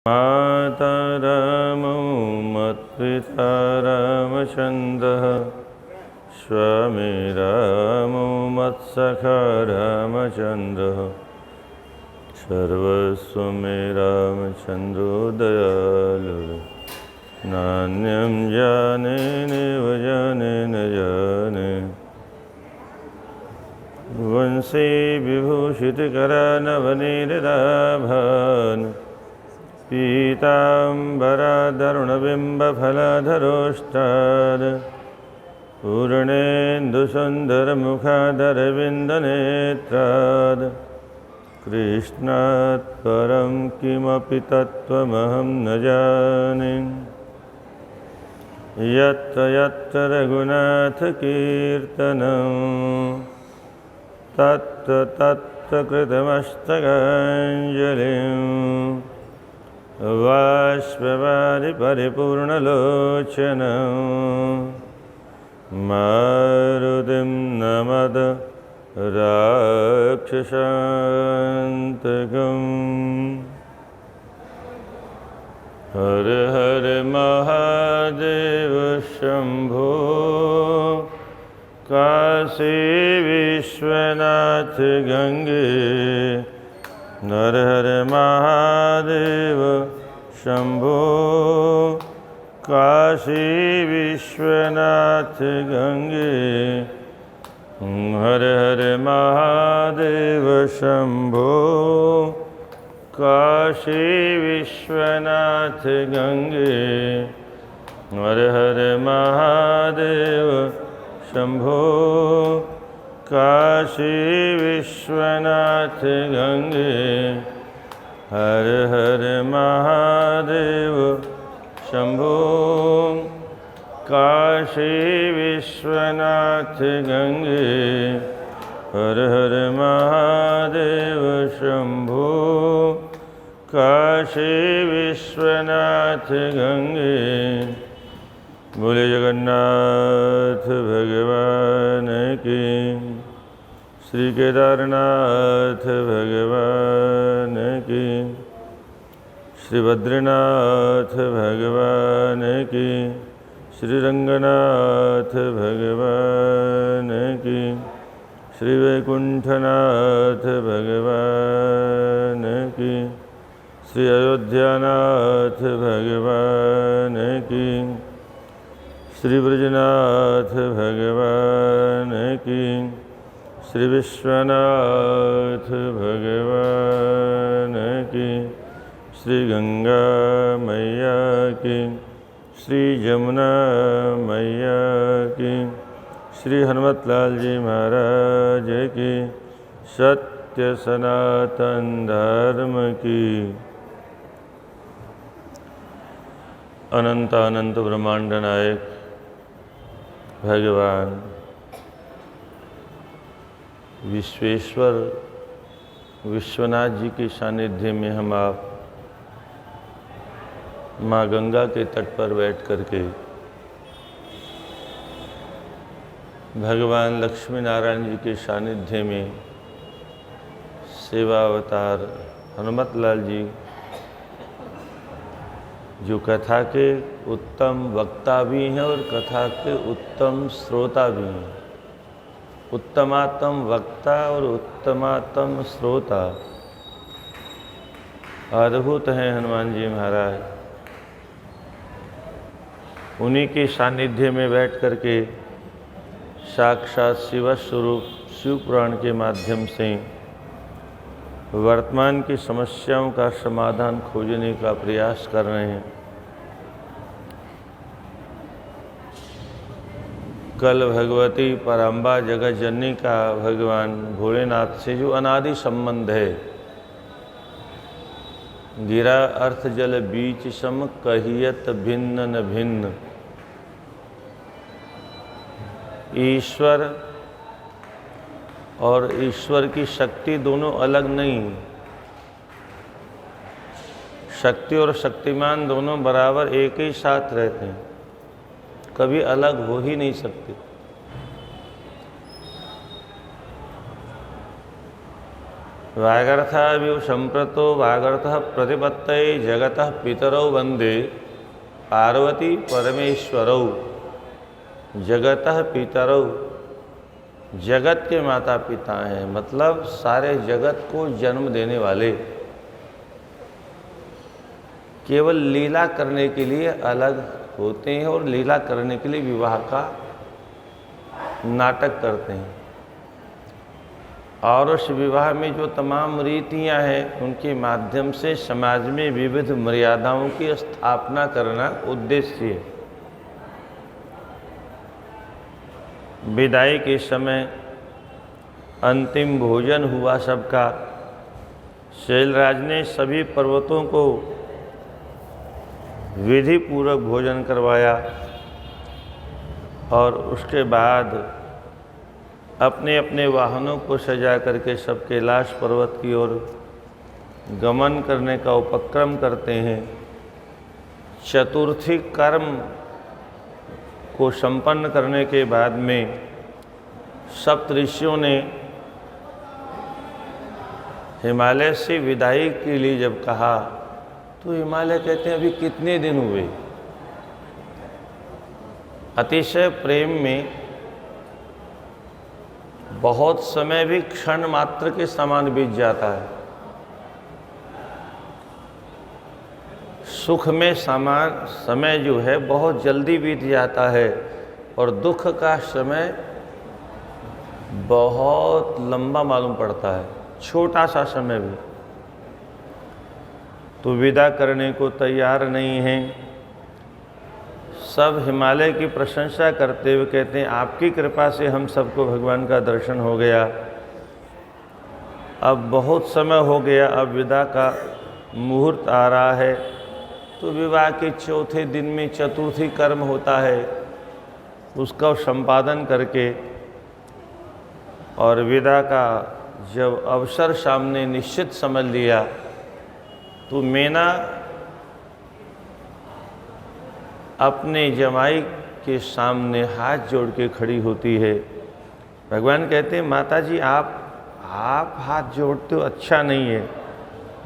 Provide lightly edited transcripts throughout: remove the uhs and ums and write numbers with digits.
मातरमो मत्पिता रामचन्द्रः स्वामी रामो मत्सखा रामचन्द्रः सर्वस्व मे रामचन्द्रो दयालुः नान्यं जाने नैव जाने न जाने वंशी विभूषितकरानवनीरदाभान् पीताम्बरादरुणबिम्बफलधरोष्टाद् पूर्णेन्दुसुन्दरमुखादरविन्दनेत्राद् कृष्णात् परं किमपि तत्त्वमहं न जाने यत्र यत्र रघुनाथकीर्तनं तत्र तत्र कृतमस्तकाञ्जलिं बाष्पवारि परिपूर्णलोचनं मारुतिं नमद राक्षसान्तकम्। हर हर महादेव शंभो काशी विश्वनाथ गंगे। हर हर महादेव शंभो काशी विश्वनाथ गंगे। हर हर महादेव शंभो काशी विश्वनाथ गंगे। हर हर महादेव शंभो काशी विश्वनाथ गंगे। हर हर महादेव शंभो काशी विश्वनाथ गंगे। हर हर महादेव शंभो काशी विश्वनाथ गंगे। बोले जगन्नाथ भगवान की, श्री केदारनाथ भगवान की, श्री बद्रीनाथ भगवान की, श्री रंगनाथ भगवान की, श्री वैकुंठनाथ भगवान की, श्री अयोध्यानाथ भगवान की, श्री ब्रजनाथ भगवान की, श्री विश्वनाथ भगवान की, श्री गंगा मैया की, श्री जमुना मैया की, श्री हनुमतलाल जी महाराज की, सत्य सनातन धर्म की। अनंत अनंत ब्रह्मांड नायक भगवान विश्वेश्वर विश्वनाथ जी के सानिध्य में हम आप माँ गंगा के तट पर बैठ करके भगवान लक्ष्मी नारायण जी के सानिध्य में सेवा अवतार हनुमतलाल जी जो कथा के उत्तम वक्ता भी हैं और कथा के उत्तम श्रोता भी हैं। उत्तमात्म वक्ता और उत्तमात्म श्रोता अद्भुत हैं हनुमान जी महाराज। उन्हीं के सानिध्य में बैठ करके साक्षात शिव स्वरूप शिव पुराण के माध्यम से वर्तमान की समस्याओं का समाधान खोजने का प्रयास कर रहे हैं। कल भगवती पराम्बा जगत जननी का भगवान भोलेनाथ से जो अनादि संबंध है, गिरा अर्थ जल बीच सम कहियत भिन्न न भिन्न। ईश्वर और ईश्वर की शक्ति दोनों अलग नहीं, शक्ति और शक्तिमान दोनों बराबर एक ही साथ रहते हैं, कभी अलग हो ही नहीं सकते। वागर्थाविव संप्रतो वागर्थः प्रतिपत्तये जगतः पितरौ वंदे पार्वती परमेश्वरौ। जगतः पितरौ, जगत के माता पिता हैं, मतलब सारे जगत को जन्म देने वाले। केवल लीला करने के लिए अलग होते हैं और लीला करने के लिए विवाह का नाटक करते हैं। और उस विवाह में जो तमाम रीतियां हैं उनके माध्यम से समाज में विविध मर्यादाओं की स्थापना करना उद्देश्य है। विदाई के समय अंतिम भोजन हुआ सबका। शैलराज ने सभी पर्वतों को विधि पूर्वक भोजन करवाया और उसके बाद अपने अपने वाहनों को सजा करके सब कैलाश पर्वत की ओर गमन करने का उपक्रम करते हैं। चतुर्थी कर्म को संपन्न करने के बाद में सप्तऋषियों ने हिमालय से विदाई के लिए जब कहा तो हिमालय कहते हैं अभी कितने दिन हुए। अतिशय प्रेम में बहुत समय भी क्षण मात्र के समान बीत जाता है। सुख में समान समय जो है बहुत जल्दी बीत जाता है और दुख का समय बहुत लंबा मालूम पड़ता है, छोटा सा समय भी। तो विदा करने को तैयार नहीं हैं। सब हिमालय की प्रशंसा करते हुए कहते हैं आपकी कृपा से हम सबको भगवान का दर्शन हो गया। अब बहुत समय हो गया, अब विदा का मुहूर्त आ रहा है। तो विवाह के चौथे दिन में चतुर्थी कर्म होता है, उसका संपादन करके और विदा का जब अवसर सामने निश्चित समझ लिया तो मैना अपने जमाई के सामने हाथ जोड़ के खड़ी होती है। भगवान कहते हैं माता जी आप हाथ जोड़ते हो अच्छा नहीं है।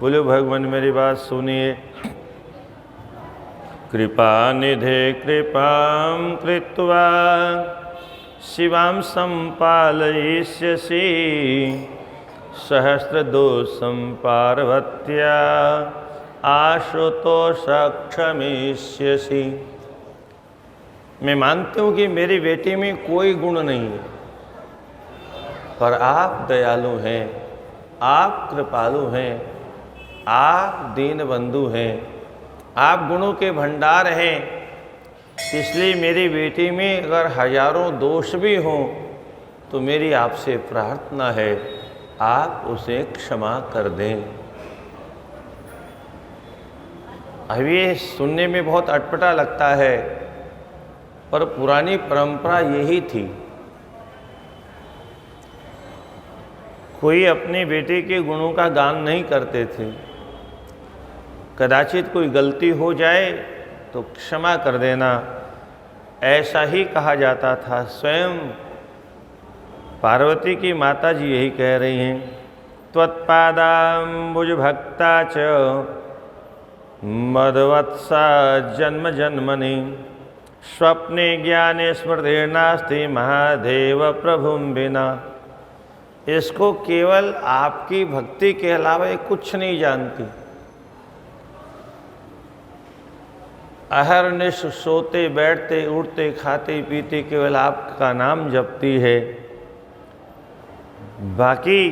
बोले भगवान मेरी बात सुनिए। कृपा निधे कृपां कृत्वा शिवां संपालयिष्यसि सहस्रदोषं पार्वत्या आशुतोष क्षमिष्यसि। मैं मानती हूँ कि मेरी बेटी में कोई गुण नहीं है, पर आप दयालु हैं, आप कृपालु हैं, आप दीन बंधु हैं, आप गुणों के भंडार हैं। इसलिए मेरी बेटी में अगर हजारों दोष भी हों तो मेरी आपसे प्रार्थना है आप उसे क्षमा कर दें। अब ये सुनने में बहुत अटपटा लगता है, पर पुरानी परंपरा यही थी। कोई अपनी बेटी के गुणों का गान नहीं करते थे। कदाचित कोई गलती हो जाए तो क्षमा कर देना, ऐसा ही कहा जाता था। स्वयं पार्वती की माता जी यही कह रही हैं, त्वत्पादाम्बुज भक्ता च मदवत्सा जन्म जन्मनि स्वप्ने ज्ञाने स्मृतिर्नास्ति महादेव प्रभुं विना। इसको केवल आपकी भक्ति के अलावा ये कुछ नहीं जानती। अहरनिश सोते बैठते उठते खाते पीते केवल आपका नाम जपती है, बाकी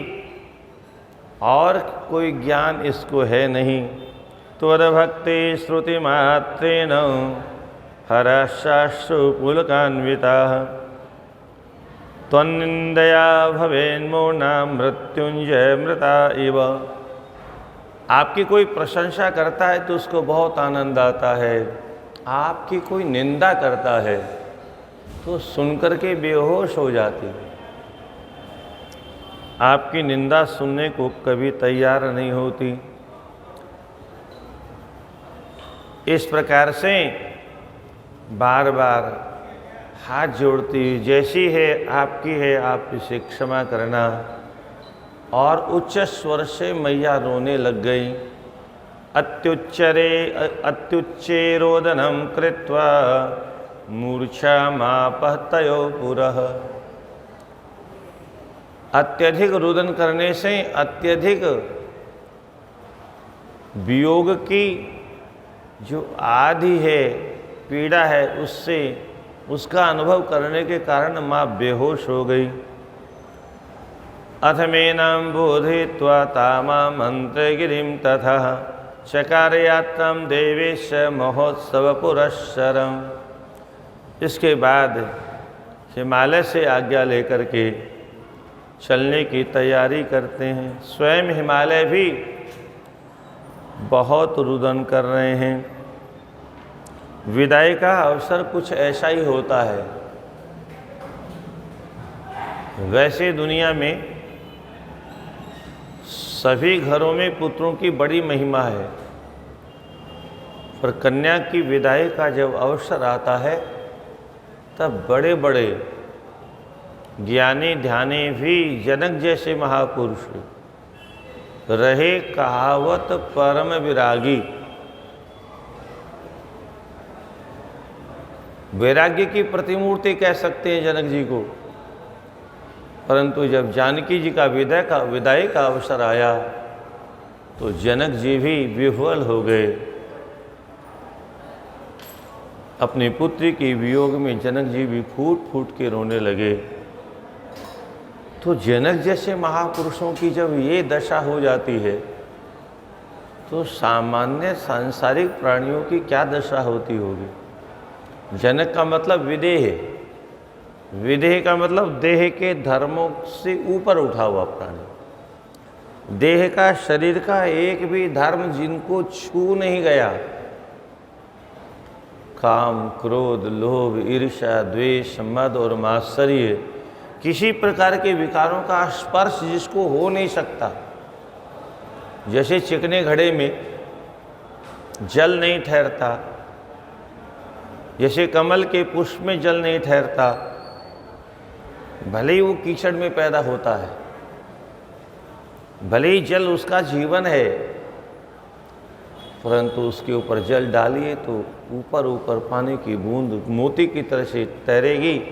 और कोई ज्ञान इसको है नहीं। त्वद्भक्ति श्रुति मात्रेण हर्षाश्रु पुलकान्विता त्वन्निंदया भवेन्मूर्ना मृत्युंजय मृता इव। आपकी कोई प्रशंसा करता है तो उसको बहुत आनंद आता है, आपकी कोई निंदा करता है तो सुनकर के बेहोश हो जाती है। आपकी निंदा सुनने को कभी तैयार नहीं होती। इस प्रकार से बार बार हाथ जोड़ती, जैसी है आपकी है आप इसे क्षमा करना। और उच्च स्वर से मैया रोने लग गई। अत्युच्चे रोदनम कृत्वा मूर्छा मापह तयो पुरः। अत्यधिक रुदन करने से, अत्यधिक वियोग की जो आदि है, पीड़ा है, उससे उसका अनुभव करने के कारण माँ बेहोश हो गई। अथ मेनां बोधयित्वा तामां मंत्रगिरिं तथा चकार यात्रां देवेश महोत्सव पुरस्सरम्। इसके बाद हिमालय से आज्ञा लेकर के चलने की तैयारी करते हैं। स्वयं हिमालय भी बहुत रुदन कर रहे हैं। विदाई का अवसर कुछ ऐसा ही होता है। वैसे दुनिया में सभी घरों में पुत्रों की बड़ी महिमा है, पर कन्या की विदाई का जब अवसर आता है तब बड़े बड़े ज्ञानी ध्यानी भी, जनक जैसे महापुरुष रहे कहावत परम विरागी। वैराग्य की प्रतिमूर्ति कह सकते हैं जनक जी को, परंतु जब जानकी जी का विदाई का अवसर आया तो जनक जी भी विह्वल हो गए। अपनी पुत्री के वियोग में जनक जी भी फूट फूट के रोने लगे। तो जनक जैसे महापुरुषों की जब ये दशा हो जाती है तो सामान्य सांसारिक प्राणियों की क्या दशा होती होगी। जनक का मतलब विदेह, विदेह का मतलब देह के धर्मों से ऊपर उठा हुआ प्राणी। देह का, शरीर का एक भी धर्म जिनको छू नहीं गया, काम, क्रोध, लोभ, ईर्ष्या, द्वेष, मद और मात्सर्य, किसी प्रकार के विकारों का स्पर्श जिसको हो नहीं सकता। जैसे चिकने घड़े में जल नहीं ठहरता, जैसे कमल के पुष्प में जल नहीं ठहरता, भले ही वो कीचड़ में पैदा होता है, भले ही जल उसका जीवन है, परंतु उसके ऊपर जल डालिए तो ऊपर ऊपर पानी की बूंद मोती की तरह से तैरेगी,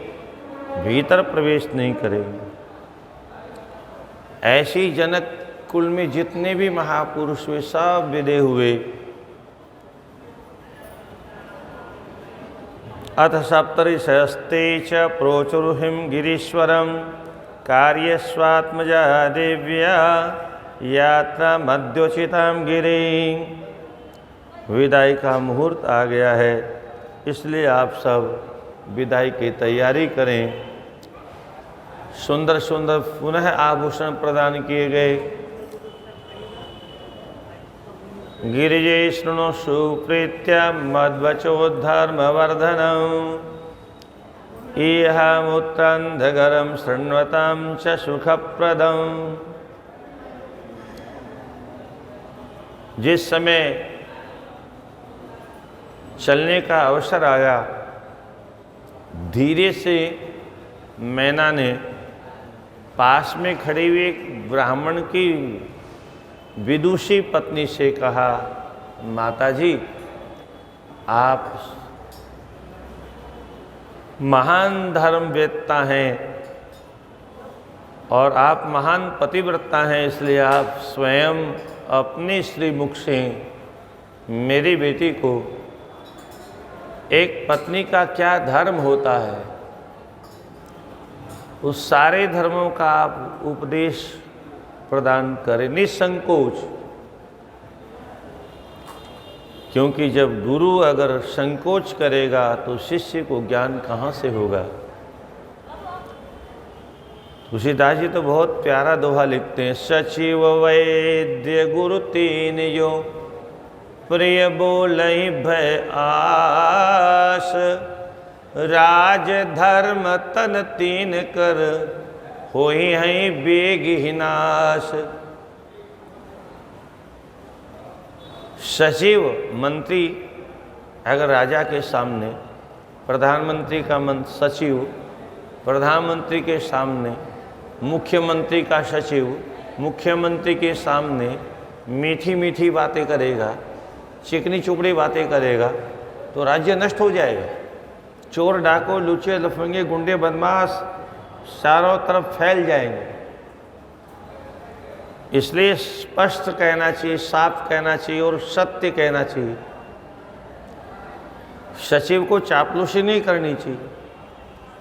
भीतर प्रवेश नहीं करेगी। ऐसी जनक कुल में जितने भी महापुरुष हुए सब विदे हुए। अथ सप्तऋषयस्ते च प्रोचुर्हिं गिरीश्वरं कार्यस्वात्मजा देव्या यात्रा मध्योचितां गिरिं। विदाई का मुहूर्त आ गया है, इसलिए आप सब विदाई की तैयारी करें। सुंदर सुंदर पुनः आभूषण प्रदान किए गए। गिरिजे शृणु सुप्रीत्या मद्वचोद्धर्मवर्धनम् इहामुत्तन्धकरं शृण्वतां च सुखप्रदम्। जिस समय चलने का अवसर आया, धीरे से मैना ने पास में खड़ी हुई एक ब्राह्मण की विदुषी पत्नी से कहा, माताजी आप महान धर्मवेत्ता हैं और आप महान पतिव्रता हैं, इसलिए आप स्वयं अपने श्रीमुख से मेरी बेटी को एक पत्नी का क्या धर्म होता है उस सारे धर्मों का आप उपदेश प्रदान करें निसंकोच। क्योंकि जब गुरु अगर संकोच करेगा तो शिष्य को ज्ञान कहाँ से होगा। तुलसीदास जी तो बहुत प्यारा दोहा लिखते हैं, सचिव वैद्य गुरु तीन जो प्रिय बोलहि भय आस, राज धर्म तन तीन कर होई हैं बेग हिनाश। सचिव मंत्री अगर राजा के सामने, प्रधानमंत्री का सचिव प्रधानमंत्री के सामने, मुख्यमंत्री का सचिव मुख्यमंत्री के सामने मीठी मीठी बातें करेगा, चिकनी चुपड़ी बातें करेगा तो राज्य नष्ट हो जाएगा। चोर डाको लुचे लफंगे गुंडे बदमाश चारों तरफ फैल जाएंगे। इसलिए स्पष्ट कहना चाहिए, साफ कहना चाहिए और सत्य कहना चाहिए। सचिव को चापलूसी नहीं करनी चाहिए।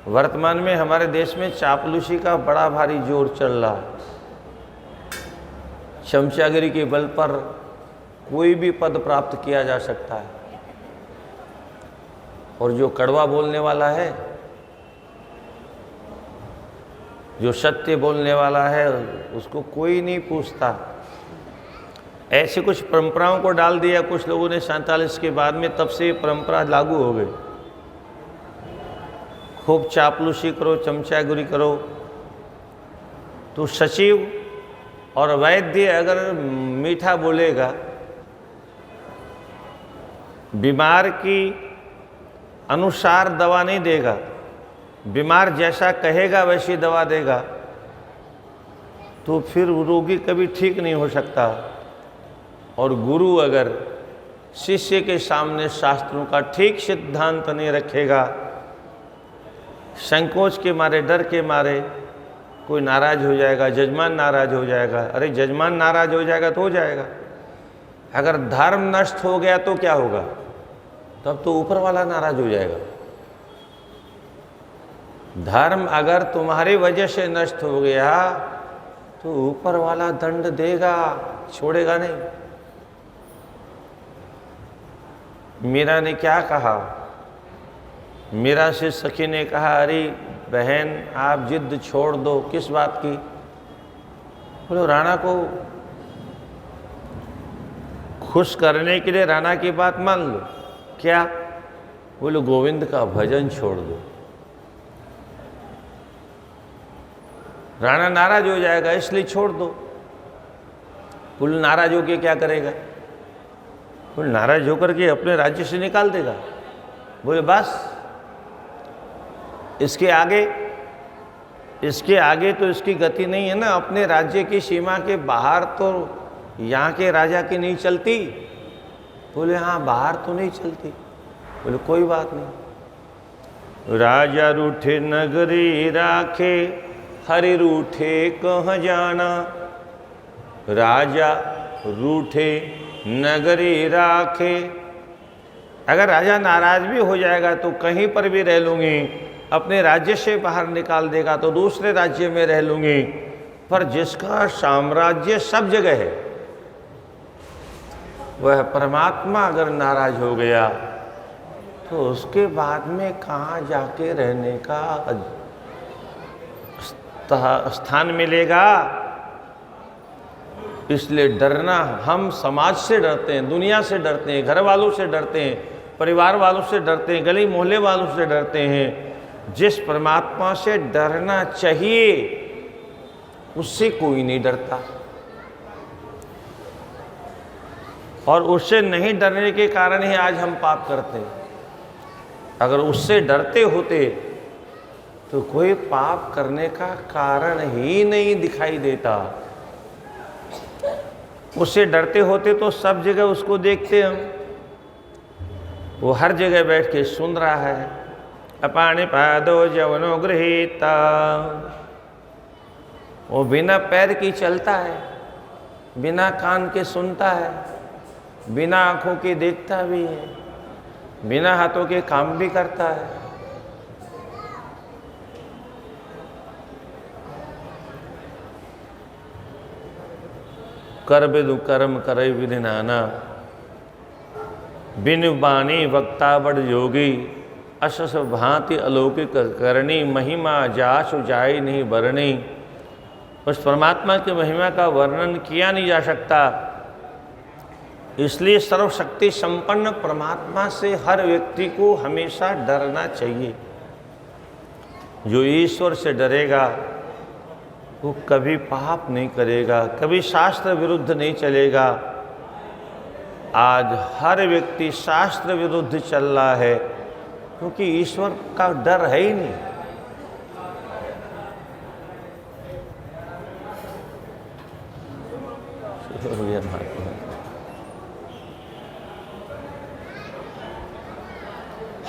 वर्तमान में हमारे देश में चापलूसी का बड़ा भारी जोर चल रहा है। चमचागिरी के बल पर कोई भी पद प्राप्त किया जा सकता है और जो कड़वा बोलने वाला है, जो सत्य बोलने वाला है, उसको कोई नहीं पूछता। ऐसी कुछ परंपराओं को डाल दिया कुछ लोगों ने 47 के बाद में, तब से ये परंपरा लागू हो गई। खूब चापलूसी करो, चमचागिरी करो। तो सचिव और वैद्य अगर मीठा बोलेगा, बीमार की अनुसार दवा नहीं देगा, बीमार जैसा कहेगा वैसी दवा देगा, तो फिर रोगी कभी ठीक नहीं हो सकता। और गुरु अगर शिष्य के सामने शास्त्रों का ठीक सिद्धांत नहीं रखेगा, संकोच के मारे, डर के मारे कोई नाराज हो जाएगा, जजमान नाराज हो जाएगा। अरे जजमान नाराज हो जाएगा तो हो जाएगा, अगर धर्म नष्ट हो गया तो क्या होगा? तब तो ऊपर वाला नाराज हो जाएगा। धर्म अगर तुम्हारी वजह से नष्ट हो गया तो ऊपर वाला दंड देगा, छोड़ेगा नहीं। मीरा ने क्या कहा? मीरा से सखी ने कहा, अरे बहन आप जिद छोड़ दो। किस बात की? बोलो राणा को खुश करने के लिए राणा की बात मान लो। क्या? बोलो गोविंद का भजन छोड़ दो। राणा नाराज हो जाएगा इसलिए छोड़ दो। बोलो नाराज होकर क्या करेगा? बोले नाराज होकर के अपने राज्य से निकाल देगा। बोले बस इसके आगे तो इसकी गति नहीं है ना। अपने राज्य की सीमा के बाहर तो यहाँ के राजा की नहीं चलती। बोले हाँ बाहर तो नहीं चलती। बोले कोई बात नहीं। राजा रूठे नगरी राखे, हरि रूठे कहाँ जाना। राजा रूठे नगरी राखे। अगर राजा नाराज भी हो जाएगा तो कहीं पर भी रह लूँगी, अपने राज्य से बाहर निकाल देगा तो दूसरे राज्य में रह लूँगी, पर जिसका साम्राज्य सब जगह है वह परमात्मा अगर नाराज हो गया तो उसके बाद में कहाँ जाके रहने का स्थान मिलेगा। इसलिए डरना, हम समाज से डरते हैं, दुनिया से डरते हैं, घर वालों से डरते हैं, परिवार वालों से डरते हैं, गली मोहल्ले वालों से डरते हैं। जिस परमात्मा से डरना चाहिए उससे कोई नहीं डरता, और उससे नहीं डरने के कारण ही आज हम पाप करते हैं। अगर उससे डरते होते तो कोई पाप करने का कारण ही नहीं दिखाई देता। उससे डरते होते तो सब जगह उसको देखते हम, वो हर जगह बैठ के सुन रहा है। अपानि पादो जवनो गृहीता, वो बिना पैर की चलता है, बिना कान के सुनता है, बिना आँखों के देखता भी है, बिना हाथों के काम भी करता है। कर बिदु कर्म करे विधि नाना, बिनु बानी वक्ता बड़ योगी। अशस भांति अलौकिक करनी, महिमा जासु जाय नहीं बरनी। उस परमात्मा की महिमा का वर्णन किया नहीं जा सकता। इसलिए सर्वशक्ति संपन्न परमात्मा से हर व्यक्ति को हमेशा डरना चाहिए। जो ईश्वर से डरेगा वो कभी पाप नहीं करेगा, कभी शास्त्र विरुद्ध नहीं चलेगा। आज हर व्यक्ति शास्त्र विरुद्ध चल रहा है क्योंकि ईश्वर का डर है ही नहीं।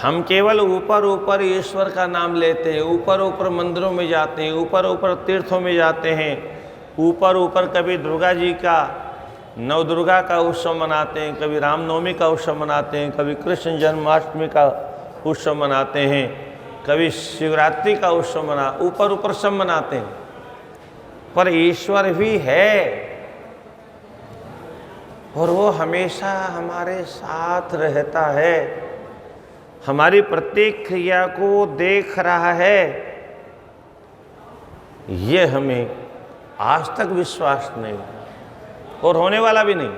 हम केवल ऊपर ऊपर ईश्वर का नाम लेते हैं, ऊपर ऊपर मंदिरों में जाते हैं, ऊपर ऊपर तीर्थों में जाते हैं, ऊपर ऊपर कभी दुर्गा जी का नवदुर्गा का उत्सव मनाते हैं, कभी रामनवमी का उत्सव मनाते हैं, कभी कृष्ण जन्माष्टमी का उत्सव मनाते हैं, कभी शिवरात्रि का उत्सव ऊपर ऊपर सब मनाते हैं, पर ईश्वर भी है और वो हमेशा हमारे साथ रहता है, हमारी प्रत्येक क्रिया को देख रहा है। ये हमें आज तक विश्वास नहीं और होने वाला भी नहीं,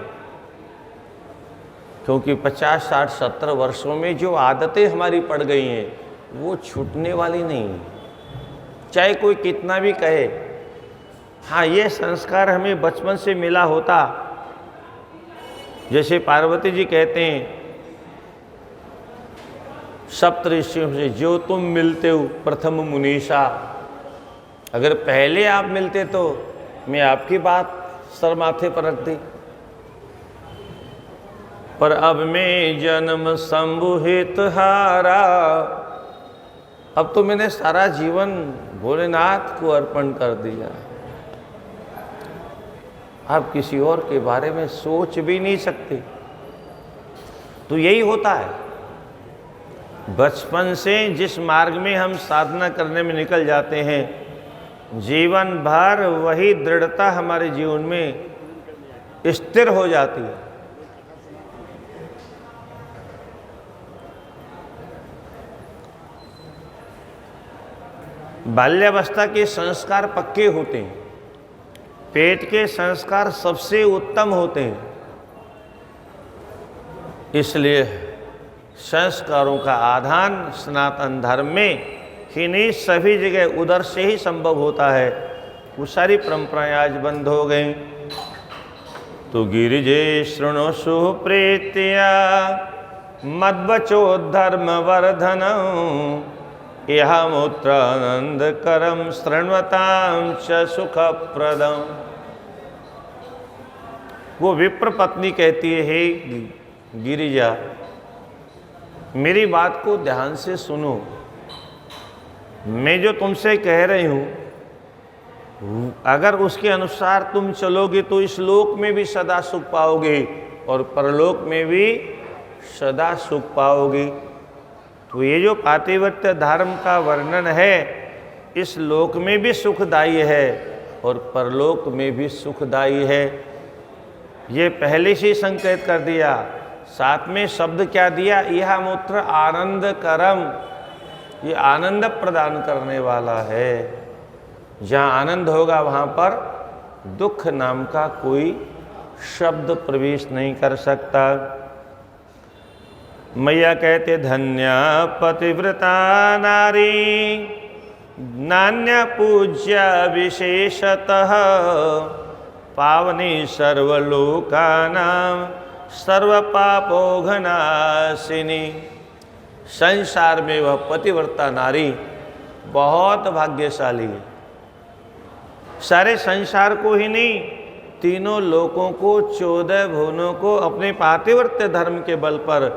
क्योंकि 50, 60, 70 वर्षों में जो आदतें हमारी पड़ गई हैं वो छूटने वाली नहीं, चाहे कोई कितना भी कहे। हाँ, ये संस्कार हमें बचपन से मिला होता, जैसे पार्वती जी कहते हैं सप्त ऋषियों से, जो तुम मिलते हो प्रथम मुनीषा, अगर पहले आप मिलते तो मैं आपकी बात सर माथे पर रख दी, पर अब मैं जन्म संबुहित हारा, अब तो मैंने सारा जीवन भोलेनाथ को अर्पण कर दिया, आप किसी और के बारे में सोच भी नहीं सकते। तो यही होता है, बचपन से जिस मार्ग में हम साधना करने में निकल जाते हैं, जीवन भर वही दृढ़ता हमारे जीवन में स्थिर हो जाती है। बाल्यावस्था के संस्कार पक्के होते हैं, पेट के संस्कार सबसे उत्तम होते हैं, इसलिए संस्कारों का आधान सनातन धर्म में ही नहीं, सभी जगह उधर से ही संभव होता है। वो सारी परंपराएं आज बंद हो गई। तो गिरिजे शृणु सुप्रीत्या मद्वचो धर्म वर्धन, यह मूत्रानंद करम शृण्वतां च सुखप्रदम। वो विप्र पत्नी कहती है, हे गिरिजा, मेरी बात को ध्यान से सुनो, मैं जो तुमसे कह रही हूँ अगर उसके अनुसार तुम चलोगे तो इस लोक में भी सदा सुख पाओगे और परलोक में भी सदा सुख पाओगे। तो ये जो पातिव्रत्य धर्म का वर्णन है, इस लोक में भी सुखदायी है और परलोक में भी सुखदायी है, ये पहले से संकेत कर दिया। साथ में शब्द क्या दिया, यह मूत्र आनंद करम, ये आनंद प्रदान करने वाला है। जहाँ आनंद होगा वहाँ पर दुख नाम का कोई शब्द प्रवेश नहीं कर सकता। मैया कहते, धन्या पतिव्रता नारी नान्य पूज्य विशेषतः, पावनी सर्वलोकानां सर्व पापोघनाशिनी। संसार में वह पतिव्रता नारी बहुत भाग्यशाली है। सारे संसार को ही नहीं, तीनों लोकों को, 14 भुवनों को अपने पातिव्रत्य धर्म के बल पर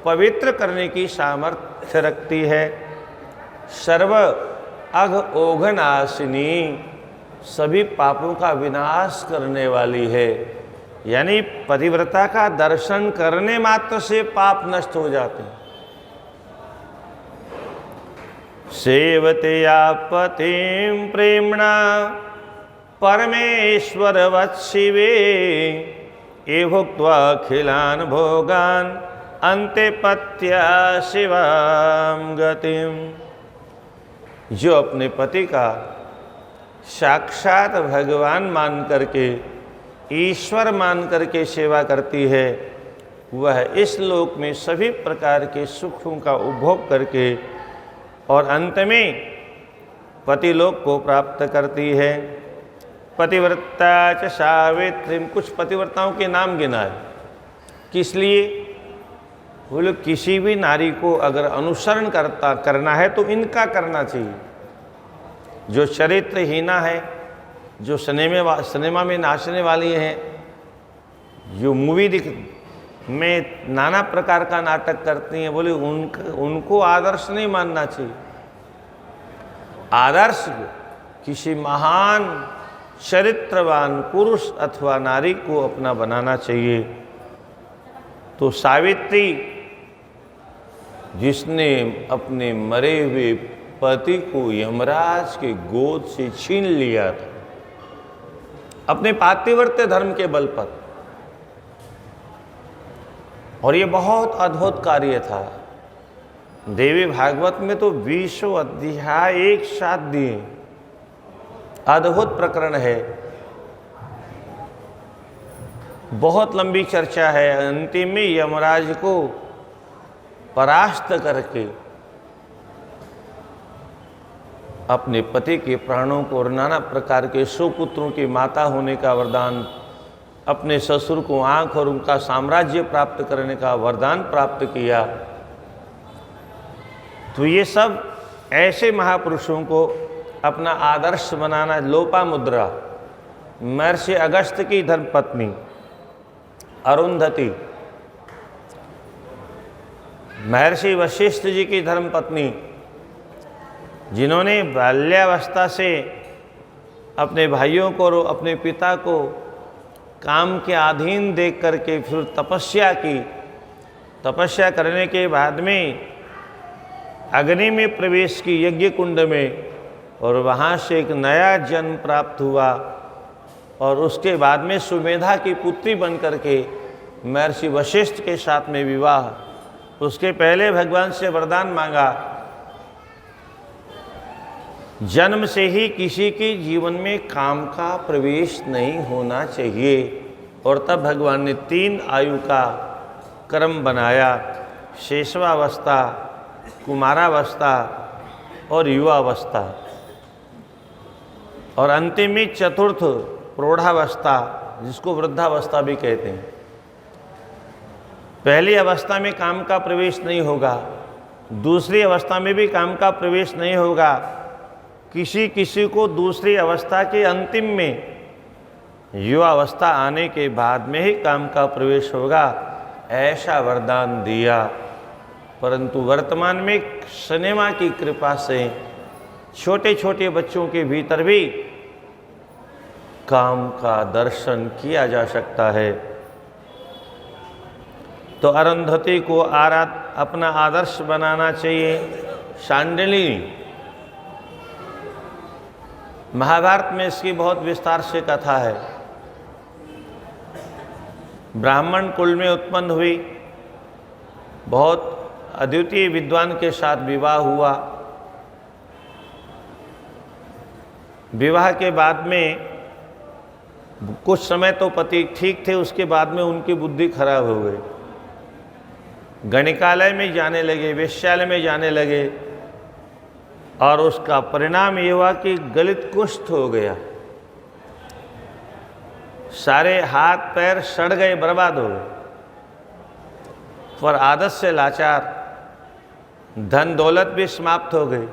पवित्र करने की सामर्थ्य रखती है। सर्व अघ ओघनाशिनी, सभी पापों का विनाश करने वाली है। यानी पतिव्रता का दर्शन करने मात्र से पाप नष्ट हो जाते हैं। सेवते या पतिं प्रेम्णा परमेश्वर वत्शिवे, ये भुक्त्वा अखिलान् भोगान् अन्ते पत्या शिवां गतिम्। जो अपने पति का साक्षात भगवान मान करके, ईश्वर मान करके सेवा करती है, वह इस लोक में सभी प्रकार के सुखों का उपभोग करके और अंत में पतिलोक को प्राप्त करती है। पतिव्रता च सावित्री, कुछ पतिव्रताओं के नाम गिना है। किस लिए? बोले किसी भी नारी को अगर अनुसरण करना है तो इनका करना चाहिए। जो चरित्रहीना है, जो सिनेमा में नाचने वाली हैं, जो मूवी में नाना प्रकार का नाटक करती हैं। बोले उनको आदर्श नहीं मानना चाहिए। आदर्श किसी महान चरित्रवान पुरुष अथवा नारी को अपना बनाना चाहिए। तो सावित्री, जिसने अपने मरे हुए पति को यमराज के गोद से छीन लिया था अपने पातिव्रत्य धर्म के बल पर, और ये बहुत अद्भुत कार्य था। देवी भागवत में तो 20 अध्याय एक साथ दिए, अद्भुत प्रकरण है, बहुत लंबी चर्चा है। अंतिम में यमराज को परास्त करके अपने पति के प्राणों को और नाना प्रकार के सुपुत्रों की माता होने का वरदान, अपने ससुर को आंख और उनका साम्राज्य प्राप्त करने का वरदान प्राप्त किया। तो ये सब ऐसे महापुरुषों को अपना आदर्श बनाना। लोपामुद्रा, महर्षि अगस्त्य की धर्मपत्नी अरुंधति, महर्षि वशिष्ठ जी की धर्मपत्नी, जिन्होंने बाल्यावस्था से अपने भाइयों को और अपने पिता को काम के अधीन देख करके फिर तपस्या की। तपस्या करने के बाद में अग्नि में प्रवेश की यज्ञ कुंड में, और वहाँ से एक नया जन्म प्राप्त हुआ। और उसके बाद में सुमेधा की पुत्री बन करके महर्षि वशिष्ठ के साथ में विवाह। उसके पहले भगवान से वरदान मांगा, जन्म से ही किसी के जीवन में काम का प्रवेश नहीं होना चाहिए। और तब भगवान ने 3 आयु का क्रम बनाया, शेषवावस्था, कुमारावस्था और युवावस्था, और अंतिम में चतुर्थ प्रौढ़ावस्था, जिसको वृद्धावस्था भी कहते हैं। पहली अवस्था में काम का प्रवेश नहीं होगा, दूसरी अवस्था में भी काम का प्रवेश नहीं होगा, किसी को दूसरी अवस्था के अंतिम में युवावस्था आने के बाद में ही काम का प्रवेश होगा, ऐसा वरदान दिया। परंतु वर्तमान में सिनेमा की कृपा से छोटे छोटे बच्चों के भीतर भी काम का दर्शन किया जा सकता है। तो अरुंधति को अपना आदर्श बनाना चाहिए। शांडिल्य, महाभारत में इसकी बहुत विस्तार से कथा है। ब्राह्मण कुल में उत्पन्न हुई, बहुत अद्वितीय विद्वान के साथ विवाह हुआ। विवाह के बाद में कुछ समय तो पति ठीक थे, उसके बाद में उनकी बुद्धि खराब हो गई। गणिकालय में जाने लगे, वेश्यालय में जाने लगे, और उसका परिणाम ये हुआ कि गलित कुष्ठ हो गया। सारे हाथ पैर सड़ गए, बर्बाद हो गए। पर आदत से लाचार, धन दौलत भी समाप्त हो गई।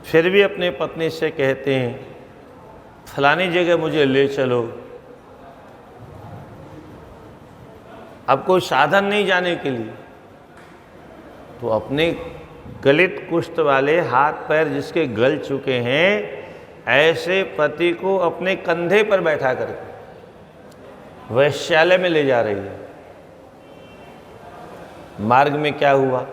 फिर भी अपनी पत्नी से कहते हैं, फलानी जगह मुझे ले चलो। अब कोई साधन नहीं जाने के लिए, तो अपने गलित कुष्ठ वाले हाथ पैर जिसके गल चुके हैं, ऐसे पति को अपने कंधे पर बैठा करके वैश्यालय में ले जा रही है। मार्ग में क्या हुआ,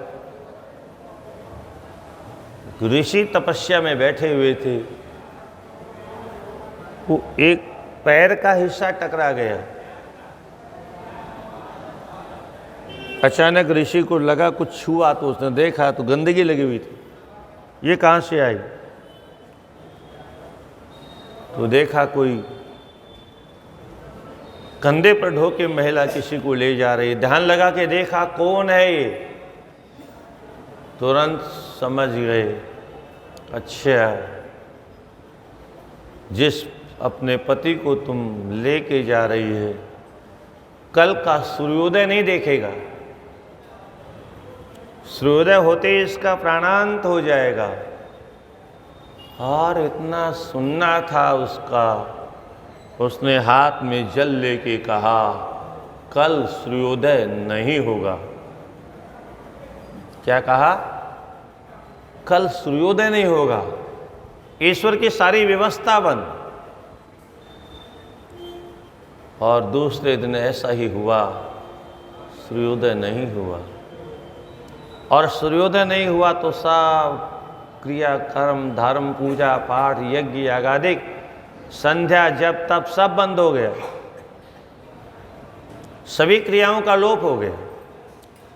ऋषि तपस्या में बैठे हुए थे, वो एक पैर का हिस्सा टकरा गया। अचानक ऋषि को लगा कुछ छुआ, तो उसने देखा तो गंदगी लगी हुई थी। ये कहाँ से आई? तो देखा कोई कंधे पर ढोके महिला किसी को ले जा रही है। ध्यान लगा के देखा कौन है ये, तुरंत समझ गए, अच्छा जिस अपने पति को तुम लेके जा रही है, कल का सूर्योदय नहीं देखेगा, सूर्योदय होते ही इसका प्राणांत हो जाएगा। और इतना सुनना था उसका, उसने हाथ में जल लेके कहा, कल सूर्योदय नहीं होगा। क्या कहा? कल सूर्योदय नहीं होगा। ईश्वर की सारी व्यवस्था बंद। और दूसरे दिन ऐसा ही हुआ, सूर्योदय नहीं हुआ। और सूर्योदय नहीं हुआ तो सब क्रिया कर्म धर्म पूजा पाठ यज्ञ यागादिक संध्या जप तप सब बंद हो गया। सभी क्रियाओं का लोप हो गया।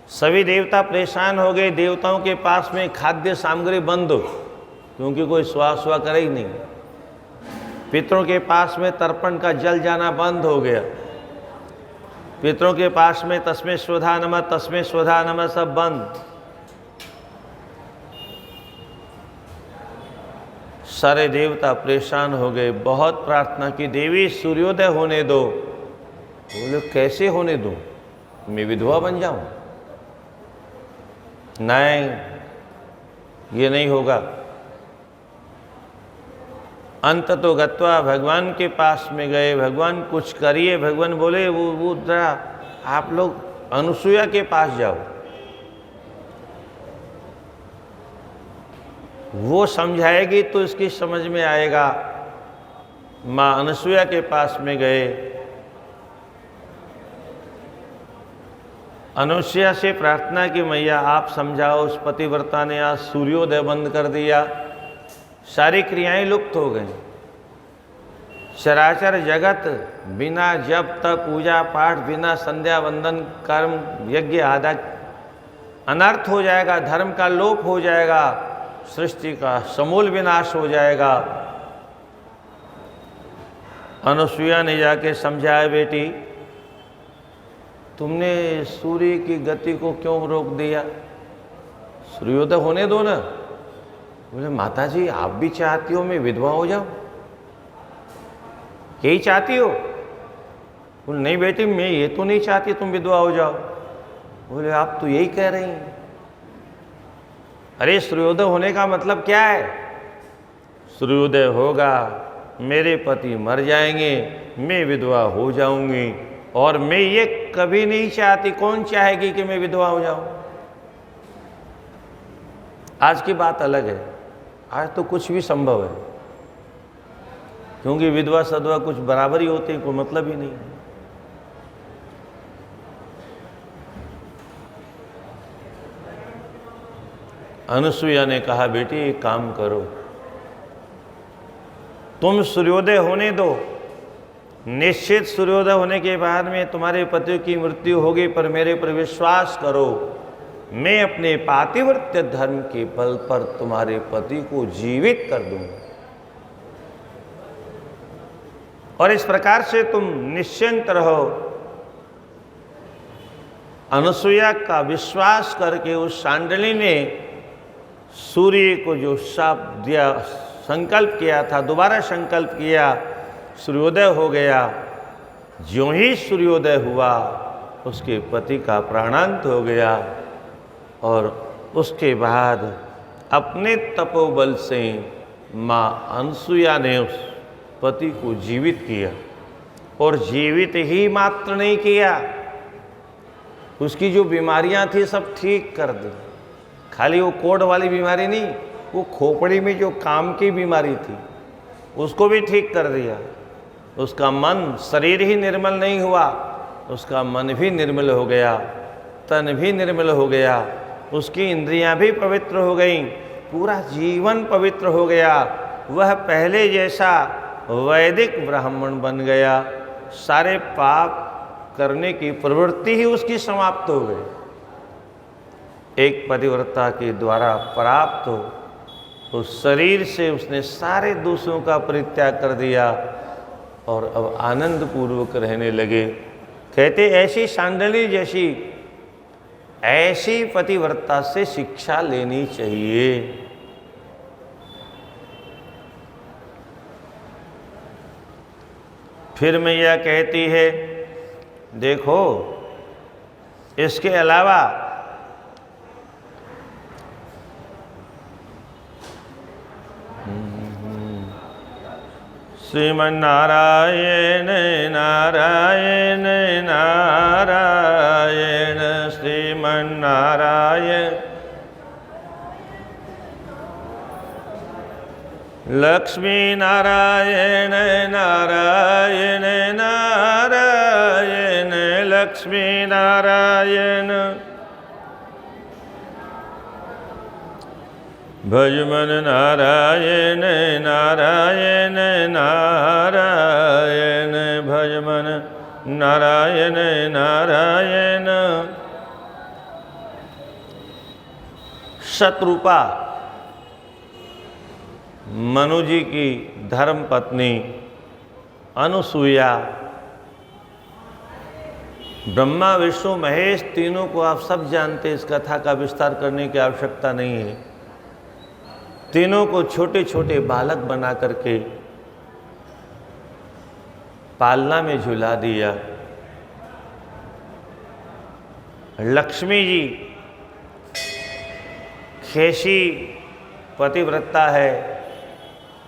सभी देवता परेशान हो गए। देवताओं के पास में खाद्य सामग्री बंद हो, क्योंकि कोई स्वा करे ही नहीं। पितरों के पास में तर्पण का जल जाना बंद हो गया। पितरों के पास में तस्मै स्वधा नमः सब बंद। सारे देवता परेशान हो गए। बहुत प्रार्थना की, देवी सूर्योदय होने दो। बोले कैसे होने दो? मैं विधवा बन जाऊं? नहीं, ये नहीं होगा। अंत तो गत्वा भगवान के पास में गए। भगवान कुछ करिए। भगवान बोले वो जरा आप लोग अनुसुईया के पास जाओ, वो समझाएगी तो इसकी समझ में आएगा। माँ अनुसुईया के पास में गए। अनुसुईया से प्रार्थना की, मैया आप समझाओ। उस पतिव्रता ने आज सूर्योदय बंद कर दिया। सारी क्रियाएं लुप्त हो गई। चराचर जगत बिना जप तप पूजा पाठ, बिना संध्या वंदन कर्म यज्ञ आदि अनर्थ हो जाएगा। धर्म का लोप हो जाएगा। सृष्टि का समूल विनाश हो जाएगा। अनुसुईया ने जाके समझाया, बेटी तुमने सूर्य की गति को क्यों रोक दिया? सूर्योदय होने दो ना। बोले माता जी आप भी चाहती हो मैं विधवा हो जाऊं? यही चाहती हो? बोले नहीं बेटी मैं ये तो नहीं चाहती तुम विधवा हो जाओ। बोले आप तो यही कह रही हैं। अरे सूर्योदय होने का मतलब क्या है? सूर्योदय होगा, मेरे पति मर जाएंगे, मैं विधवा हो जाऊंगी। और मैं ये कभी नहीं चाहती। कौन चाहेगी कि मैं विधवा हो जाऊं? आज की बात अलग है। आज तो कुछ भी संभव है, क्योंकि विधवा सधवा कुछ बराबर ही होते हैं, कोई मतलब ही नहीं। अनुसुईया ने कहा बेटी एक काम करो, तुम सूर्योदय होने दो। निश्चित सूर्योदय होने के बाद में तुम्हारे पति की मृत्यु होगी, पर मेरे पर विश्वास करो, मैं अपने पातिव्रत्य धर्म के बल पर तुम्हारे पति को जीवित कर दूंगा। और इस प्रकार से तुम निश्चिंत रहो। अनुसुईया का विश्वास करके उस सांडली ने सूर्य को जो शाप दिया, संकल्प किया था, दोबारा संकल्प किया, सूर्योदय हो गया। ज्यों ही सूर्योदय हुआ उसके पति का प्राणांत हो गया। और उसके बाद अपने तपोबल से माँ अनुसुईया ने उस पति को जीवित किया। और जीवित ही मात्र नहीं किया, उसकी जो बीमारियां थी सब ठीक कर दी। खाली वो कोढ़ वाली बीमारी नहीं, वो खोपड़ी में जो काम की बीमारी थी उसको भी ठीक कर दिया। उसका मन, शरीर ही निर्मल नहीं हुआ, उसका मन भी निर्मल हो गया, तन भी निर्मल हो गया, उसकी इंद्रियां भी पवित्र हो गईं, पूरा जीवन पवित्र हो गया। वह पहले जैसा वैदिक ब्राह्मण बन गया। सारे पाप करने की प्रवृत्ति ही उसकी समाप्त हो गई। एक पतिव्रता के द्वारा प्राप्त हो उस शरीर से उसने सारे दोषों का परित्याग कर दिया और अब आनंद पूर्वक रहने लगे। कहते ऐसी सांडली जैसी ऐसी पतिव्रता से शिक्षा लेनी चाहिए। फिर मैया कहती है देखो इसके अलावा श्रीमन्नारायण नारायण नारायण श्रीमन्नारायण। लक्ष्मी नारायण नारायण नारायण लक्ष्मी नारायण। भजमन नारायण नारायण नारायण भजमन नारायण नारायण। शतरूपा मनु जी की धर्म पत्नी अनुसुईया, ब्रह्मा विष्णु महेश तीनों को आप सब जानते हैं, इस कथा का विस्तार करने की आवश्यकता नहीं है। तीनों को छोटे छोटे बालक बना करके पालना में झुला दिया। लक्ष्मी जी खेशी पतिव्रता है,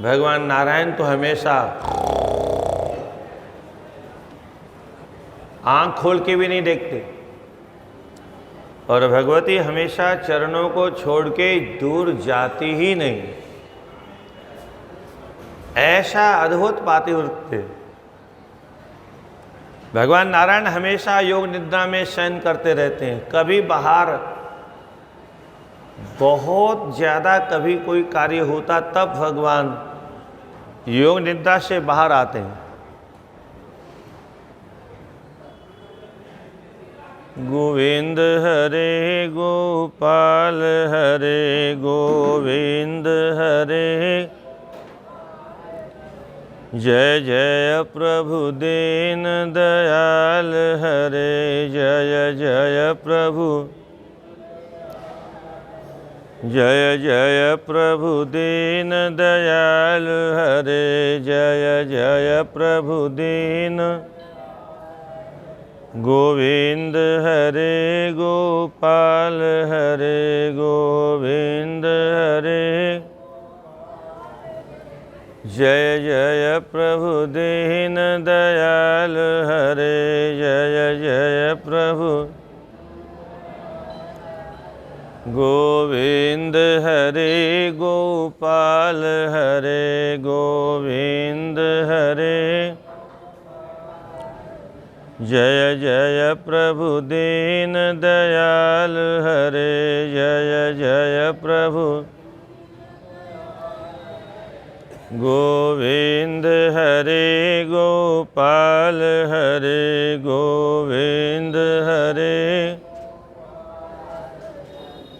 भगवान नारायण तो हमेशा आंख खोल के भी नहीं देखते, और भगवती हमेशा चरणों को छोड़ के दूर जाती ही नहीं। ऐसा अद्भुत पातिव्रत्य। भगवान नारायण हमेशा योग निद्रा में शयन करते रहते हैं। कभी बाहर बहुत ज़्यादा कभी कोई कार्य होता तब भगवान योग निद्रा से बाहर आते हैं। गोविंद हरे गोपाल हरे गोविंद हरे। जय जय प्रभु दीन दयाल हरे जय जय प्रभु। जय जय प्रभु दीन दयाल हरे जय जय प्रभु दीन। गोविंद हरे गोपाल हरे गोविंद हरे। जय जय प्रभु दीन दयाल हरे जय जय प्रभु। गोविंद हरे गोपाल हरे गोविंद हरे। जय जय प्रभु दीन दयाल हरे जय जय प्रभु। गोविंद हरे गोपाल हरे गोविंद हरे।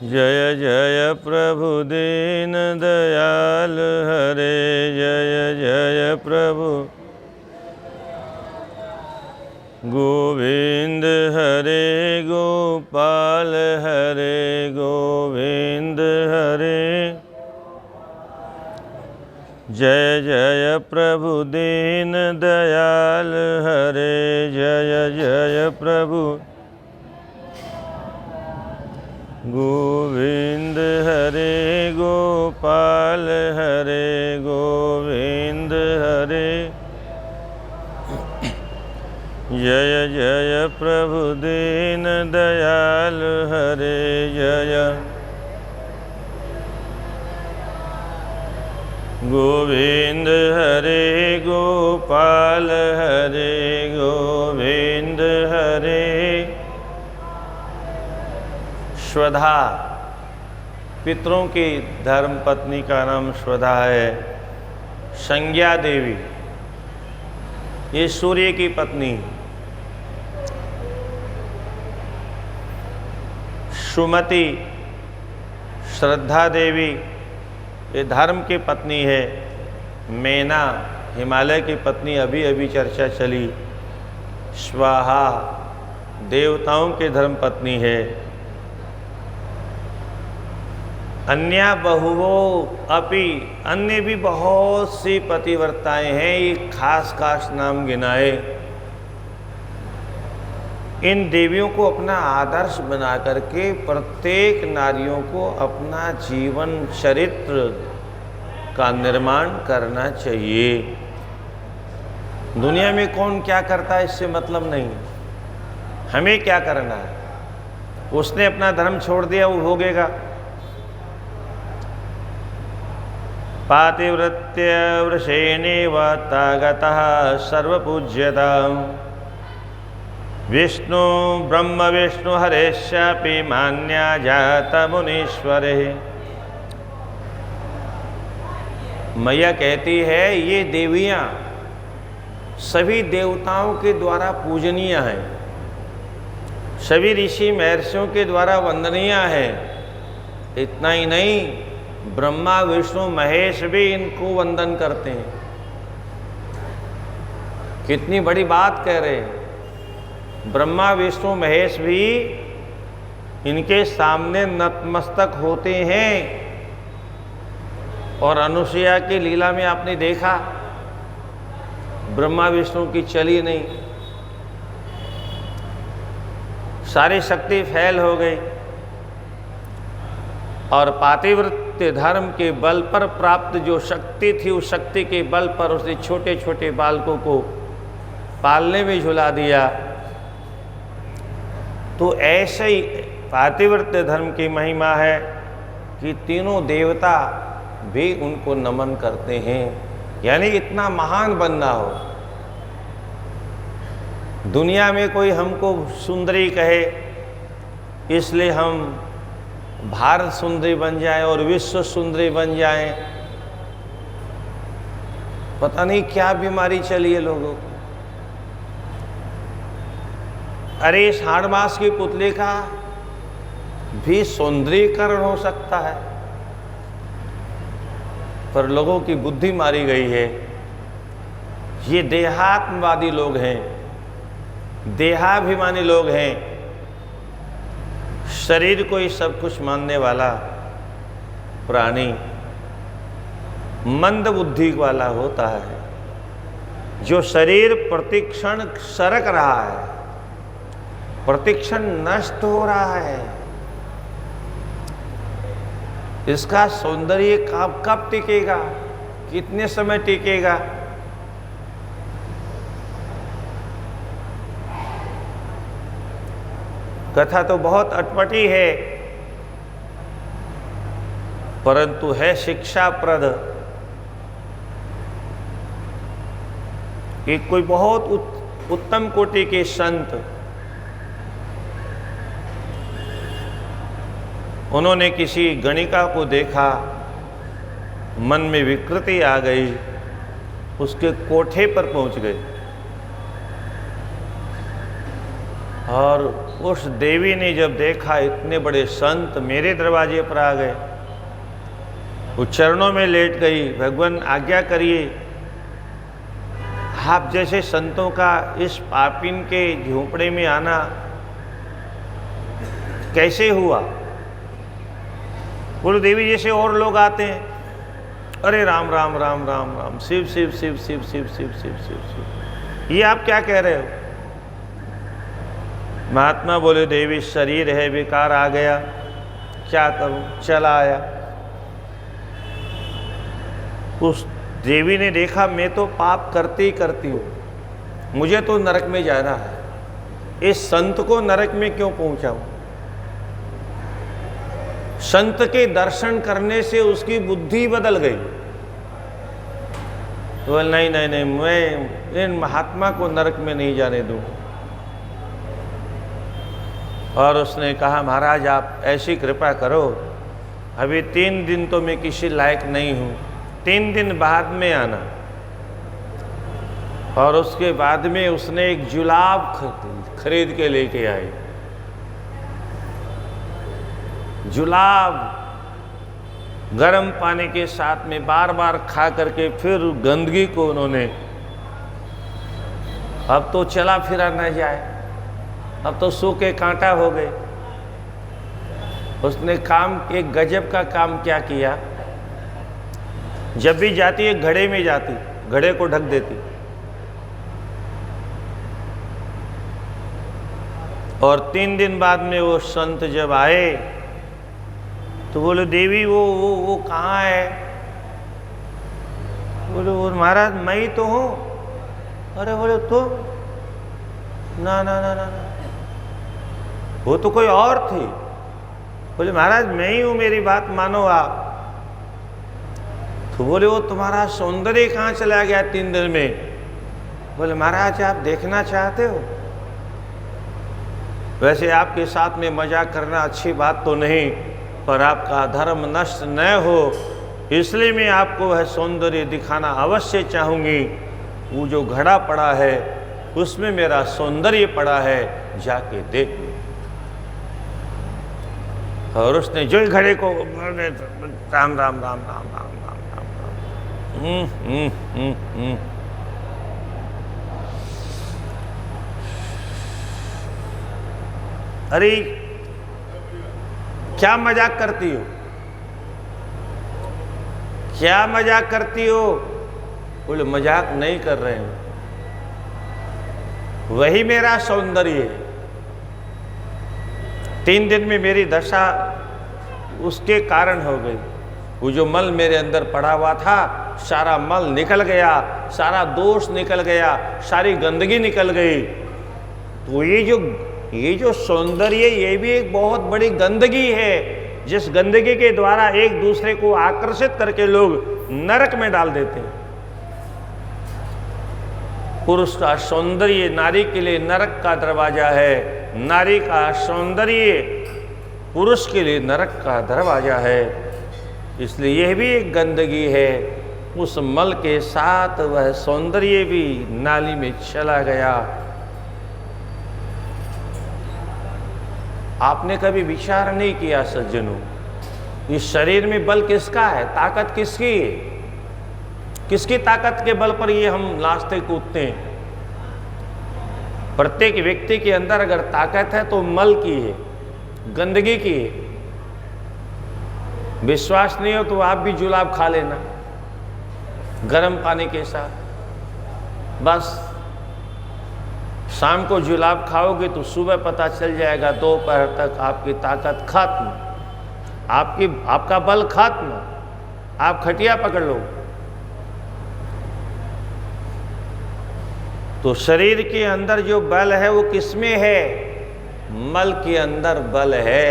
जय जय प्रभु दीन दयाल हरे जय जय प्रभु। गोविंद हरे गोपाल हरे गोविंद हरे। जय जय प्रभु दीन दयाल हरे जय जय प्रभु। गोविंद हरे गोपाल हरे गोविंद हरे। जय जय प्रभु दीन दयाल हरे जय। गोविंद हरे गोपाल हरे गोविंद हरे। श्वधा, पितरों की धर्म पत्नी का नाम श्वधा है। संज्ञा देवी, ये सूर्य की पत्नी। सुमति, श्रद्धा देवी, ये धर्म की पत्नी है। मैना, हिमालय की पत्नी, अभी अभी चर्चा चली। स्वाहा, देवताओं की धर्म पत्नी है। अन्या बहुवो अपि, अन्य भी बहुत सी पतिव्रताएं हैं, ये खास खास नाम गिनाए। इन देवियों को अपना आदर्श बना करके प्रत्येक नारियों को अपना जीवन चरित्र का निर्माण करना चाहिए। दुनिया में कौन क्या करता है इससे मतलब नहीं, हमें क्या करना है। उसने अपना धर्म छोड़ दिया, वो भोगेगा। पातिव्रत्य वृषेणेव तागतः सर्वपूज्यता विष्णु ब्रह्म विष्णु हरेश्यापि मान्या जात मुनीश्वरे। मैया कहती है ये देवियाँ सभी देवताओं के द्वारा पूजनीय हैं, सभी ऋषि महर्षियों के द्वारा वंदनीय है। इतना ही नहीं, ब्रह्मा विष्णु महेश भी इनको वंदन करते हैं। कितनी बड़ी बात कह रहे हैं। ब्रह्मा विष्णु महेश भी इनके सामने नतमस्तक होते हैं। और अनुसुईया की लीला में आपने देखा, ब्रह्मा विष्णु की चली नहीं, सारी शक्ति फैल हो गई। और पातिव्रत्य धर्म के बल पर प्राप्त जो शक्ति थी, उस शक्ति के बल पर उसने छोटे छोटे बालकों को पालने में झुला दिया। तो ऐसे ही पातिव्रत्य धर्म की महिमा है कि तीनों देवता भी उनको नमन करते हैं। यानी इतना महान बनना हो। दुनिया में कोई हमको सुंदरी कहे, इसलिए हम भारत सुंदरी बन जाएं और विश्व सुंदरी बन जाएं। पता नहीं क्या बीमारी चली है लोगों को। अरे इस हाड़ मास की पुतले का भी सौंदर्यीकरण हो सकता है, पर लोगों की बुद्धि मारी गई है। ये देहात्मवादी लोग हैं, देहाभिमानी लोग हैं। शरीर को ही सब कुछ मानने वाला प्राणी मंद बुद्धि वाला होता है। जो शरीर प्रतिक्षण सरक रहा है, प्रतिक्षण नष्ट हो रहा है, इसका सौंदर्य कब टिकेगा, कितने समय टिकेगा। कथा तो बहुत अटपटी है, परंतु है शिक्षाप्रद। कि कोई बहुत उत्तम कोटि के संत, उन्होंने किसी गणिका को देखा, मन में विकृति आ गई, उसके कोठे पर पहुंच गए और उस देवी ने जब देखा इतने बड़े संत मेरे दरवाजे पर आ गए, वो चरणों में लेट गई, भगवान आज्ञा करिए, आप जैसे संतों का इस पापिन के झोंपड़े में आना कैसे हुआ। बोलो देवी जैसे और लोग आते हैं, अरे राम राम राम राम राम, शिव शिव शिव शिव शिव शिव शिव शिव शिव, ये आप क्या कह रहे हो। महात्मा बोले देवी शरीर है, विकार आ गया, क्या करूं, चला आया। उस देवी ने देखा मैं तो पाप करती ही करती हूँ, मुझे तो नरक में जाना है, इस संत को नरक में क्यों पहुंचाऊं। संत के दर्शन करने से उसकी बुद्धि बदल गई। तो नहीं नहीं नहीं, मैं इन महात्मा को नरक में नहीं जाने दूं। और उसने कहा महाराज आप ऐसी कृपा करो, अभी 3 दिन तो मैं किसी लायक नहीं हूँ, 3 दिन बाद में आना। और उसके बाद में उसने एक जुलाब खरीद के लेके आई। जुलाब गर्म पानी के साथ में बार बार खा करके फिर गंदगी को उन्होंने, अब तो चला फिरा न जाए, अब तो सूखे कांटा हो गए। उसने काम, एक गजब का काम क्या किया, जब भी जाती है घड़े में जाती, घड़े को ढक देती और 3 दिन बाद में वो संत जब आए तो बोले देवी वो कहाँ है। बोले वो महाराज मैं ही तो हूँ, अरे बोले तो ना ना ना ना ना, वो तो कोई और थी। बोले महाराज मैं ही हूं, मेरी बात मानो आप। तो बोले वो तुम्हारा सौंदर्य कहाँ चला गया 3 दिन में? बोले महाराज आप देखना चाहते हो? वैसे आपके साथ में मजाक करना अच्छी बात तो नहीं, पर आपका धर्म नष्ट न हो इसलिए मैं आपको वह सौंदर्य दिखाना अवश्य चाहूँगी। वो जो घड़ा पड़ा है उसमें मेरा सौंदर्य पड़ा है, जाके देख लो। और उसने जो ही घड़े को राम राम राम राम राम राम राम, अरे क्या मजाक करती हो, क्या मजाक करती हो? बोले मजाक नहीं कर रहे हैं, वही मेरा सौंदर्य है। 3 दिन में मेरी दशा उसके कारण हो गई। वो जो मल मेरे अंदर पड़ा हुआ था सारा मल निकल गया, सारा दोष निकल गया, सारी गंदगी निकल गई। तो ये जो सौंदर्य ये भी एक बहुत बड़ी गंदगी है, जिस गंदगी के द्वारा एक दूसरे को आकर्षित करके लोग नरक में डाल देते हैं। पुरुष का सौंदर्य नारी के लिए नरक का दरवाजा है, नारी का सौंदर्य पुरुष के लिए नरक का दरवाजा है। इसलिए यह भी एक गंदगी है। उस मल के साथ वह सौंदर्य भी नाली में चला गया। आपने कभी विचार नहीं किया सज्जनों, इस शरीर में बल किसका है, ताकत किसकी है? किसकी ताकत के बल पर ये हम नाचते कूदते हैं? प्रत्येक व्यक्ति के अंदर अगर ताकत है तो मल की है, गंदगी की है। विश्वास नहीं हो तो आप भी जुलाब खा लेना गर्म पानी के साथ। बस शाम को जुलाब खाओगे तो सुबह पता चल जाएगा, दोपहर तक आपकी ताकत खत्म, आपका बल खत्म, आप खटिया पकड़ लो। तो शरीर के अंदर जो बल है वो किसमें है? मल के अंदर बल है।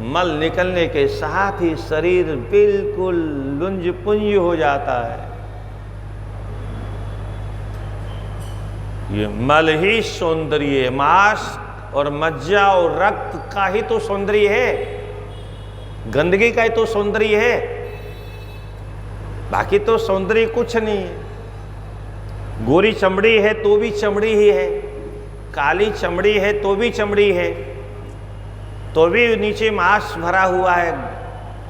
मल निकलने के साथ ही शरीर बिल्कुल लुंज पुंज हो जाता है। ये मल ही सौंदर्य है। मांस और मज्जा और रक्त का ही तो सौंदर्य है, गंदगी का ही तो सौंदर्य है, बाकी तो सौंदर्य कुछ नहीं है। गोरी चमड़ी है तो भी चमड़ी ही है, काली चमड़ी है तो भी चमड़ी है, तो भी नीचे मांस भरा हुआ है,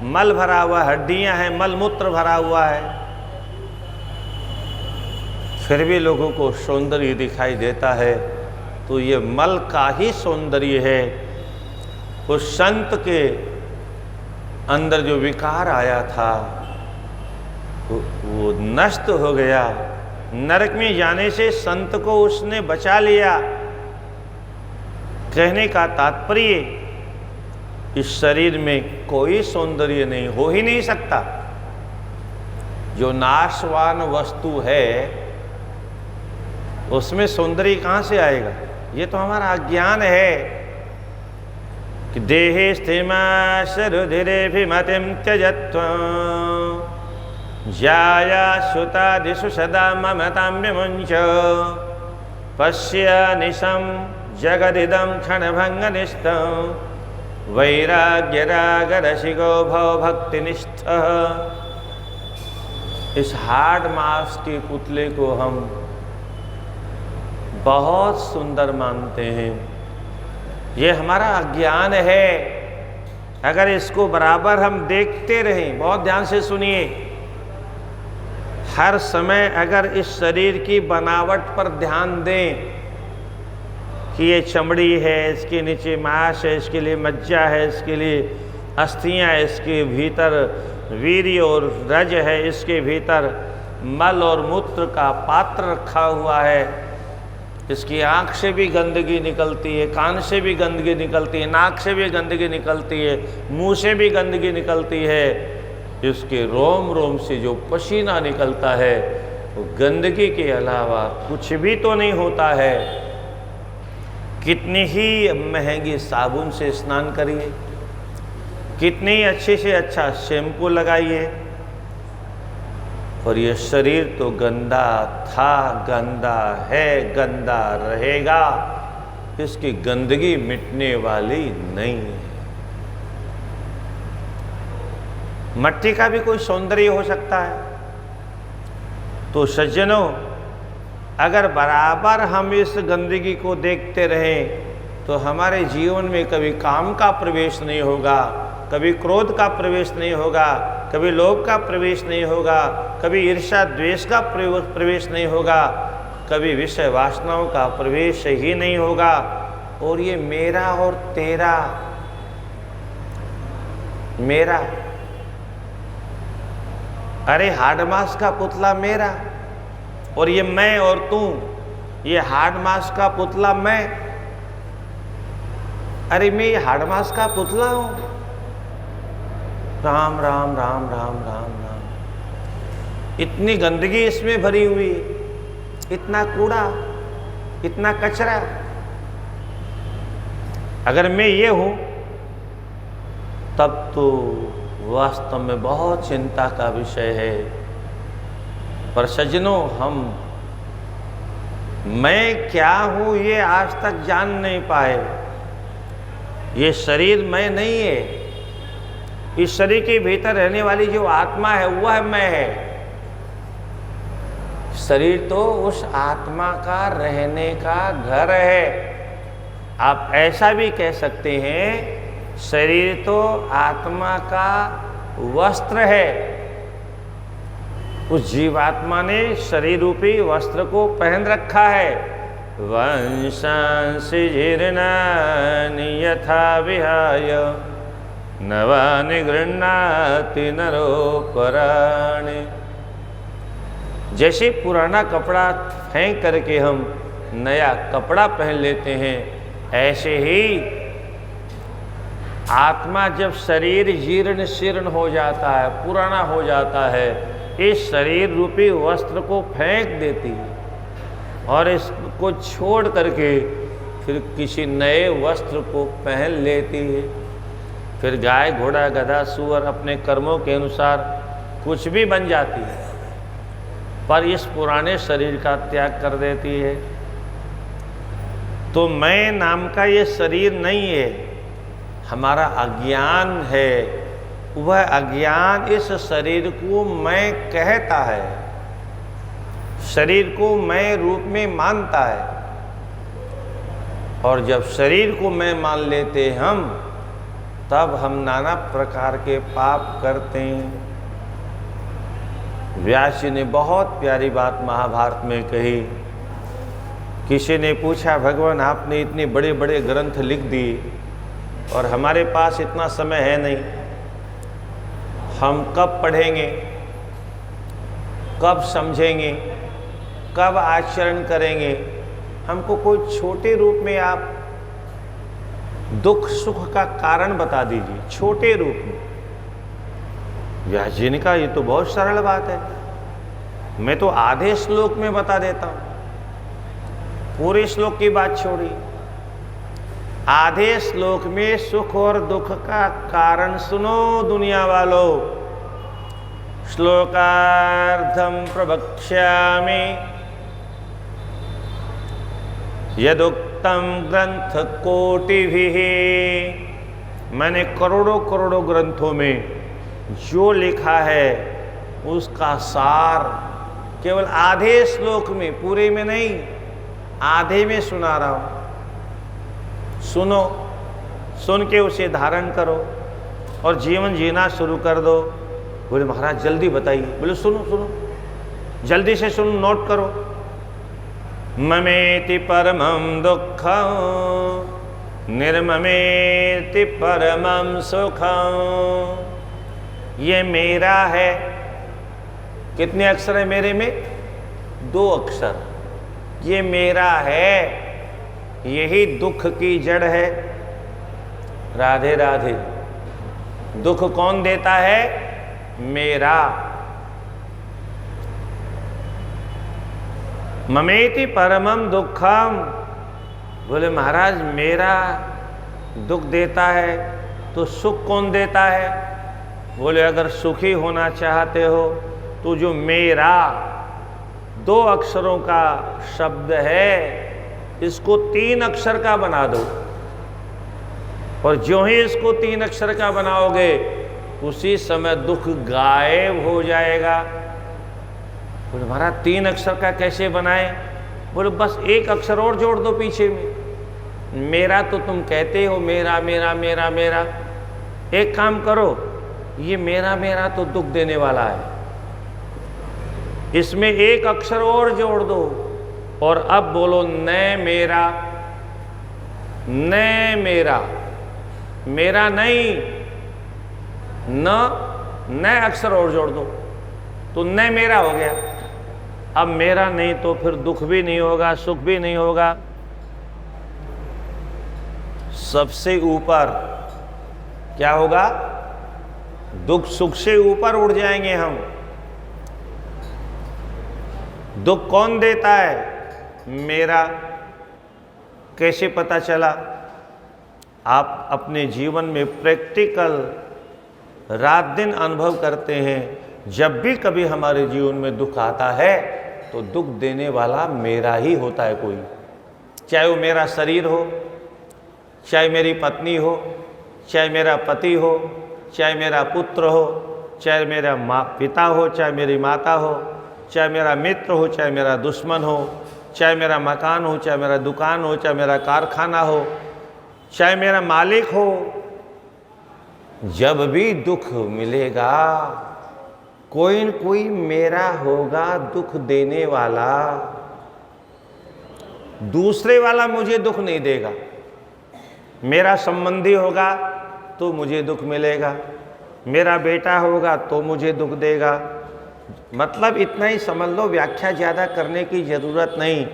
मल भरा हुआ, हड्डियां हैं, मल मूत्र भरा हुआ है, फिर भी लोगों को सौंदर्य दिखाई देता है। तो ये मल का ही सौंदर्य है। उस संत के अंदर जो विकार आया था वो नष्ट हो गया। नरक में जाने से संत को उसने बचा लिया। कहने का तात्पर्य इस शरीर में कोई सौंदर्य नहीं, हो ही नहीं सकता। जो नाशवान वस्तु है उसमें सौंदर्य कहाँ से आएगा? ये तो हमारा अज्ञान है कि देहे स्थिमाशरुधिरेभिमतिं त्यजत्वं जाया सुतादिषु सदा ममतां विमुञ्च पश्य निशं जगदिदं क्षणभङ्गनिष्ठं वैराग्यरागरसिको भवभक्तिनिष्ठः। इस हार्ड मांस के पुतले को हम बहुत सुंदर मानते हैं। ये हमारा अज्ञान है। अगर इसको बराबर हम देखते रहें, बहुत ध्यान से सुनिए, हर समय अगर इस शरीर की बनावट पर ध्यान दें कि ये चमड़ी है, इसके नीचे मांस है, इसके लिए मज्जा है, इसके लिए अस्थियां, इसके भीतर वीर्य और रज है, इसके भीतर मल और मूत्र का पात्र रखा हुआ है, इसकी आँख से भी गंदगी निकलती है, कान से भी गंदगी निकलती है, नाक से भी गंदगी निकलती है, मुंह से भी गंदगी निकलती है, इसके रोम रोम से जो पसीना निकलता है तो गंदगी के अलावा कुछ भी तो नहीं होता है। कितनी ही महंगी साबुन से स्नान करिए, कितनी अच्छे से अच्छा शैम्पू लगाइए, और ये शरीर तो गंदा था, गंदा है, गंदा रहेगा। इसकी गंदगी मिटने वाली नहीं है। मट्टी का भी कोई सौंदर्य हो सकता है। तो सज्जनों, अगर बराबर हम इस गंदगी को देखते रहें तो हमारे जीवन में कभी काम का प्रवेश नहीं होगा, कभी क्रोध का प्रवेश नहीं होगा, कभी लोभ का प्रवेश नहीं होगा, कभी ईर्ष्या द्वेष का प्रवेश नहीं होगा, कभी विषय वासनाओं का प्रवेश ही नहीं होगा। और ये मेरा और तेरा, मेरा, अरे हार्ड मास का पुतला मेरा, और ये मैं और तू, ये हार्ड मास का पुतला मैं। अरे मैं ये हार्ड मास का पुतला हूं। राम राम राम राम राम राम। इतनी गंदगी इसमें भरी हुई, इतना कूड़ा, इतना कचरा। अगर मैं ये हूं तब तो वास्तव में बहुत चिंता का विषय है। पर सज्जनों, हम मैं क्या हूं ये आज तक जान नहीं पाए। ये शरीर मैं नहीं है। इस शरीर के भीतर रहने वाली जो आत्मा है वह मैं है। शरीर तो उस आत्मा का रहने का घर है। आप ऐसा भी कह सकते हैं, शरीर तो आत्मा का वस्त्र है। उस जीवात्मा ने शरीर रूपी वस्त्र को पहन रखा है। वंशांसि जीर्णानि यथा विहाय नवानि गृह्णाति नरोपराणि। जैसे पुराना कपड़ा फेंक करके हम नया कपड़ा पहन लेते हैं, ऐसे ही आत्मा जब शरीर जीर्ण शीर्ण हो जाता है, पुराना हो जाता है, इस शरीर रूपी वस्त्र को फेंक देती है और इसको छोड़ करके फिर किसी नए वस्त्र को पहन लेती है। फिर गाय घोड़ा गधा सूअर अपने कर्मों के अनुसार कुछ भी बन जाती है, पर इस पुराने शरीर का त्याग कर देती है। तो मैं नाम का ये शरीर नहीं है, हमारा अज्ञान है। वह अज्ञान इस शरीर को मैं कहता है, शरीर को मैं रूप में मानता है। और जब शरीर को मैं मान लेते हम, तब हम नाना प्रकार के पाप करते हैं। व्यास जी ने बहुत प्यारी बात महाभारत में कही। किसी ने पूछा, भगवान आपने इतने बड़े बड़े ग्रंथ लिख दिए और हमारे पास इतना समय है नहीं, हम कब पढ़ेंगे, कब समझेंगे, कब आचरण करेंगे? हमको कोई छोटे रूप में आप दुख सुख का कारण बता दीजिए, छोटे रूप में। व्यास जी ने कहा, ये तो बहुत सरल बात है, मैं तो आधे श्लोक में बता देता हूं। पूरे श्लोक की बात छोड़िए, आधे श्लोक में सुख और दुख का कारण सुनो दुनिया वालों। श्लोकार्धम प्रवक्ष्यामि यदुक्तम ग्रंथ कोटिभिः। मैंने करोड़ों करोड़ों ग्रंथों में जो लिखा है उसका सार केवल आधे श्लोक में, पूरे में नहीं, आधे में सुना रहा हूं। सुनो, सुन के उसे धारण करो और जीवन जीना शुरू कर दो। बोले महाराज जल्दी बताइए। बोले सुनो सुनो, जल्दी से सुनो, नोट करो। ममेति परमं दुःखं निर्ममेति परमं सुखं। ये मेरा है। कितने अक्षर है मेरे में? 2 अक्षर। ये मेरा है, यही दुख की जड़ है। राधे राधे। दुख कौन देता है? मेरा। ममेति परमम दुखम। बोले महाराज मेरा दुख देता है तो सुख कौन देता है? बोले अगर सुखी होना चाहते हो तो जो मेरा 2 अक्षरों का शब्द है इसको 3 अक्षर का बना दो, और जो ही इसको 3 अक्षर का बनाओगे उसी समय दुख गायब हो जाएगा। बोले महाराज 3 अक्षर का कैसे बनाए? बोले बस 1 अक्षर और जोड़ दो पीछे में। मेरा तो तुम कहते हो मेरा मेरा मेरा मेरा, एक काम करो, ये मेरा मेरा तो दुख देने वाला है, इसमें 1 अक्षर और जोड़ दो और अब बोलो न मेरा, न मेरा, मेरा नहीं, न अक्षर और जोड़ दो तो न मेरा हो गया। अब मेरा नहीं तो फिर दुख भी नहीं होगा, सुख भी नहीं होगा। सबसे ऊपर क्या होगा? दुख सुख से ऊपर उड़ जाएंगे हम। दुख कौन देता है? मेरा। कैसे पता चला? आप अपने जीवन में प्रैक्टिकल रात दिन अनुभव करते हैं। जब भी कभी हमारे जीवन में दुख आता है तो दुख देने वाला मेरा ही होता है कोई, चाहे वो मेरा शरीर हो, चाहे मेरी पत्नी हो, चाहे मेरा पति हो, चाहे मेरा पुत्र हो, चाहे मेरा पिता हो, चाहे मेरी माता हो, चाहे मेरा मित्र हो, चाहे मेरा दुश्मन हो, चाहे मेरा मकान हो, चाहे मेरा दुकान हो, चाहे मेरा कारखाना हो, चाहे मेरा मालिक हो। जब भी दुख मिलेगा कोई न कोई मेरा होगा दुख देने वाला। दूसरे वाला मुझे दुख नहीं देगा। मेरा संबंधी होगा तो मुझे दुख मिलेगा, मेरा बेटा होगा तो मुझे दुख देगा। मतलब इतना ही समझ लो, व्याख्या ज़्यादा करने की ज़रूरत नहीं।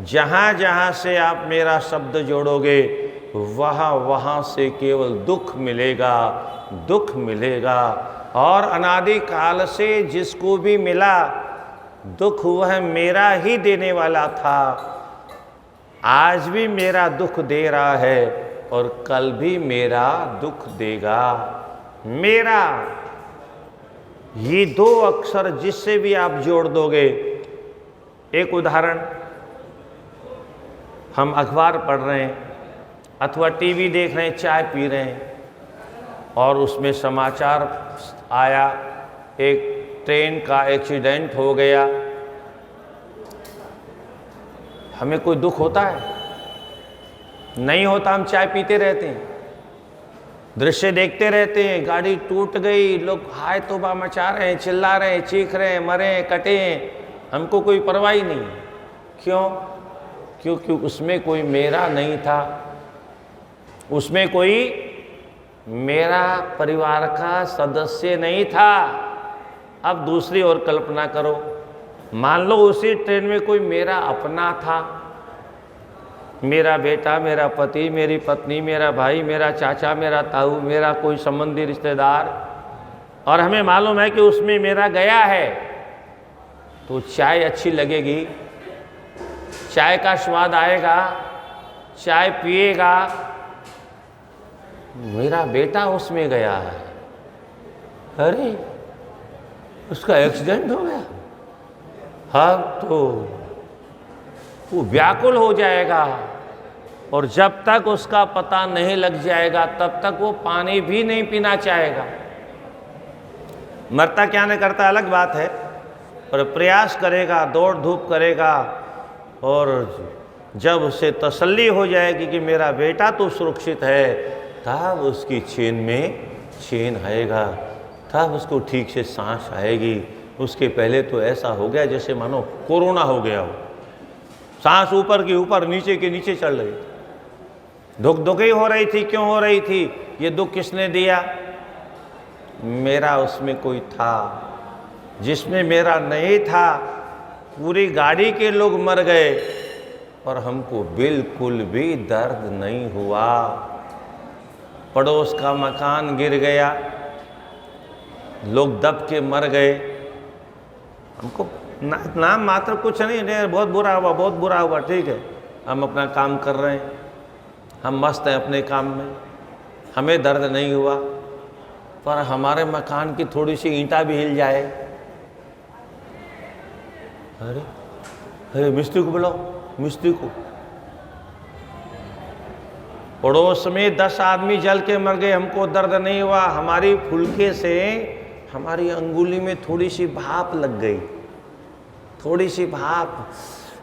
जहाँ जहाँ से आप मेरा शब्द जोड़ोगे वहाँ वहाँ से केवल दुख मिलेगा, दुख मिलेगा। और अनादि काल से जिसको भी मिला दुख वह मेरा ही देने वाला था। आज भी मेरा दुख दे रहा है और कल भी मेरा दुख देगा। मेरा, ये 2 अक्षर जिससे भी आप जोड़ दोगे। एक उदाहरण, हम अखबार पढ़ रहे हैं अथवा टीवी देख रहे हैं, चाय पी रहे हैं और उसमें समाचार आया एक ट्रेन का एक्सीडेंट हो गया। हमें कोई दुख होता है? नहीं होता। हम चाय पीते रहते हैं, दृश्य देखते रहते हैं, गाड़ी टूट गई, लोग हाय तौबा मचा रहे हैं, चिल्ला रहे हैं, चीख रहे हैं, मरे हैं, कटे हैं, हमको कोई परवाह ही नहीं। क्यों? क्योंकि उसमें कोई मेरा नहीं था, उसमें कोई मेरा परिवार का सदस्य नहीं था। अब दूसरी ओर कल्पना करो, मान लो उसी ट्रेन में कोई मेरा अपना था, मेरा बेटा, मेरा पति, मेरी पत्नी, मेरा भाई, मेरा चाचा, मेरा ताऊ, मेरा कोई संबंधी रिश्तेदार, और हमें मालूम है कि उसमें मेरा गया है, तो चाय अच्छी लगेगी, चाय का स्वाद आएगा, चाय पिएगा। मेरा बेटा उसमें गया है, अरे उसका एक्सीडेंट हो गया, हाँ, तो वो व्याकुल हो जाएगा और जब तक उसका पता नहीं लग जाएगा तब तक वो पानी भी नहीं पीना चाहेगा। मरता क्या नहीं करता अलग बात है, पर प्रयास करेगा, दौड़ धूप करेगा, और जब उसे तसल्ली हो जाएगी कि मेरा बेटा तो सुरक्षित है, तब उसकी चेन में चैन आएगा, तब उसको ठीक से सांस आएगी। उसके पहले तो ऐसा हो गया जैसे मानो कोरोना हो गया हो, सांस ऊपर की ऊपर, नीचे के नीचे चल रही, धुक धुकी हो रही थी। क्यों हो रही थी? ये दुख किसने दिया? मेरा उसमें कोई था। जिसमें मेरा नहीं था पूरी गाड़ी के लोग मर गए और हमको बिल्कुल भी दर्द नहीं हुआ। पड़ोस का मकान गिर गया, लोग दब के मर गए, हमको नाम मात्र कुछ नहीं, बहुत बुरा हुआ, बहुत बुरा हुआ, ठीक है, हम अपना काम कर रहे हैं, हम मस्त हैं अपने काम में, हमें दर्द नहीं हुआ, पर हमारे मकान की थोड़ी सी ईंटा भी हिल जाए, अरे अरे मिस्त्री को बुलाओ, मिस्त्री को। पड़ोस में 10 आदमी जल के मर गए, हमको दर्द नहीं हुआ, हमारी फुलके से हमारी अंगुली में थोड़ी सी भाप लग गई, थोड़ी सी भाप,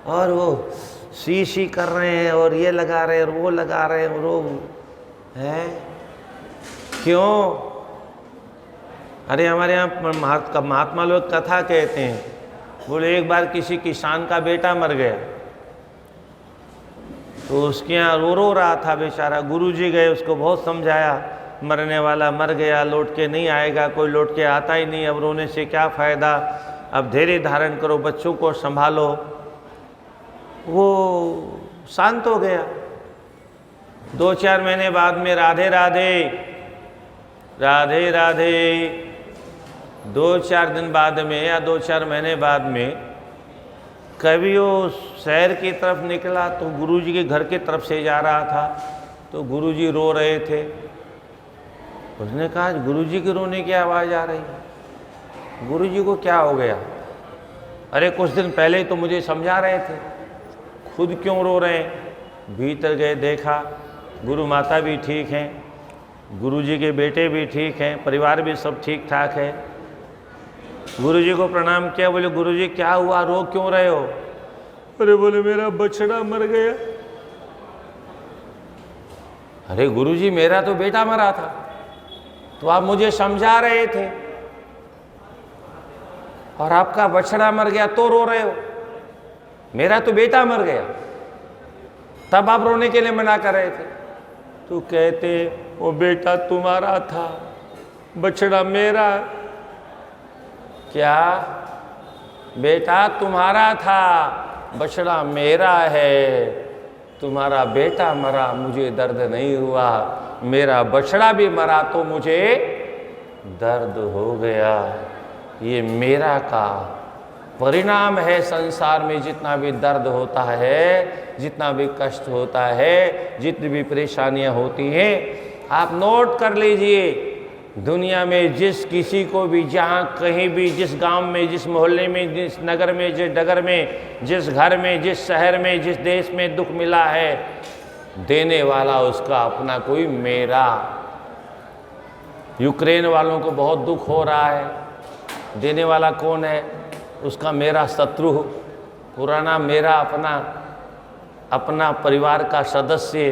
और वो सी कर रहे हैं और ये लगा रहे हैं और वो लगा रहे हैं और वो है क्यों? अरे हमारे यहाँ महात्मा लोग कथा कहते हैं, बोले एक बार किसी किसान का बेटा मर गया, तो उसके यहाँ रो रहा था बेचारा, गुरुजी गए, उसको बहुत समझाया, मरने वाला मर गया, लौट के नहीं आएगा, कोई लौट के आता ही नहीं, अब रोने से क्या फ़ायदा, अब धैर्य धारण करो, बच्चों को संभालो। वो शांत हो गया। 2-4 महीने बाद में राधे राधे राधे राधे, 2-4 दिन बाद में या 2-4 महीने बाद में कभी वो शहर की तरफ निकला, तो गुरुजी के घर की तरफ से जा रहा था, तो गुरुजी रो रहे थे। उसने कहा गुरुजी के रोने की आवाज़ आ रही है, गुरुजी को क्या हो गया? अरे कुछ दिन पहले तो मुझे समझा रहे थे, खुद क्यों रो रहे हैं? भीतर गए, देखा गुरु माता भी ठीक हैं, गुरुजी के बेटे भी ठीक हैं, परिवार भी सब ठीक ठाक है। गुरुजी को प्रणाम किया, बोले गुरुजी क्या हुआ, रो क्यों रहे हो? अरे बोले मेरा बछड़ा मर गया। अरे गुरुजी मेरा तो बेटा मरा था, तो आप मुझे समझा रहे थे, और आपका बछड़ा मर गया तो रो रहे हो? मेरा तो बेटा मर गया, तब आप रोने के लिए मना कर रहे थे। तो कहते वो बेटा तुम्हारा था, बछड़ा मेरा। क्या? बेटा तुम्हारा था, बछड़ा मेरा है, तुम्हारा बेटा मरा, मुझे दर्द नहीं हुआ, मेरा बछड़ा भी मरा तो मुझे दर्द हो गया। ये मेरा का परिणाम है। संसार में जितना भी दर्द होता है, जितना भी कष्ट होता है, जितनी भी परेशानियां होती हैं, आप नोट कर लीजिए, दुनिया में जिस किसी को भी, जहाँ कहीं भी, जिस गांव में, जिस मोहल्ले में, जिस नगर में, जिस डगर में, जिस घर में, जिस शहर में, जिस देश में दुख मिला है, देने वाला उसका अपना कोई मेरा। यूक्रेन वालों को बहुत दुख हो रहा है, देने वाला कौन है? उसका मेरा शत्रु, पुराना मेरा अपना परिवार का सदस्य।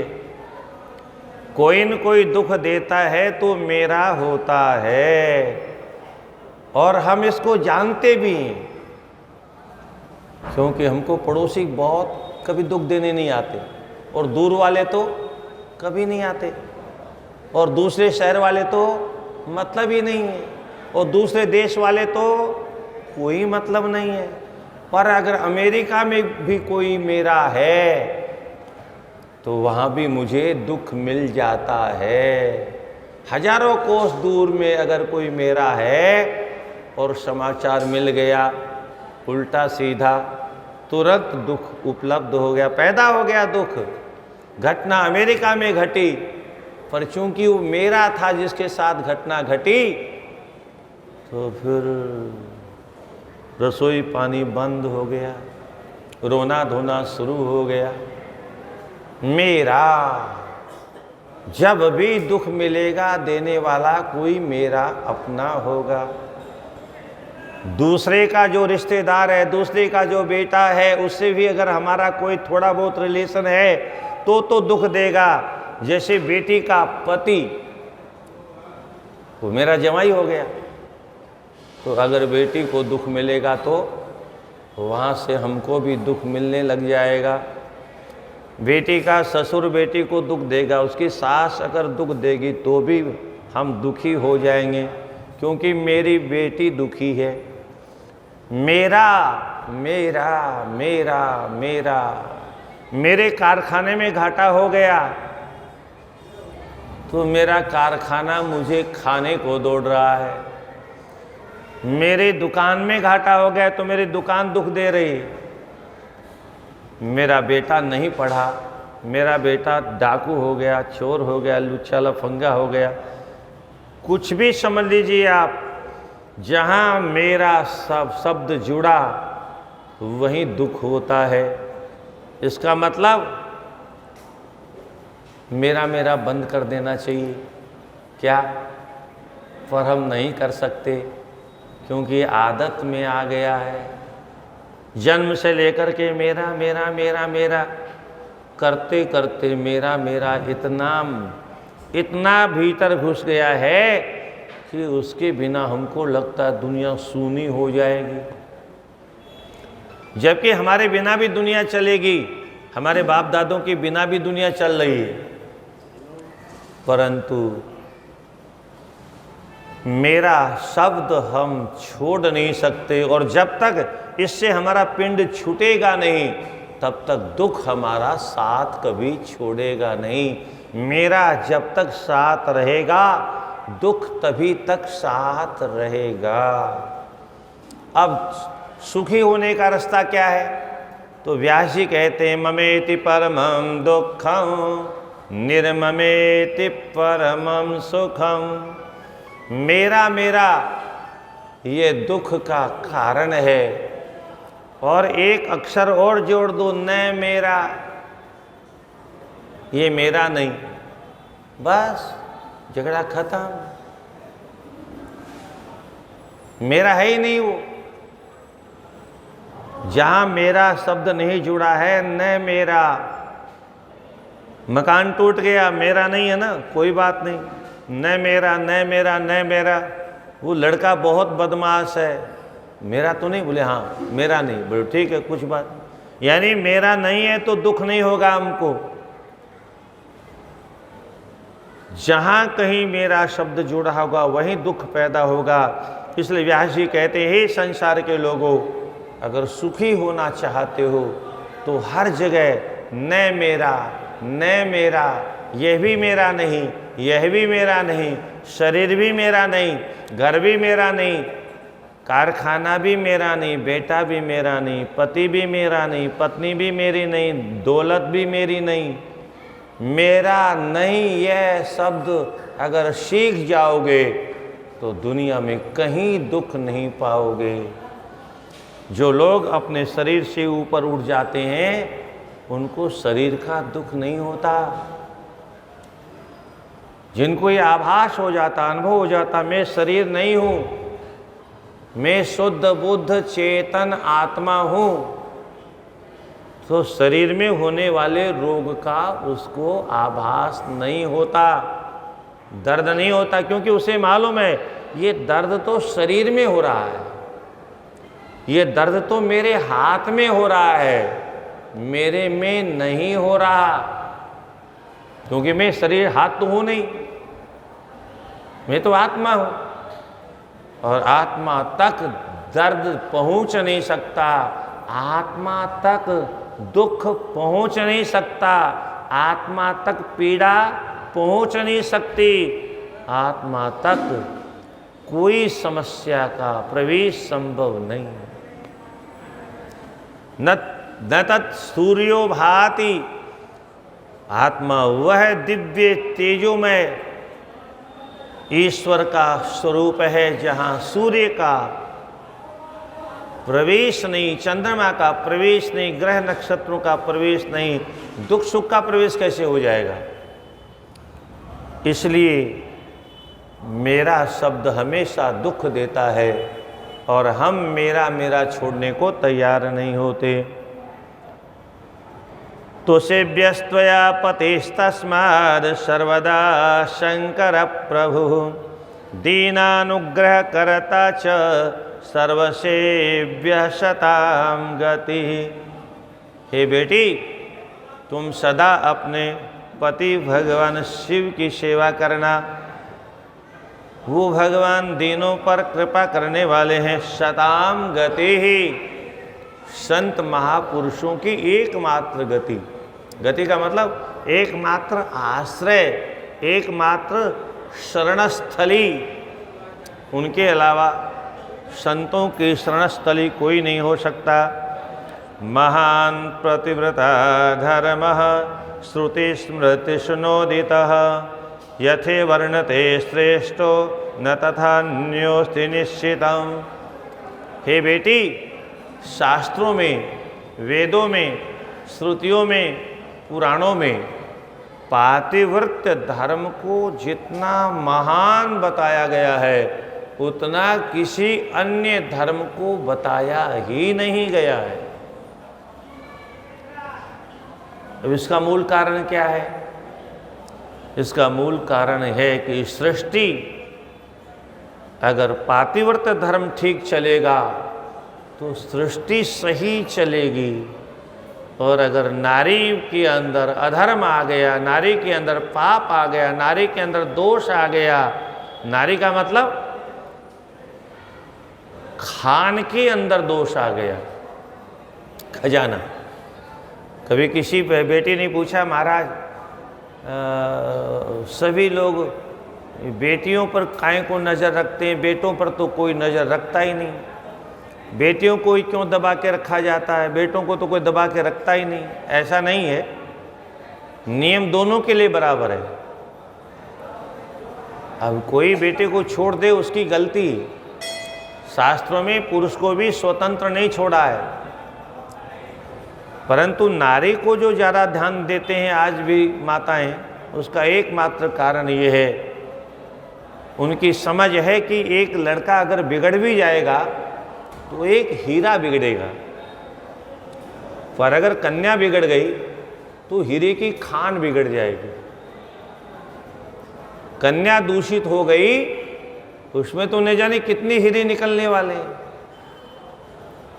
कोई न कोई दुख देता है तो मेरा होता है, और हम इसको जानते भी हैं, क्योंकि हमको पड़ोसी बहुत कभी दुख देने नहीं आते, और दूर वाले तो कभी नहीं आते, और दूसरे शहर वाले तो मतलब ही नहीं है, और दूसरे देश वाले तो कोई मतलब नहीं है। पर अगर अमेरिका में भी कोई मेरा है तो वहाँ भी मुझे दुख मिल जाता है। हजारों कोस दूर में अगर कोई मेरा है और समाचार मिल गया उल्टा सीधा, तुरंत दुख उपलब्ध हो गया, पैदा हो गया दुख। घटना अमेरिका में घटी, पर चूंकि वो मेरा था जिसके साथ घटना घटी, तो फिर रसोई पानी बंद हो गया, रोना धोना शुरू हो गया। मेरा, जब भी दुख मिलेगा देने वाला कोई मेरा अपना होगा। दूसरे का जो रिश्तेदार है, दूसरे का जो बेटा है, उससे भी अगर हमारा कोई थोड़ा बहुत रिलेशन है तो दुख देगा। जैसे बेटी का पति वो मेरा जमाई हो गया, तो अगर बेटी को दुख मिलेगा तो वहाँ से हमको भी दुख मिलने लग जाएगा। बेटी का ससुर बेटी को दुख देगा, उसकी सास अगर दुख देगी तो भी हम दुखी हो जाएंगे, क्योंकि मेरी बेटी दुखी है। मेरा मेरा मेरा मेरा, मेरे कारखाने में घाटा हो गया तो मेरा कारखाना मुझे खाने को दौड़ रहा है। मेरी दुकान में घाटा हो गया तो मेरी दुकान दुख दे रही है। मेरा बेटा नहीं पढ़ा, मेरा बेटा डाकू हो गया, चोर हो गया, लुच्चा लफंगा हो गया, कुछ भी समझ लीजिए आप, जहाँ मेरा शब्द जुड़ा वहीं दुख होता है। इसका मतलब मेरा बंद कर देना चाहिए क्या? पर हम नहीं कर सकते क्योंकि आदत में आ गया है। जन्म से लेकर के मेरा मेरा मेरा मेरा करते करते मेरा इतना भीतर घुस गया है कि उसके बिना हमको लगता है दुनिया सूनी हो जाएगी। जबकि हमारे बिना भी दुनिया चलेगी, हमारे बाप दादों के बिना भी दुनिया चल रही है, परंतु मेरा शब्द हम छोड़ नहीं सकते। और जब तक इससे हमारा पिंड छूटेगा नहीं तब तक दुख हमारा साथ कभी छोड़ेगा नहीं। मेरा जब तक साथ रहेगा दुख तभी तक साथ रहेगा। अब सुखी होने का रास्ता क्या है? तो व्यास जी कहते हैं ममेति परमं दुःखं निर्ममेति परमं सुखं। मेरा ये दुख का कारण है। और एक अक्षर और जोड़ दो, न मेरा, ये मेरा नहीं, बस झगड़ा खत्म। मेरा है ही नहीं वो। जहां मेरा शब्द नहीं जुड़ा है, न मेरा। मकान टूट गया, मेरा नहीं है ना, कोई बात नहीं, न मेरा न मेरा न मेरा। वो लड़का बहुत बदमाश है, मेरा तो नहीं, बोले हाँ मेरा नहीं, बोले ठीक है कुछ बात, यानी मेरा नहीं है तो दुख नहीं होगा हमको। जहां कहीं मेरा शब्द जुड़ा होगा वहीं दुख पैदा होगा। इसलिए व्यास जी कहते हैं हे संसार के लोगों, अगर सुखी होना चाहते हो तो हर जगह न मेरा, यह भी मेरा नहीं, यह भी मेरा नहीं, शरीर भी मेरा नहीं, घर भी मेरा नहीं, कारखाना भी मेरा नहीं, बेटा भी मेरा नहीं, पति भी मेरा नहीं, पत्नी भी मेरी नहीं, दौलत भी मेरी नहीं, मेरा नहीं, यह शब्द अगर सीख जाओगे तो दुनिया में कहीं दुख नहीं पाओगे। जो लोग अपने शरीर से ऊपर उठ जाते हैं उनको शरीर का दुख नहीं होता। जिनको ये आभास हो जाता, अनुभव हो जाता, मैं शरीर नहीं हूँ, मैं शुद्ध बुद्ध चेतन आत्मा हूँ, तो शरीर में होने वाले रोग का उसको आभास नहीं होता, दर्द नहीं होता, क्योंकि उसे मालूम है ये दर्द तो शरीर में हो रहा है, ये दर्द तो मेरे हाथ में हो रहा है, मेरे में नहीं हो रहा, क्योंकि मैं शरीर हाथ तो हूँ नहीं, मैं तो आत्मा हूँ। और आत्मा तक दर्द पहुँच नहीं सकता, आत्मा तक दुख पहुँच नहीं सकता, आत्मा तक पीड़ा पहुँच नहीं सकती, आत्मा तक कोई समस्या का प्रवेश संभव नहीं। न तत् सूर्यो भाति, आत्मा वह दिव्य तेजोमय ईश्वर का स्वरूप है जहाँ सूर्य का प्रवेश नहीं, चंद्रमा का प्रवेश नहीं, ग्रह नक्षत्रों का प्रवेश नहीं, दुख सुख का प्रवेश कैसे हो जाएगा? इसलिए मेरा शब्द हमेशा दुख देता है और हम मेरा छोड़ने को तैयार नहीं होते। तो सेव्यस्त्वया पतिस्तस्माद् सर्वदा शंकर प्रभु दीनानुग्रह करता च सर्वसेव्य शताम गति। हे बेटी, तुम सदा अपने पति भगवान शिव की सेवा करना, वो भगवान दीनों पर कृपा करने वाले हैं। शताम गति ही संत महापुरुषों की एकमात्र गति, गति का मतलब एकमात्र आश्रय, एकमात्र शरणस्थली, उनके अलावा संतों की शरणस्थली कोई नहीं हो सकता। महान प्रतिव्रता धर्मः श्रुतिस्मृतिसुनोदितः यथे वर्णते श्रेष्ठो न तथान्योस्ति निश्चितम्। हे बेटी, शास्त्रों में, वेदों में, श्रुतियों में, पुराणों में पातिव्रत्य धर्म को जितना महान बताया गया है उतना किसी अन्य धर्म को बताया ही नहीं गया है। अब इसका मूल कारण क्या है? इसका मूल कारण है कि सृष्टि, अगर पातिव्रत्य धर्म ठीक चलेगा तो सृष्टि सही चलेगी, और अगर नारी के अंदर अधर्म आ गया, नारी के अंदर पाप आ गया, नारी के अंदर दोष आ गया, नारी का मतलब खान के अंदर दोष आ गया, खजाना। कभी किसी बेटी ने पूछा, महाराज सभी लोग बेटियों पर काहे को नज़र रखते हैं, बेटों पर तो कोई नज़र रखता ही नहीं, बेटियों को ही क्यों दबा के रखा जाता है, बेटों को तो कोई दबा के रखता ही नहीं। ऐसा नहीं है, नियम दोनों के लिए बराबर है। अब कोई बेटे को छोड़ दे उसकी गलती। शास्त्रों में पुरुष को भी स्वतंत्र नहीं छोड़ा है, परंतु नारी को जो ज़्यादा ध्यान देते हैं आज भी माताएं, उसका एकमात्र कारण ये है, उनकी समझ है कि एक लड़का अगर बिगड़ भी जाएगा तो एक हीरा बिगड़ेगा, पर अगर कन्या बिगड़ गई तो हीरे की खान बिगड़ जाएगी। कन्या दूषित हो गई, उसमें तो न जाने कितने हीरे निकलने वाले हैं।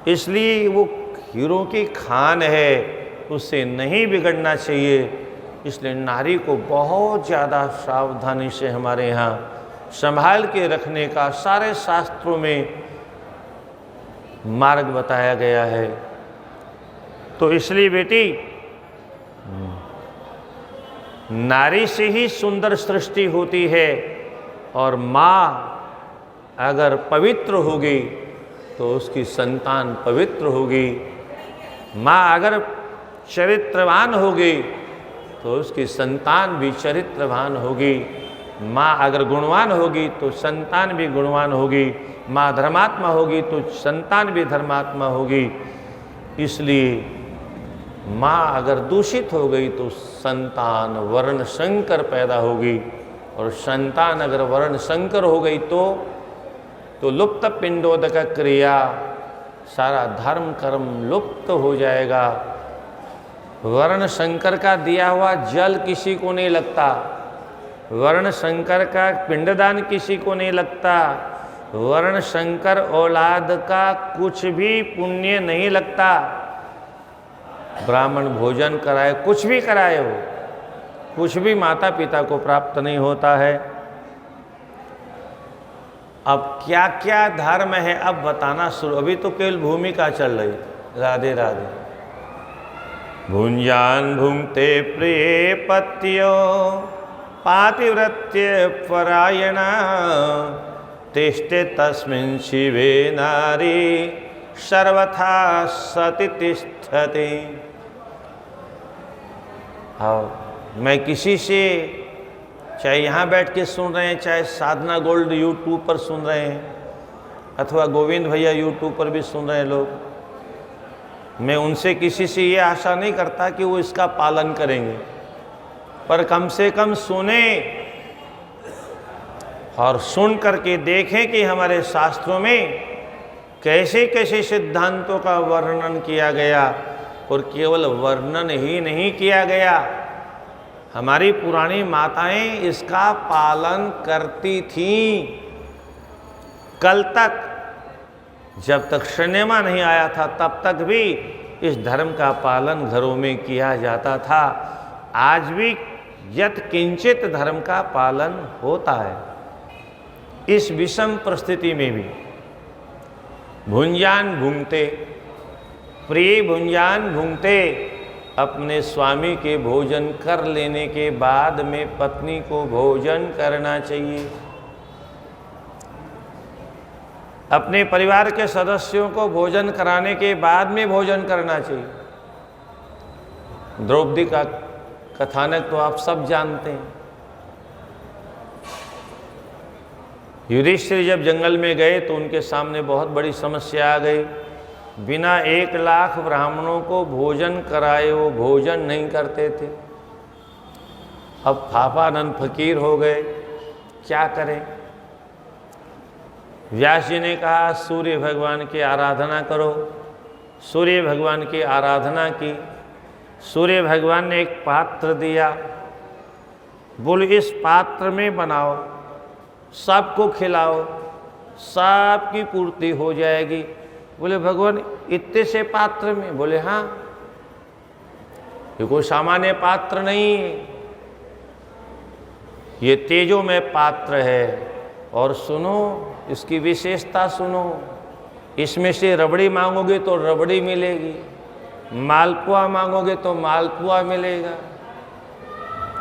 इसलिए वो हीरों की खान है, उससे नहीं बिगड़ना चाहिए। इसलिए नारी को बहुत ज़्यादा सावधानी से हमारे यहाँ संभाल के रखने का सारे शास्त्रों में मार्ग बताया गया है। तो इसलिए बेटी, नारी से ही सुंदर सृष्टि होती है, और माँ अगर पवित्र होगी तो उसकी संतान पवित्र होगी। माँ अगर चरित्रवान होगी तो उसकी संतान भी चरित्रवान होगी। माँ अगर गुणवान होगी तो संतान भी गुणवान होगी। माँ धर्मात्मा होगी तो संतान भी धर्मात्मा होगी। इसलिए माँ अगर दूषित हो गई तो संतान वर्ण संकर पैदा होगी, और संतान अगर वर्ण संकर हो गई तो लुप्त पिंडोदक क्रिया, सारा धर्म कर्म लुप्त हो जाएगा। वर्ण संकर का दिया हुआ जल किसी को नहीं लगता, वर्ण संकर का पिंडदान किसी को नहीं लगता, वर्ण संकर औलाद का कुछ भी पुण्य नहीं लगता। ब्राह्मण भोजन कराए, कुछ भी कराए हो, कुछ भी माता पिता को प्राप्त नहीं होता है। अब क्या क्या धर्म है अब बताना शुरू, अभी तो केवल भूमिका चल रही। राधे राधे। भुंजान भुंक्ते प्रिय पत्यो पातिव्रत्य परायणा तिष्ठे तस्मिन् शिवे नारी सर्वथा सति तिष्ठति। मैं किसी से, चाहे यहाँ बैठ के सुन रहे हैं, चाहे साधना गोल्ड यूट्यूब पर सुन रहे हैं, अथवा गोविंद भैया यूट्यूब पर भी सुन रहे हैं लोग, मैं उनसे किसी से ये आशा नहीं करता कि वो इसका पालन करेंगे, पर कम से कम सुने और सुन करके देखें कि हमारे शास्त्रों में कैसे कैसे सिद्धांतों का वर्णन किया गया। और केवल वर्णन ही नहीं किया गया, हमारी पुरानी माताएं इसका पालन करती थीं। कल तक, जब तक सिनेमा नहीं आया था, तब तक भी इस धर्म का पालन घरों में किया जाता था। आज भी यत् किंचित धर्म का पालन होता है। इस विषम परिस्थिति में भी भुंजान भुंगते, प्रिय भुंजान भुंगते, अपने स्वामी के भोजन कर लेने के बाद में पत्नी को भोजन करना चाहिए। अपने परिवार के सदस्यों को भोजन कराने के बाद में भोजन करना चाहिए। द्रौपदी का कथानक तो आप सब जानते हैं। युधिष्ठिर जब जंगल में गए तो उनके सामने बहुत बड़ी समस्या आ गई। बिना 1,00,000 ब्राह्मणों को भोजन कराए वो भोजन नहीं करते थे। अब फाफानंद फकीर हो गए, क्या करें। व्यास जी ने कहा सूर्य भगवान की आराधना करो। सूर्य भगवान की आराधना की। सूर्य भगवान ने एक पात्र दिया, बोले इस पात्र में बनाओ, सबको खिलाओ, सबकी पूर्ति हो जाएगी। बोले भगवान इतने से पात्र में? बोले हाँ, ये कोई सामान्य पात्र नहीं है, ये तेजोमय पात्र है। और सुनो इसकी विशेषता सुनो, इसमें से रबड़ी मांगोगे तो रबड़ी मिलेगी, मालपुआ मांगोगे तो मालपुआ मिलेगा,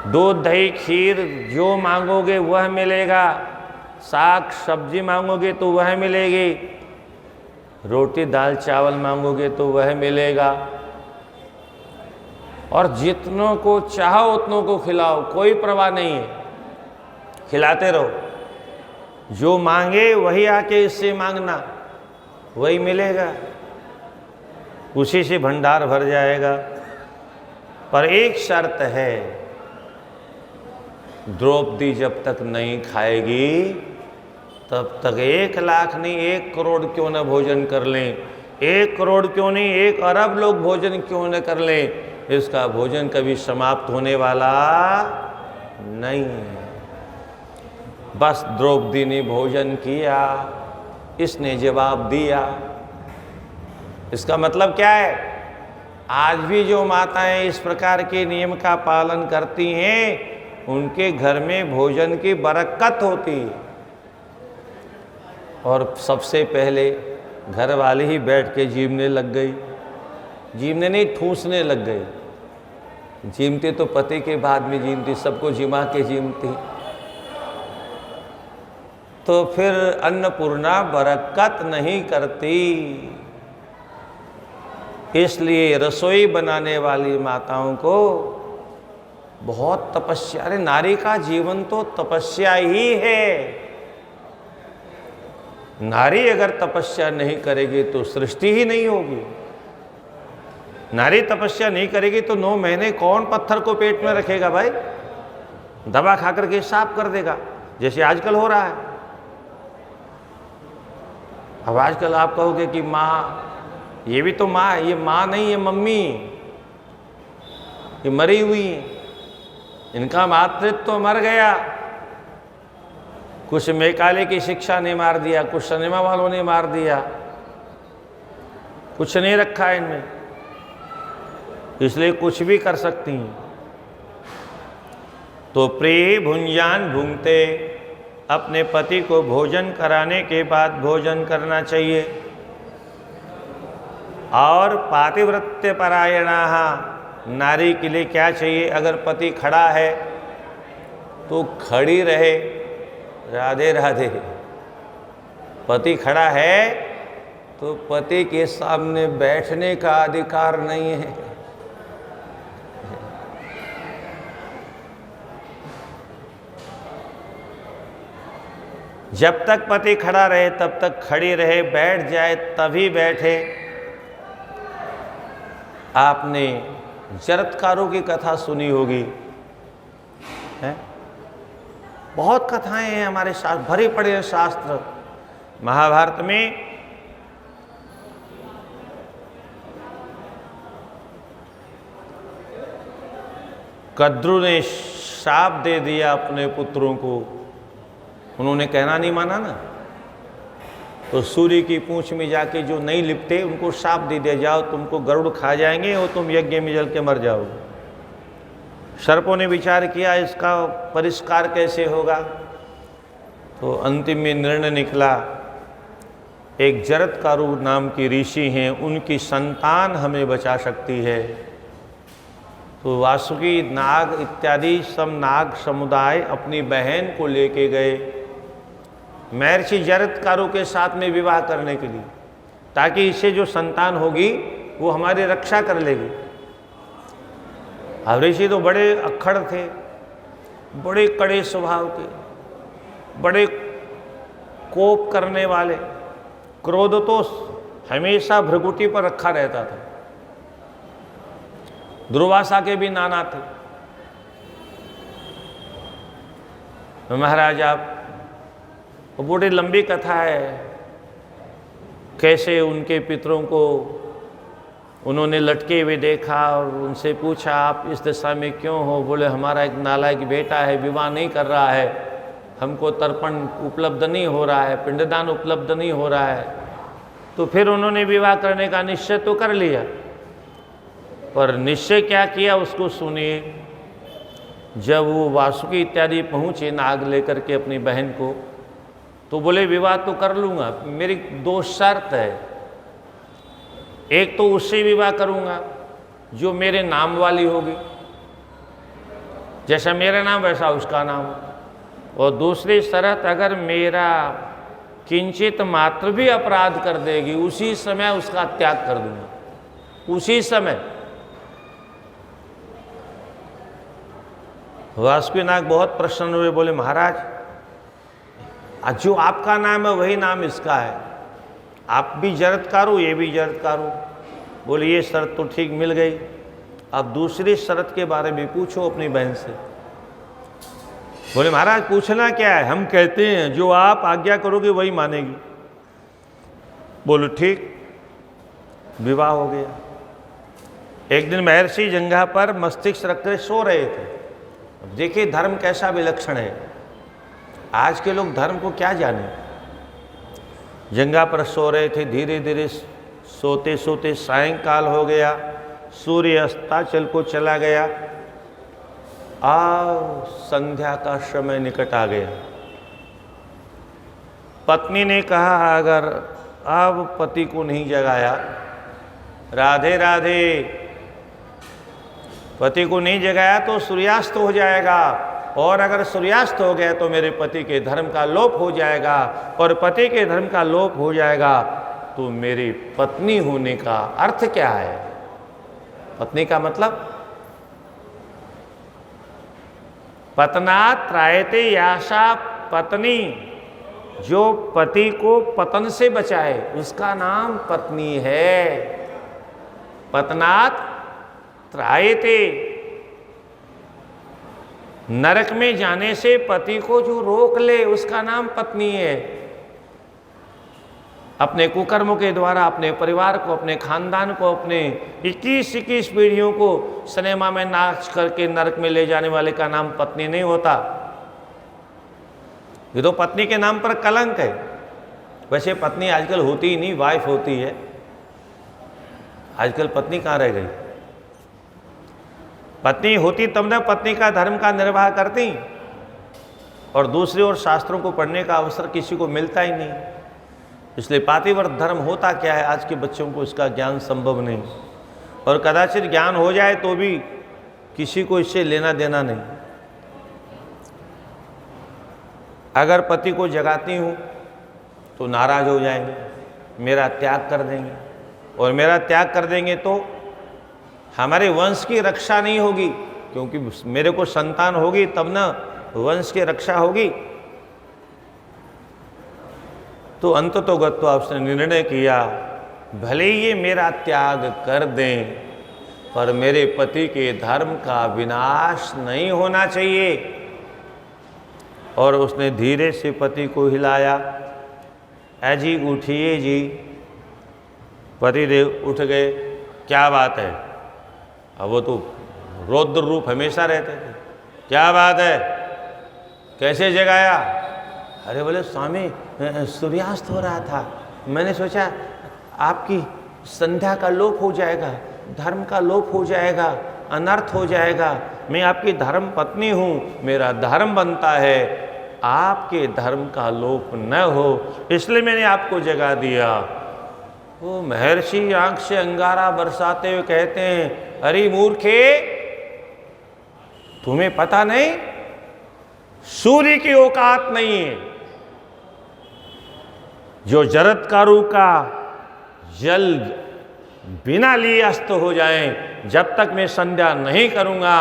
दूध दही खीर जो मांगोगे वह मिलेगा, साग सब्जी मांगोगे तो वह मिलेगी, रोटी दाल चावल मांगोगे तो वह मिलेगा। और जितनों को चाहो उतनों को खिलाओ, कोई परवाह नहीं है, खिलाते रहो। जो मांगे वही आके इससे मांगना, वही मिलेगा, उसी से भंडार भर जाएगा। पर एक शर्त है, द्रौपदी जब तक नहीं खाएगी तब तक 1,00,000 नहीं 1 करोड़ क्यों न भोजन कर लें, 1 करोड़ क्यों नहीं 1 अरब लोग भोजन क्यों न कर लें, इसका भोजन कभी समाप्त होने वाला नहीं है। बस द्रौपदी ने भोजन किया, इसने जवाब दिया। इसका मतलब क्या है? आज भी जो माताएं इस प्रकार के नियम का पालन करती हैं उनके घर में भोजन की बरकत होती है। और सबसे पहले घर वाले ही बैठ के जीमने लग गई, जीमने नहीं ठूसने लग गई। जीमती तो पति के बाद में जीमती, सबको जिमा के जीमती। तो फिर अन्नपूर्णा बरकत नहीं करती। इसलिए रसोई बनाने वाली माताओं को बहुत तपस्या, अरे नारी का जीवन तो तपस्या ही है। नारी अगर तपस्या नहीं करेगी तो सृष्टि ही नहीं होगी। नारी तपस्या नहीं करेगी तो 9 महीने कौन पत्थर को पेट में रखेगा भाई? दवा खा करके साफ कर देगा, जैसे आजकल हो रहा है। अब आजकल आप कहोगे कि माँ, ये भी तो माँ है, ये माँ नहीं है मम्मी, ये मरी हुई है, इनका मातृत्व तो मर गया। कुछ मैकाले की शिक्षा ने मार दिया, कुछ सिनेमा वालों ने मार दिया, कुछ नहीं रखा है इनमें, इसलिए कुछ भी कर सकती हैं। तो प्रिय भुंजान भूंगते, अपने पति को भोजन कराने के बाद भोजन करना चाहिए। और पातिव्रत्य परायणा, नारी के लिए क्या चाहिए? अगर पति खड़ा है तो खड़ी रहे, राधे राधे। पति खड़ा है तो पति के सामने बैठने का अधिकार नहीं है। जब तक पति खड़ा रहे तब तक खड़ी रहे, बैठ जाए तभी बैठे। आपने जरत्कारों की कथा सुनी होगी, है? बहुत कथाएं हैं हमारे शास्त्र, भरे पड़े हैं शास्त्र। महाभारत में कद्रु ने शाप दे दिया अपने पुत्रों को, उन्होंने कहना नहीं माना ना, तो सूर्य की पूंछ में जाके जो नहीं लिपटे उनको शाप दे दिया, जाओ तुमको गरुड़ खा जाएंगे और तुम यज्ञ में जल के मर जाओगे। सर्पों ने विचार किया इसका परिष्कार कैसे होगा, तो अंतिम में निर्णय निकला, एक जरत्कारु नाम की ऋषि हैं, उनकी संतान हमें बचा सकती है। तो वासुकी, नाग इत्यादि सब नाग समुदाय अपनी बहन को लेके गए महर्षि जरत्कारू के साथ में विवाह करने के लिए, ताकि इससे जो संतान होगी वो हमारी रक्षा कर लेगी। अब ऋषि तो बड़े अक्खड़ थे, बड़े कड़े स्वभाव के, बड़े कोप करने वाले, क्रोध तो हमेशा भृगुटी पर रखा रहता था। दुर्वासा के भी नाना थे। महाराज आप, वो बड़ी लंबी कथा है, कैसे उनके पितरों को उन्होंने लटके हुए देखा और उनसे पूछा आप इस दशा में क्यों हो? बोले हमारा एक नालायक बेटा है, विवाह नहीं कर रहा है, हमको तर्पण उपलब्ध नहीं हो रहा है, पिंडदान उपलब्ध नहीं हो रहा है। तो फिर उन्होंने विवाह करने का निश्चय तो कर लिया, पर निश्चय क्या किया उसको सुनिए। जब वो वासुकी इत्यादि पहुँचे नाग लेकर के अपनी बहन को, तो बोले विवाह तो कर लूँगा, मेरी 2 शर्त है। एक तो उससे विवाह करूँगा जो मेरे नाम वाली होगी, जैसा मेरा नाम वैसा उसका नाम, और दूसरी शर्त अगर मेरा किंचित मात्र भी अपराध कर देगी उसी समय उसका त्याग कर दूंगा, उसी समय। वासुकीनाग बहुत प्रसन्न हुए, बोले महाराज जो आपका नाम है वही नाम इसका है, आप भी जरत्कारू ये भी जरत्कारू। बोले ये शर्त तो ठीक मिल गई, अब दूसरी शर्त के बारे में पूछो अपनी बहन से। बोले महाराज पूछना क्या है, हम कहते हैं जो आप आज्ञा करोगे वही मानेगी। बोलो ठीक, विवाह हो गया। एक दिन महर्षि जंघा पर मस्तिष्क रख कर सो रहे थे। अब देखिए धर्म कैसा विलक्षण है, आज के लोग धर्म को क्या जाने। जंघा पर सो रहे थे, धीरे धीरे सोते सोते सायंकाल हो गया, सूर्य अस्ताचल को चला गया, संध्या का समय निकट आ गया। पत्नी ने कहा अगर अब पति को नहीं जगाया, राधे राधे, पति को नहीं जगाया तो सूर्यास्त हो जाएगा, और अगर सूर्यास्त हो गया तो मेरे पति के धर्म का लोप हो जाएगा, और पति के धर्म का लोप हो जाएगा तो मेरी पत्नी होने का अर्थ क्या है? पत्नी का मतलब पतनात् त्रायते यासा पत्नी, जो पति को पतन से बचाए उसका नाम पत्नी है। पतनात् त्रायते, नरक में जाने से पति को जो रोक ले उसका नाम पत्नी है। अपने कुकर्मों के द्वारा अपने परिवार को, अपने खानदान को, अपने 21 पीढ़ियों को सिनेमा में नाच करके नरक में ले जाने वाले का नाम पत्नी नहीं होता। ये तो पत्नी के नाम पर कलंक है। वैसे पत्नी आजकल होती ही नहीं, वाइफ होती है। आजकल पत्नी कहाँ रह गई? पत्नी होती तब न पत्नी का धर्म का निर्वाह करती, और दूसरी ओर शास्त्रों को पढ़ने का अवसर किसी को मिलता ही नहीं। इसलिए पातिव्रत धर्म होता क्या है आज के बच्चों को इसका ज्ञान संभव नहीं, और कदाचित ज्ञान हो जाए तो भी किसी को इससे लेना देना नहीं। अगर पति को जगाती हूँ तो नाराज हो जाएंगे, मेरा त्याग कर देंगे, और मेरा त्याग कर देंगे तो हमारे वंश की रक्षा नहीं होगी, क्योंकि मेरे को संतान होगी तब ना वंश की रक्षा होगी। तो अंततोगत्वा उसने निर्णय किया, भले ये मेरा त्याग कर दें पर मेरे पति के धर्म का विनाश नहीं होना चाहिए। और उसने धीरे से पति को हिलाया, जी उठिए जी। पतिदेव उठ गए। क्या बात है? अब वो तो रौद्र रूप हमेशा रहते थे। क्या बात है, कैसे जगाया? अरे बोले स्वामी सूर्यास्त हो रहा था, मैंने सोचा आपकी संध्या का लोप हो जाएगा, धर्म का लोप हो जाएगा, अनर्थ हो जाएगा। मैं आपकी धर्म पत्नी हूँ, मेरा धर्म बनता है आपके धर्म का लोप न हो, इसलिए मैंने आपको जगा दिया। वो महर्षि आंख से अंगारा बरसाते हुए कहते हैं, अरे मूर्खे, तुम्हें पता नहीं सूर्य की औकात नहीं है। जो जरत्कारु का जल बिना लिए अस्त हो जाए, जब तक मैं संध्या नहीं करूंगा,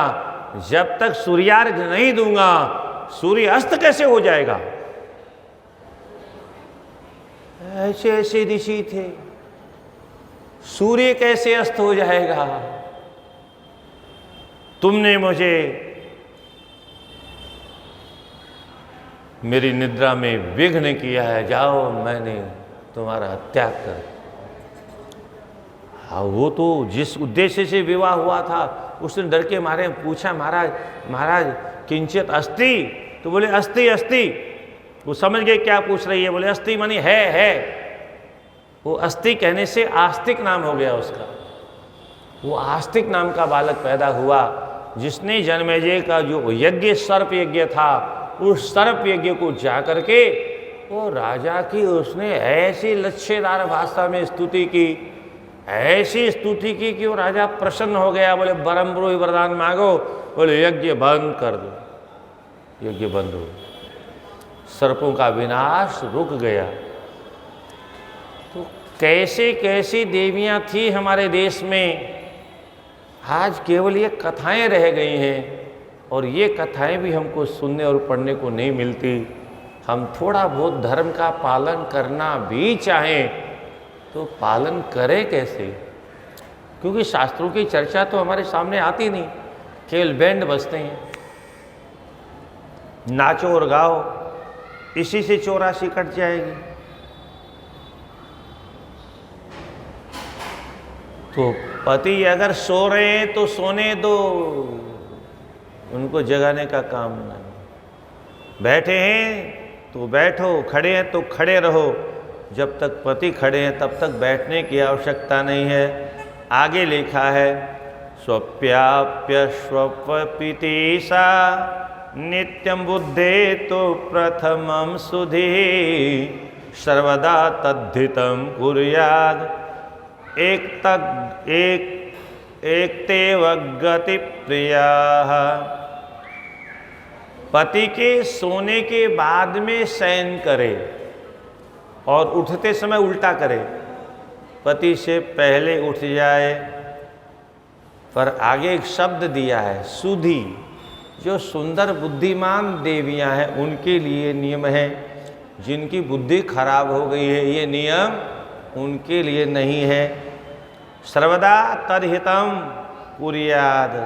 जब तक सूर्यार्घ्य नहीं दूंगा, सूर्य अस्त कैसे हो जाएगा। ऐसे ऐसे ऋषि थे, सूर्य कैसे अस्त हो जाएगा। तुमने मुझे मेरी निद्रा में विघ्न किया है, जाओ मैंने तुम्हारा त्याग कर। हाँ, वो तो जिस उद्देश्य से विवाह हुआ था, उसने डर के मारे पूछा, महाराज महाराज किंचित अस्ति। तो बोले अस्ति अस्ति। वो समझ गए क्या पूछ रही है, बोले अस्ति मानी है। वो अस्ति कहने से आस्तिक नाम हो गया उसका। वो आस्तिक नाम का बालक पैदा हुआ, जिसने जन्मेजय का जो यज्ञ सर्प यज्ञ था, उस सर्प यज्ञ को जा करके वो राजा की उसने ऐसी लच्छेदार भाषा में स्तुति की, ऐसी स्तुति की कि वो राजा प्रसन्न हो गया। बोले बरमब्रूहि वरदान मांगो। बोले यज्ञ बंद कर दो। यज्ञ बंद हो, सर्पों का विनाश रुक गया। तो कैसे कैसी देवियां थी हमारे देश में, आज केवल ये कथाएं रह गई हैं, और ये कथाएं भी हमको सुनने और पढ़ने को नहीं मिलती। हम थोड़ा बहुत धर्म का पालन करना भी चाहें तो पालन करें कैसे, क्योंकि शास्त्रों की चर्चा तो हमारे सामने आती नहीं, केवल बैंड बजते हैं। नाचो और गाओ, इसी से 84 कट जाएगी। तो पति अगर सो रहे हैं तो सोने दो, उनको जगाने का काम नहीं। बैठे हैं तो बैठो, खड़े हैं तो खड़े रहो। जब तक पति खड़े हैं तब तक बैठने की आवश्यकता नहीं है। आगे लिखा है, स्वप्याप्य स्वपीति सा नित्यं बुद्धे तो प्रथमं सुधि सर्वदा तद्धितं कुर्यात् एकतेव गति प्रियाः। पति के सोने के बाद में शयन करे और उठते समय उल्टा करे। पति से पहले उठ जाए, पर आगे एक शब्द दिया है सुधि। जो सुंदर बुद्धिमान देवियां हैं उनके लिए नियम है, जिनकी बुद्धि खराब हो गई है ये नियम उनके लिए नहीं है। सर्वदा तद्हितं कुर्यात्,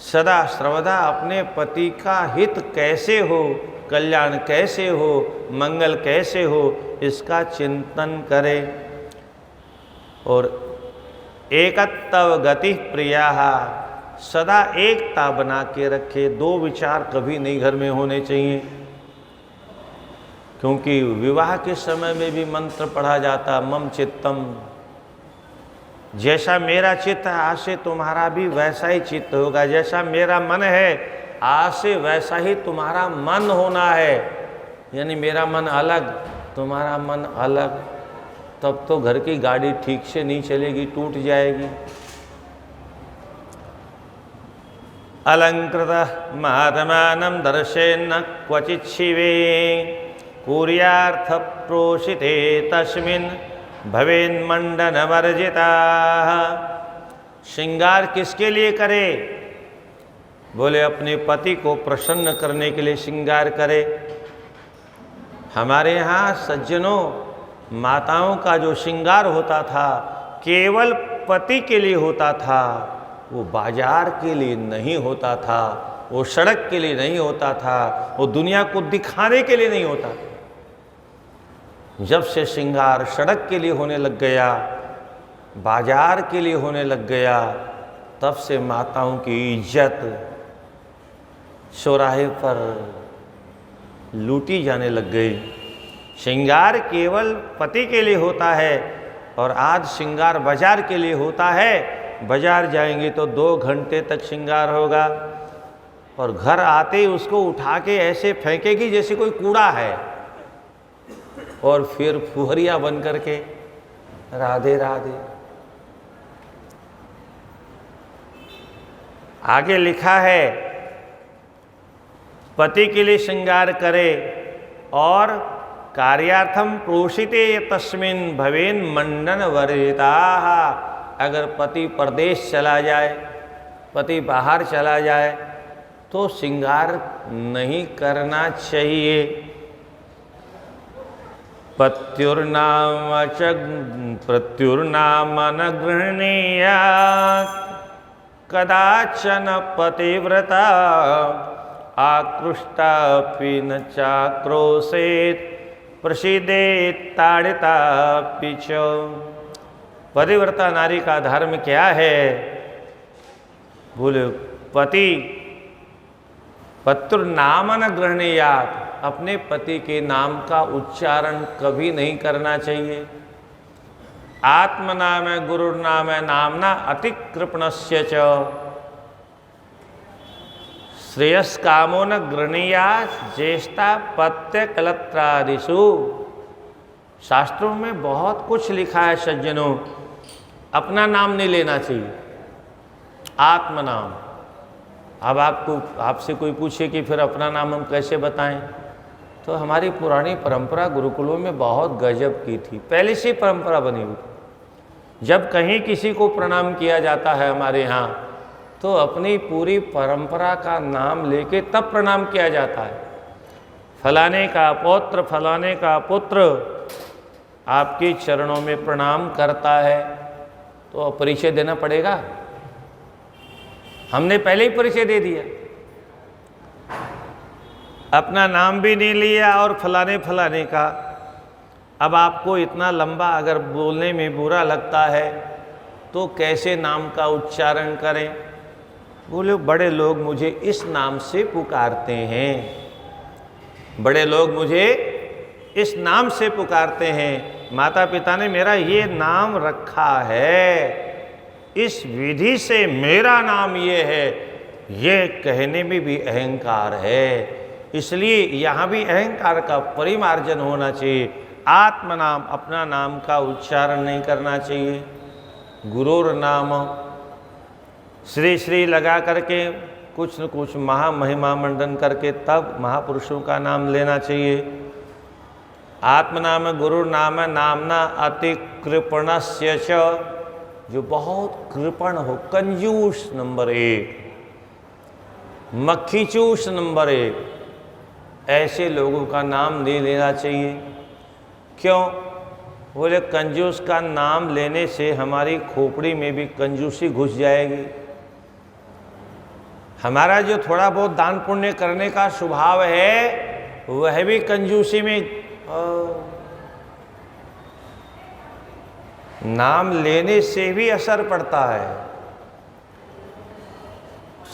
सदा सर्वदा अपने पति का हित कैसे हो, कल्याण कैसे हो, मंगल कैसे हो, इसका चिंतन करे। और एकत्व गति प्रियाः, सदा एकता बना के रखे। दो विचार कभी नहीं घर में होने चाहिए, क्योंकि विवाह के समय में भी मंत्र पढ़ा जाता, मम चित्तम, जैसा मेरा चित्त है आज से तुम्हारा भी वैसा ही चित्त होगा। जैसा मेरा मन है आज से वैसा ही तुम्हारा मन होना है। यानी मेरा मन अलग, तुम्हारा मन अलग, तब तो घर की गाड़ी ठीक से नहीं चलेगी, टूट जाएगी। अलंकृत महात्मानं दर्शेन्न क्वचित् शिवे कुर्यार्थ प्रोषिते तस्मिन् भवेन्मण्डनवर्जिता। श्रृंगार किसके लिए करे? बोले अपने पति को प्रसन्न करने के लिए श्रृंगार करे। हमारे यहाँ सज्जनों माताओं का जो श्रृंगार होता था केवल पति के लिए होता था, वो बाजार के लिए नहीं होता था, वो सड़क के लिए नहीं होता था, वो दुनिया को दिखाने के लिए नहीं होता। जब से श्रृंगार सड़क के लिए होने लग गया, बाजार के लिए होने लग गया, तब से माताओं की इज्जत चौराहे पर लूटी जाने लग गई। श्रृंगार केवल पति के लिए होता है और आज श्रृंगार बाजार के लिए होता है। बाजार जाएंगे तो 2 घंटे तक श्रृंगार होगा और घर आते ही उसको उठा के ऐसे फेंकेगी जैसे कोई कूड़ा है, और फिर फुहरिया बन करके राधे राधे। आगे लिखा है पति के लिए श्रृंगार करे और कार्यार्थम प्रोषिते तस्मिन् भवेन मंडन वर्जिताः। अगर पति परदेश चला जाए, पति बाहर चला जाए तो श्रृंगार नहीं करना चाहिए। पत्युर्नाम च प्रत्युर्नाम न गृह्णीयात् कदाचन पतिव्रता आकृष्टापि न चाक्रोशेत् प्रसीदेत् ताड़ितापि च। पतिव्रता नारी का धर्म क्या है? बोले पति पत्युर्नाम न गृह्णीयात्, अपने पति के नाम का उच्चारण कभी नहीं करना चाहिए। आत्मनाम गुरुर्नाम नामना अतिकृपणस्य च श्रेयस्कामो न गृह्णीयात् ज्येष्ठा पत्य कलत्रादिषु। शास्त्रों में बहुत कुछ लिखा है सज्जनों, अपना नाम नहीं लेना चाहिए, आत्मनाम। अब आपसे कोई पूछे कि फिर अपना नाम हम कैसे बताएं, तो हमारी पुरानी परंपरा गुरुकुलों में बहुत गजब की थी, पहले से परंपरा बनी हुई थी। जब कहीं किसी को प्रणाम किया जाता है हमारे यहाँ, तो अपनी पूरी परंपरा का नाम लेके तब प्रणाम किया जाता है। फलाने का पौत्र, फलाने का पुत्र आपके चरणों में प्रणाम करता है, तो परिचय देना पड़ेगा। हमने पहले ही परिचय दे दिया, अपना नाम भी नहीं लिया और फलाने फलाने का। अब आपको इतना लंबा अगर बोलने में बुरा लगता है तो कैसे नाम का उच्चारण करें? बोले बड़े लोग मुझे इस नाम से पुकारते हैं, बड़े लोग मुझे इस नाम से पुकारते हैं, माता पिता ने मेरा ये नाम रखा है, इस विधि से मेरा नाम ये है, ये कहने में भी अहंकार है। इसलिए यहाँ भी अहंकार का परिमार्जन होना चाहिए। आत्मनाम, अपना नाम का उच्चारण नहीं करना चाहिए। गुरुर नाम, श्री श्री लगा करके कुछ न कुछ महिमा मंडन करके तब महापुरुषों का नाम लेना चाहिए। आत्मनाम गुरु नाम नामना अति कृपणस्य च, जो बहुत कृपण हो, कंजूस नंबर 1, मक्खीचूस नंबर 1, ऐसे लोगों का नाम नहीं लेना चाहिए। क्यों? बोले कंजूस का नाम लेने से हमारी खोपड़ी में भी कंजूसी घुस जाएगी। हमारा जो थोड़ा बहुत दान पुण्य करने का स्वभाव है वह भी कंजूसी में, नाम लेने से भी असर पड़ता है,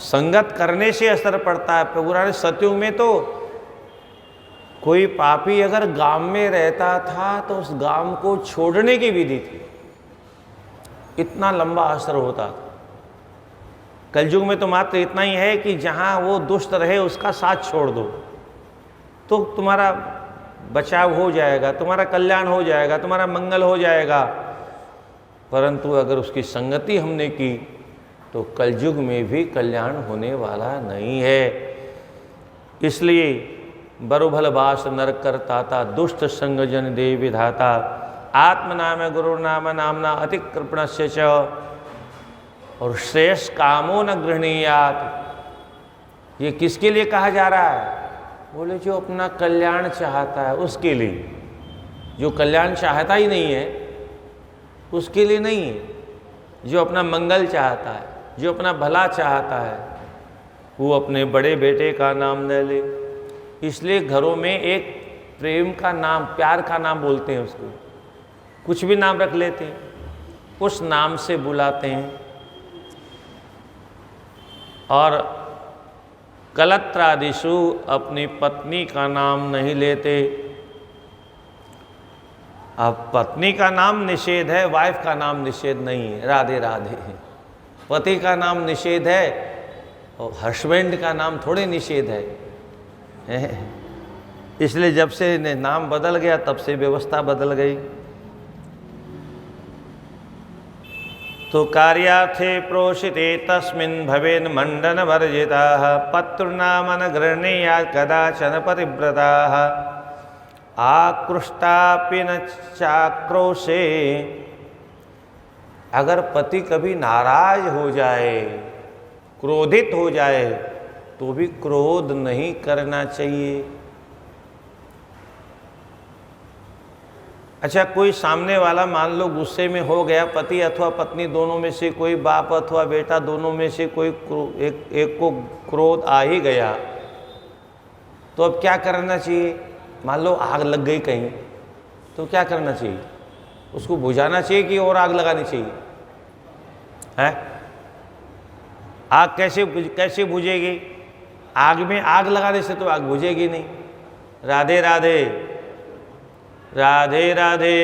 संगत करने से असर पड़ता है। पुराने सतयुग में तो कोई पापी अगर गांव में रहता था तो उस गांव को छोड़ने की विधि थी, इतना लंबा असर होता था। कलयुग में तो मात्र इतना ही है कि जहां वो दुष्ट रहे उसका साथ छोड़ दो तो तुम्हारा बचाव हो जाएगा, तुम्हारा कल्याण हो जाएगा, तुम्हारा मंगल हो जाएगा। परंतु अगर उसकी संगति हमने की तो कलयुग में भी कल्याण होने वाला नहीं है। इसलिए बरुभल बास नर करताता, दुष्ट संग जन दे विधाता, आत्मनाम गुरु नाम नामना अति कृपणस्य च, और श्रेयस कामो न गृह्णीयात्। ये किसके लिए कहा जा रहा है? बोले जो अपना कल्याण चाहता है उसके लिए। जो कल्याण चाहता ही नहीं है उसके लिए नहीं है। जो अपना मंगल चाहता है, जो अपना भला चाहता है, वो अपने बड़े बेटे का नाम न ले। इसलिए घरों में एक प्रेम का नाम, प्यार का नाम बोलते हैं, उसको कुछ भी नाम रख लेते हैं, उस नाम से बुलाते हैं। और कलत्रादिषु अपनी पत्नी का नाम नहीं लेते। अब पत्नी का नाम निषेध है, वाइफ का नाम निषेध नहीं है, राधे राधे। पति का नाम निषेध है और हस्बैंड का नाम थोड़े निषेध है। इसलिए जब से नाम बदल गया तब से व्यवस्था बदल गई। तो कार्यार्थे प्रोषिते तस्मिन् भवेन मंडन वर्जिताः, पत्युर्नाम न गृह्णीयात् कदाचन पतिव्रताः, आकृष्टापि न चाक्रोशे, अगर पति कभी नाराज हो जाए, क्रोधित हो जाए, तो भी क्रोध नहीं करना चाहिए। अच्छा, कोई सामने वाला मान लो गुस्से में हो गया, पति अथवा पत्नी दोनों में से कोई, बाप अथवा बेटा दोनों में से कोई एक को क्रोध आ ही गया, तो अब क्या करना चाहिए? मान लो आग लग गई कहीं, तो क्या करना चाहिए? उसको बुझाना चाहिए कि और आग लगानी चाहिए? है आग कैसे बुझेगी? आग में आग लगाने से तो आग बुझेगी नहीं। राधे राधे, राधे राधे।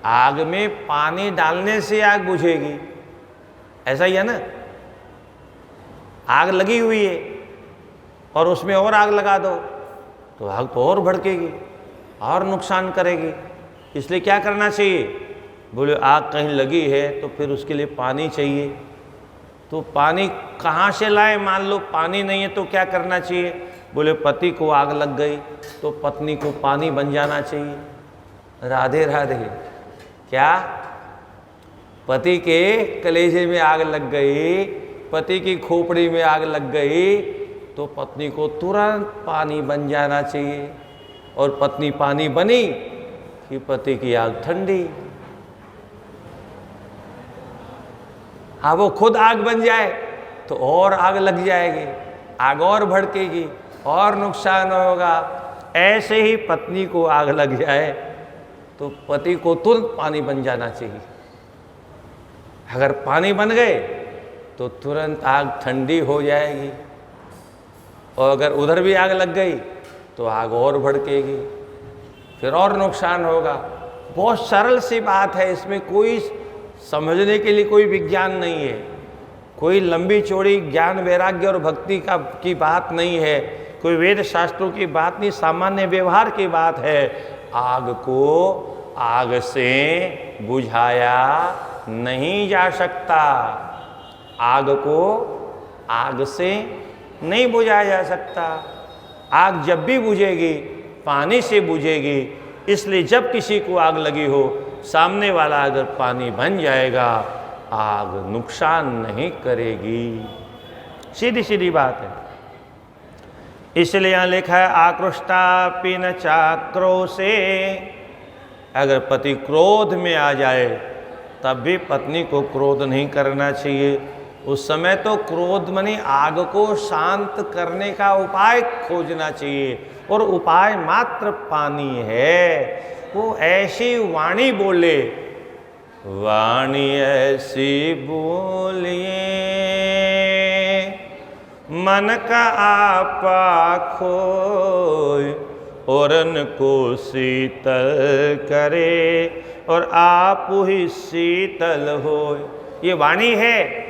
आग में पानी डालने से आग बुझेगी, ऐसा ही है ना? आग लगी हुई है और उसमें और आग लगा दो तो आग तो और भड़केगी और नुकसान करेगी। इसलिए क्या करना चाहिए? बोले आग कहीं लगी है तो फिर उसके लिए पानी चाहिए। तो पानी कहाँ से लाए? मान लो पानी नहीं है तो क्या करना चाहिए? बोले पति को आग लग गई तो पत्नी को पानी बन जाना चाहिए। राधे राधे। क्या? पति के कलेजे में आग लग गई, पति की खोपड़ी में आग लग गई, तो पत्नी को तुरंत पानी बन जाना चाहिए। और पत्नी पानी बनी कि पति की आग ठंडी। हाँ, वो खुद आग बन जाए तो और आग लग जाएगी, आग और भड़केगी और नुकसान होगा। ऐसे ही पत्नी को आग लग जाए तो पति को तुरंत पानी बन जाना चाहिए। अगर पानी बन गए तो तुरंत आग ठंडी हो जाएगी, और अगर उधर भी आग लग गई तो आग और भड़केगी, फिर और नुकसान होगा। बहुत सरल सी बात है, इसमें कोई समझने के लिए कोई विज्ञान नहीं है, कोई लंबी चौड़ी ज्ञान वैराग्य और भक्ति की बात नहीं है, कोई वेद शास्त्रों की बात नहीं, सामान्य व्यवहार की बात है। आग को आग से बुझाया नहीं जा सकता, आग को आग से नहीं बुझाया जा सकता। आग जब भी बुझेगी पानी से बुझेगी। इसलिए जब किसी को आग लगी हो, सामने वाला अगर पानी बन जाएगा, आग नुकसान नहीं करेगी। सीधी सीधी बात है। इसलिए यहाँ लिखा है आकृष्टापि न चाक्रोशे, अगर पति क्रोध में आ जाए तब भी पत्नी को क्रोध नहीं करना चाहिए। उस समय तो क्रोध मनी आग को शांत करने का उपाय खोजना चाहिए, और उपाय मात्र पानी है। वो ऐसी वाणी बोले, वाणी ऐसी बोलिए मन का आपा खोय, और को शीतल करे और आप ही शीतल हो। ये वाणी है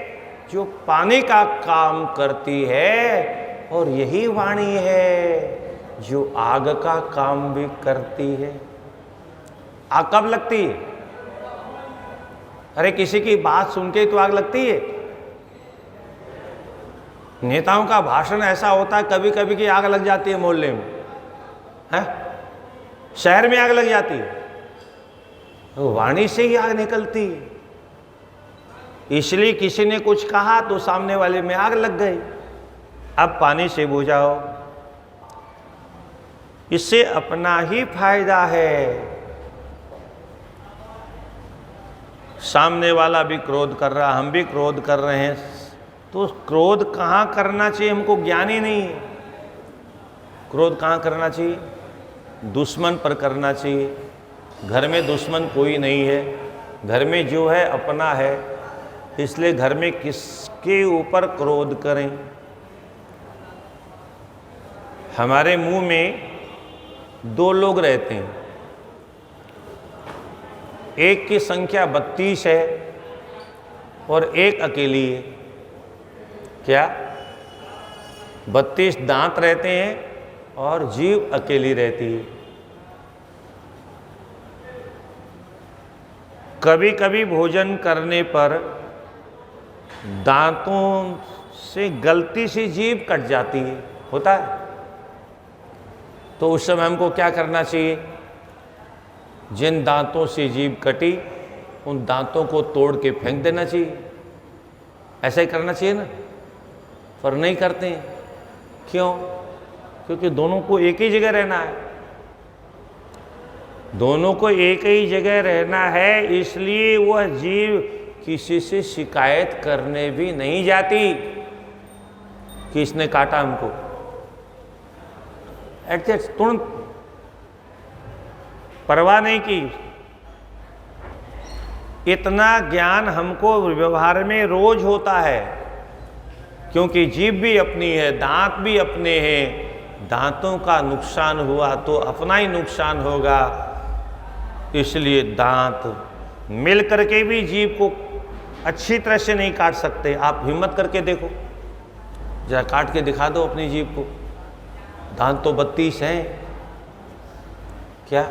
जो पानी का काम करती है, और यही वाणी है जो आग का काम भी करती है। आग कब लगती है? अरे किसी की बात सुन के तो आग लगती है। नेताओं का भाषण ऐसा होता है कभी कभी कि आग लग जाती है मोहल्ले में, है? शहर में आग लग जाती है, तो वाणी से ही आग निकलती है। इसलिए किसी ने कुछ कहा तो सामने वाले में आग लग गई। अब पानी से बुझाओ, इससे अपना ही फायदा है। सामने वाला भी क्रोध कर रहा, हम भी क्रोध कर रहे हैं, तो क्रोध कहाँ करना चाहिए हमको ज्ञान ही नहीं है। क्रोध कहाँ करना चाहिए? दुश्मन पर करना चाहिए। घर में दुश्मन कोई नहीं है, घर में जो है अपना है। इसलिए घर में किसके ऊपर क्रोध करें? हमारे मुंह में दो लोग रहते हैं, एक की संख्या 32 है और एक अकेली है। क्या? 32 दांत रहते हैं और जीभ अकेली रहती है। कभी कभी भोजन करने पर दांतों से गलती से जीभ कट जाती है, होता है। तो उस समय हमको क्या करना चाहिए? जिन दांतों से जीभ कटी उन दांतों को तोड़ के फेंक देना चाहिए। ऐसा ही करना चाहिए ना, पर नहीं करते हैं। क्यों? क्योंकि दोनों को एक ही जगह रहना है। दोनों को एक ही जगह रहना है, इसलिए वह जीव किसी से शिकायत करने भी नहीं जाती कि इसने काटा हमको। एडजस्ट, तुरंत परवाह नहीं की। इतना ज्ञान हमको व्यवहार में रोज होता है, क्योंकि जीभ भी अपनी है, दांत भी अपने हैं। दांतों का नुकसान हुआ तो अपना ही नुकसान होगा, इसलिए दांत मिल करके भी जीभ को अच्छी तरह से नहीं काट सकते। आप हिम्मत करके देखो, जरा काट के दिखा दो अपनी जीभ को। दांत तो 32 हैं क्या?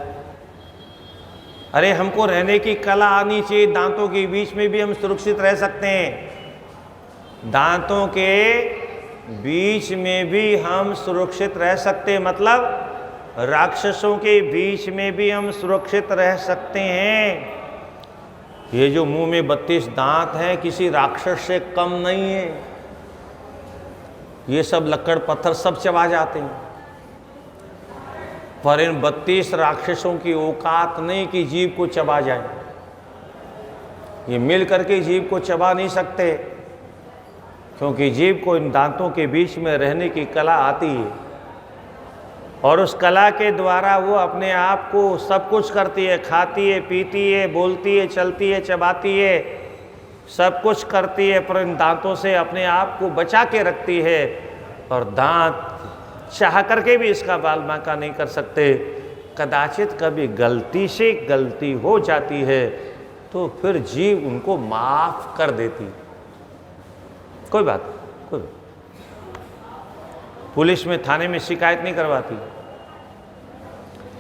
अरे हमको रहने की कला आनी चाहिए। दांतों के बीच में भी हम सुरक्षित रह सकते हैं। दांतों के बीच में भी हम सुरक्षित रह सकते हैं, मतलब राक्षसों के बीच में भी हम सुरक्षित रह सकते हैं। ये जो मुंह में 32 दांत हैं किसी राक्षस से कम नहीं है। ये सब लक्कड़ पत्थर सब चबा जाते हैं, पर इन 32 राक्षसों की औकात नहीं कि जीभ को चबा जाए। ये मिल करके जीभ को चबा नहीं सकते, क्योंकि जीभ को इन दांतों के बीच में रहने की कला आती है, और उस कला के द्वारा वो अपने आप को सब कुछ करती है। खाती है, पीती है, बोलती है, चलती है, चबाती है, सब कुछ करती है, पर इन दांतों से अपने आप को बचा के रखती है। और दांत चाह करके भी इसका बाल बांका नहीं कर सकते। कदाचित कभी गलती से गलती हो जाती है तो फिर जीभ उनको माफ कर देती, कोई बात, कोई बात। पुलिस में, थाने में शिकायत नहीं करवाती।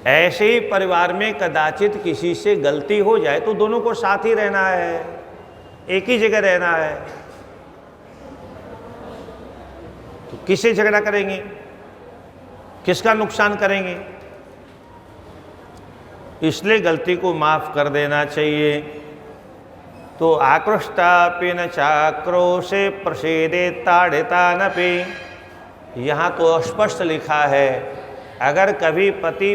ऐसे ही परिवार में कदाचित किसी से गलती हो जाए तो दोनों को साथ ही रहना है, एक ही जगह रहना है, तो किससे झगड़ा करेंगे? किसका नुकसान करेंगे? इसलिए गलती को माफ कर देना चाहिए। तो आकृष्टापि न चाक्रोशे प्रसीदे ताड़िता नपि। यहाँ तो स्पष्ट लिखा है, अगर कभी पति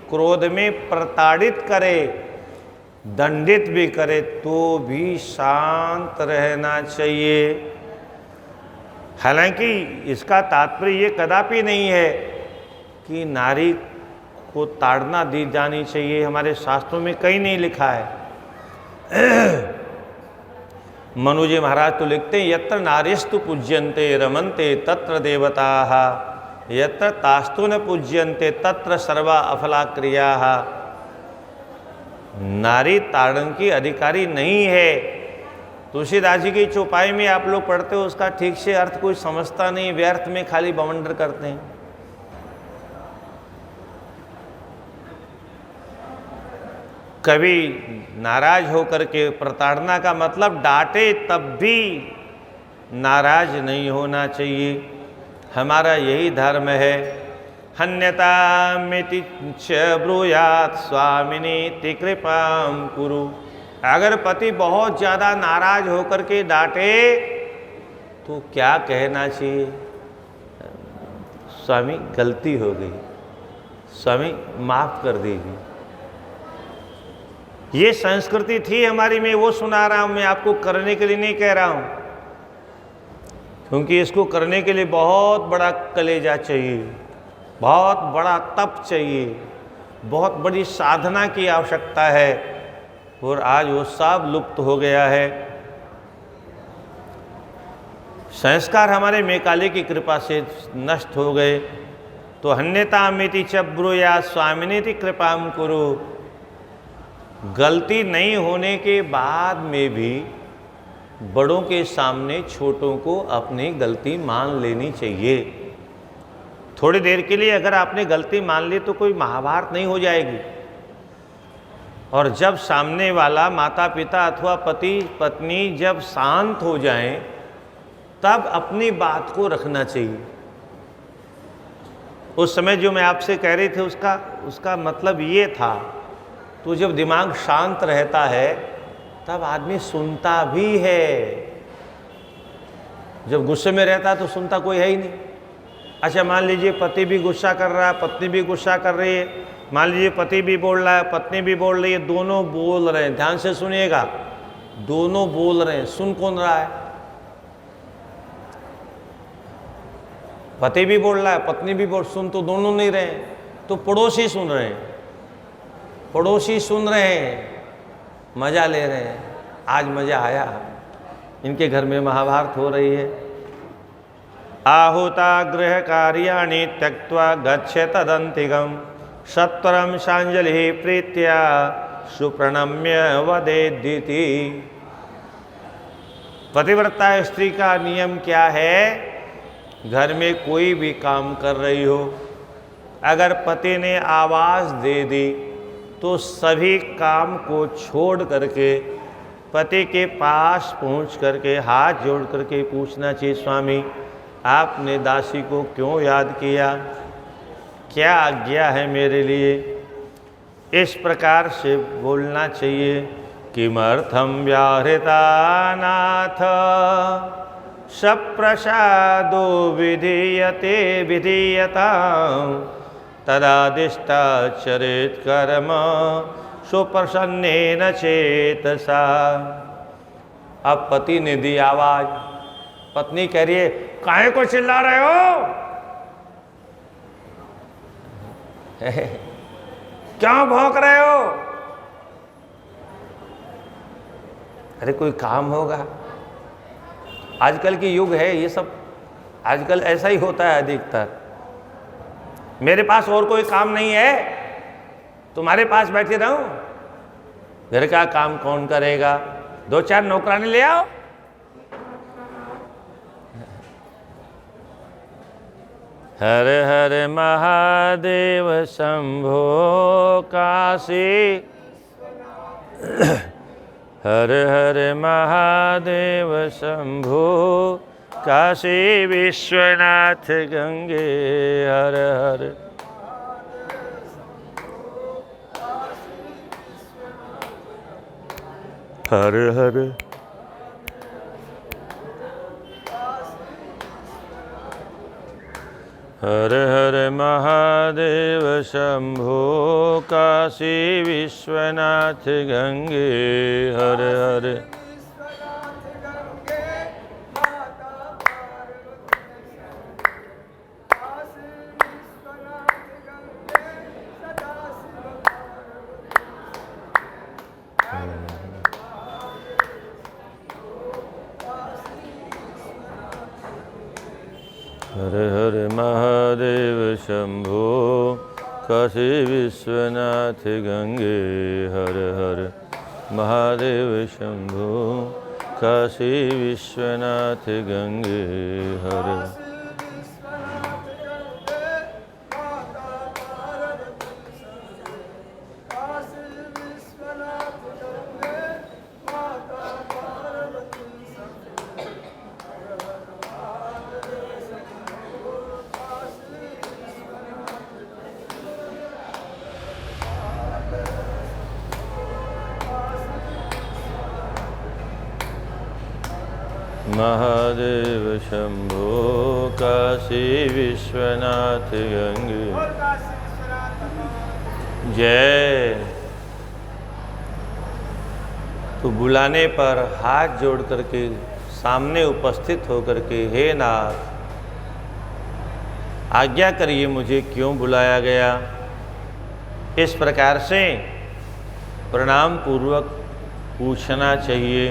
क्रोध में प्रताड़ित करे, दंडित भी करे, तो भी शांत रहना चाहिए। हालांकि इसका तात्पर्य ये कदापि नहीं है कि नारी को ताड़ना दी जानी चाहिए। हमारे शास्त्रों में कहीं नहीं लिखा है। मनु जी महाराज तो लिखते हैं, यत्र नारीस्तु पूज्यन्ते रमन्ते तत्र देवताः, यत्र तास्तु न पूज्यन्ते तत्र सर्वा अफला क्रियाः। नारी ताड़न की अधिकारी नहीं है। तुलसीदास जी की चौपाई में आप लोग पढ़ते हो, उसका ठीक से अर्थ कोई समझता नहीं, व्यर्थ में खाली बवंडर करते हैं। कभी नाराज होकर के प्रताड़ना का मतलब डांटे तब भी नाराज नहीं होना चाहिए। हमारा यही धर्म है। हन्यता मिति च ब्रूयात् स्वामिनीति कृपां कुरु। अगर पति बहुत ज़्यादा नाराज होकर के डांटे तो क्या कहना चाहिए? स्वामी गलती हो गई, स्वामी माफ़ कर दीजिए। ये संस्कृति थी हमारी, मैं वो सुना रहा हूँ, मैं आपको करने के लिए नहीं कह रहा हूँ, क्योंकि इसको करने के लिए बहुत बड़ा कलेजा चाहिए, बहुत बड़ा तप चाहिए, बहुत बड़ी साधना की आवश्यकता है, और आज वो सब लुप्त हो गया है। संस्कार हमारे मैकाले की कृपा से नष्ट हो गए। तो हन्यतामिति च ब्रूयात् स्वामिनीति कृपां कुरु। गलती नहीं होने के बाद में भी बड़ों के सामने छोटों को अपनी गलती मान लेनी चाहिए। थोड़ी देर के लिए अगर आपने गलती मान ली तो कोई महाभारत नहीं हो जाएगी। और जब सामने वाला माता पिता अथवा पति पत्नी जब शांत हो जाएं, तब अपनी बात को रखना चाहिए। उस समय जो मैं आपसे कह रही थी उसका मतलब ये था। तो जब दिमाग शांत रहता है तब आदमी सुनता भी है। जब गुस्से में रहता है तो सुनता कोई है ही नहीं। अच्छा, मान लीजिए पति भी गुस्सा कर रहा है, पत्नी भी गुस्सा कर रही है, मान लीजिए पति भी बोल रहा है, पत्नी भी बोल रही है, दोनों बोल रहे हैं, ध्यान से सुनिएगा, दोनों बोल रहे हैं, सुन कौन रहा है? पति भी बोल रहा है, पत्नी भी सुन तो दोनों नहीं रहे हैं, तो पड़ोसी सुन रहे हैं, पड़ोसी सुन रहे हैं, मजा ले रहे हैं। आज मजा आया, इनके घर में महाभारत हो रही है। आहुता गृह कार्याणि त्यक्त्वा गच्छे तदंतिगम सत्वरम सांजलि प्रीत्या सुप्रणम्य वदेदिति। पतिव्रता स्त्री का नियम क्या है? घर में कोई भी काम कर रही हो, अगर पति ने आवाज़ दे दी तो सभी काम को छोड़ करके पति के पास पहुंच करके हाथ जोड़ करके पूछना चाहिए, स्वामी आपने दासी को क्यों याद किया, क्या आज्ञा है मेरे लिए? इस प्रकार से बोलना चाहिए। किमर्थम व्याहृता नाथ सप्रसादो विधीयते विधीयता तदादिष्टा चरित कर्म सुप्रसन्नेन चेतसा। अब पति ने दी आवाज, पत्नी कह रही है काहे को चिल्ला रहे हो, क्यों भौंक रहे हो? अरे कोई काम होगा, आजकल की युग है ये सब, आजकल ऐसा ही होता है अधिकतर। मेरे पास और कोई काम नहीं है, तुम्हारे पास बैठे रहूं? घर का काम कौन करेगा? 2-4 नौकरानी ले आओ। हर हर महादेव शंभो काशी, हर हर महादेव शंभो काशी विश्वनाथ गंगे हर हर। हर हर हर हर महादेव शंभो काशी विश्वनाथ गंगे हर हर। हर हर महादेव शंभो काशी विश्वनाथ गंगे हर हर महादेव शंभो काशी विश्वनाथ गंगे हर। महादेव शंभो काशी विश्वनाथ गंगे जय। तो बुलाने पर हाथ जोड़ करके सामने उपस्थित होकर के, हे नाथ आज्ञा करिए मुझे क्यों बुलाया गया, इस प्रकार से प्रणाम पूर्वक पूछना चाहिए।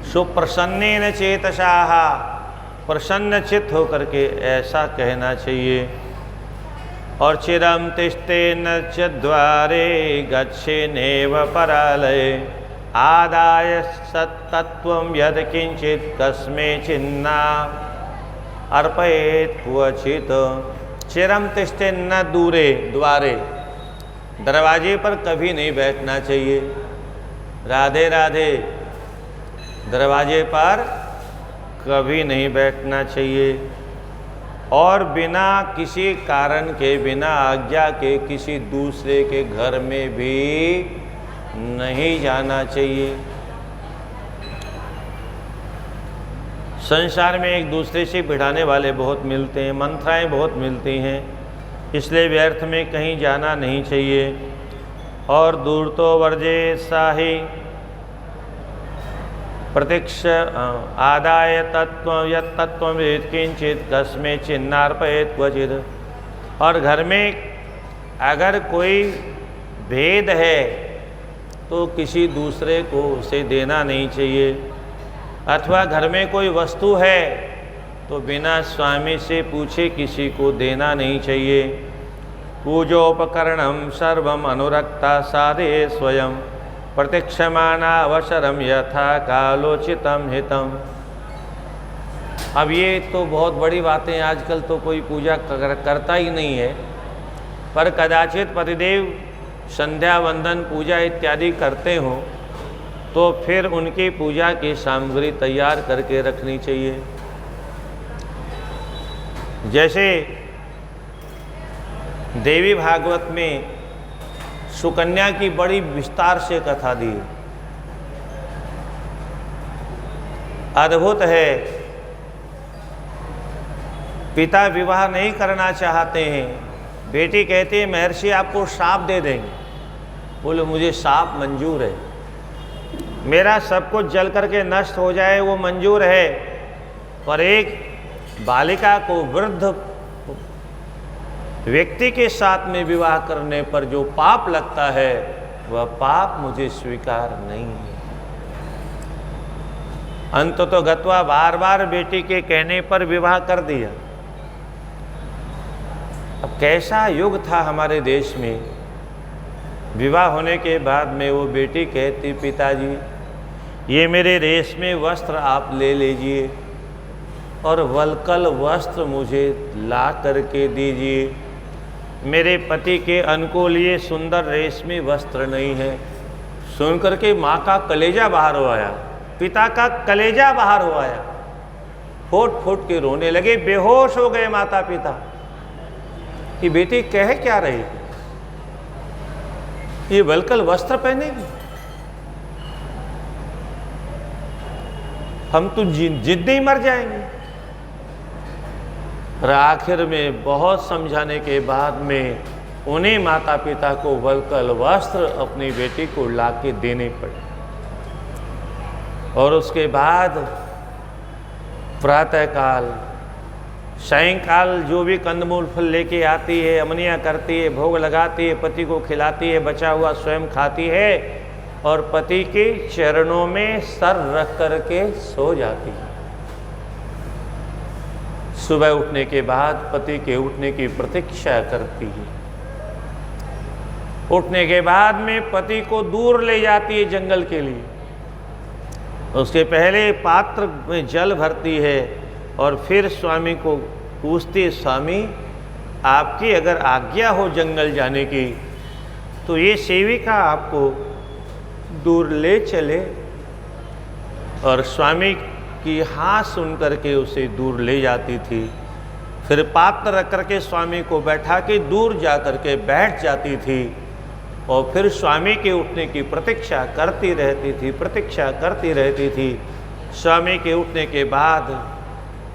सुप्रसन्नेन चेतसाः, प्रसन्न चित्त होकर के ऐसा कहना चाहिए। और चिरम तिष्ठेन च द्वारे गच्छेनेव परालये आदाय सत्तत्वं यद् किंचित् कस्मै चिन्ना अर्पयेत् क्वचित्। चिरम तिष्ठेन दूरे, द्वारे, दरवाजे पर कभी नहीं बैठना चाहिए। राधे राधे। दरवाजे पर कभी नहीं बैठना चाहिए। और बिना किसी कारण के, बिना आज्ञा के किसी दूसरे के घर में भी नहीं जाना चाहिए। संसार में एक दूसरे से भिड़ाने वाले बहुत मिलते हैं, मंत्राएं बहुत मिलती हैं, इसलिए व्यर्थ में कहीं जाना नहीं चाहिए। और दूर तो वर्जे साही प्रत्यक्ष आदाय तत्व यत्तत्व किंचित कस्मे चिन्नार्पयेत क्वचिद। और घर में अगर कोई भेद है तो किसी दूसरे को उसे देना नहीं चाहिए, अथवा घर में कोई वस्तु है तो बिना स्वामी से पूछे किसी को देना नहीं चाहिए। पूजोपकरणम सर्वम अनुरक्ता साधे स्वयं प्रत्यक्षमाना अवसरम यथा कालोचितम हितम। अब ये तो बहुत बड़ी बातें, आजकल तो कोई पूजा करता ही नहीं है, पर कदाचित पतिदेव संध्या वंदन पूजा इत्यादि करते हों तो फिर उनकी पूजा की सामग्री तैयार करके रखनी चाहिए। जैसे देवी भागवत में सुकन्या की बड़ी विस्तार से कथा दी, अद्भुत है। पिता विवाह नहीं करना चाहते हैं, बेटी कहती है महर्षि आपको शाप दे देंगे। बोले मुझे शाप मंजूर है, मेरा सब कुछ जल करके नष्ट हो जाए वो मंजूर है, पर एक बालिका को वृद्ध व्यक्ति के साथ में विवाह करने पर जो पाप लगता है वह पाप मुझे स्वीकार नहीं है। अंततः गत्वा बार बार बेटी के कहने पर विवाह कर दिया। अब कैसा युग था हमारे देश में, विवाह होने के बाद में वो बेटी कहती पिताजी ये मेरे रेशमी वस्त्र आप ले लीजिए और वलकल वस्त्र मुझे ला करके दीजिए, मेरे पति के अनुकूल ये सुंदर रेशमी वस्त्र नहीं है। सुन करके माँ का कलेजा बाहर हो आया, पिता का कलेजा बाहर हो आया, फूट फूट के रोने लगे, बेहोश हो गए माता पिता कि बेटी कह क्या रही, ये वलकल वस्त्र पहनेगी, हम तो जिद्दी मर जाएंगे। और आखिर में बहुत समझाने के बाद में उन्हें माता पिता को वलकल वस्त्र अपनी बेटी को लाके देने पड़े। और उसके बाद प्रातःकाल सायंकाल जो भी कंदमूल फल लेके आती है, अमनिया करती है, भोग लगाती है, पति को खिलाती है, बचा हुआ स्वयं खाती है और पति के चरणों में सर रख करके सो जाती है। सुबह उठने के बाद पति के उठने की प्रतीक्षा करती है। उठने के बाद में पति को दूर ले जाती है जंगल के लिए। उसके पहले पात्र में जल भरती है और फिर स्वामी को पूछती है स्वामी आपकी अगर आज्ञा हो जंगल जाने की तो ये सेविका आपको दूर ले चले। और स्वामी की हाँ सुन करके उसे दूर ले जाती थी। फिर पात्र रख करके स्वामी को बैठा के दूर जा करके बैठ जाती थी और फिर स्वामी के उठने की प्रतीक्षा करती रहती थी, प्रतीक्षा करती रहती थी। स्वामी के उठने के बाद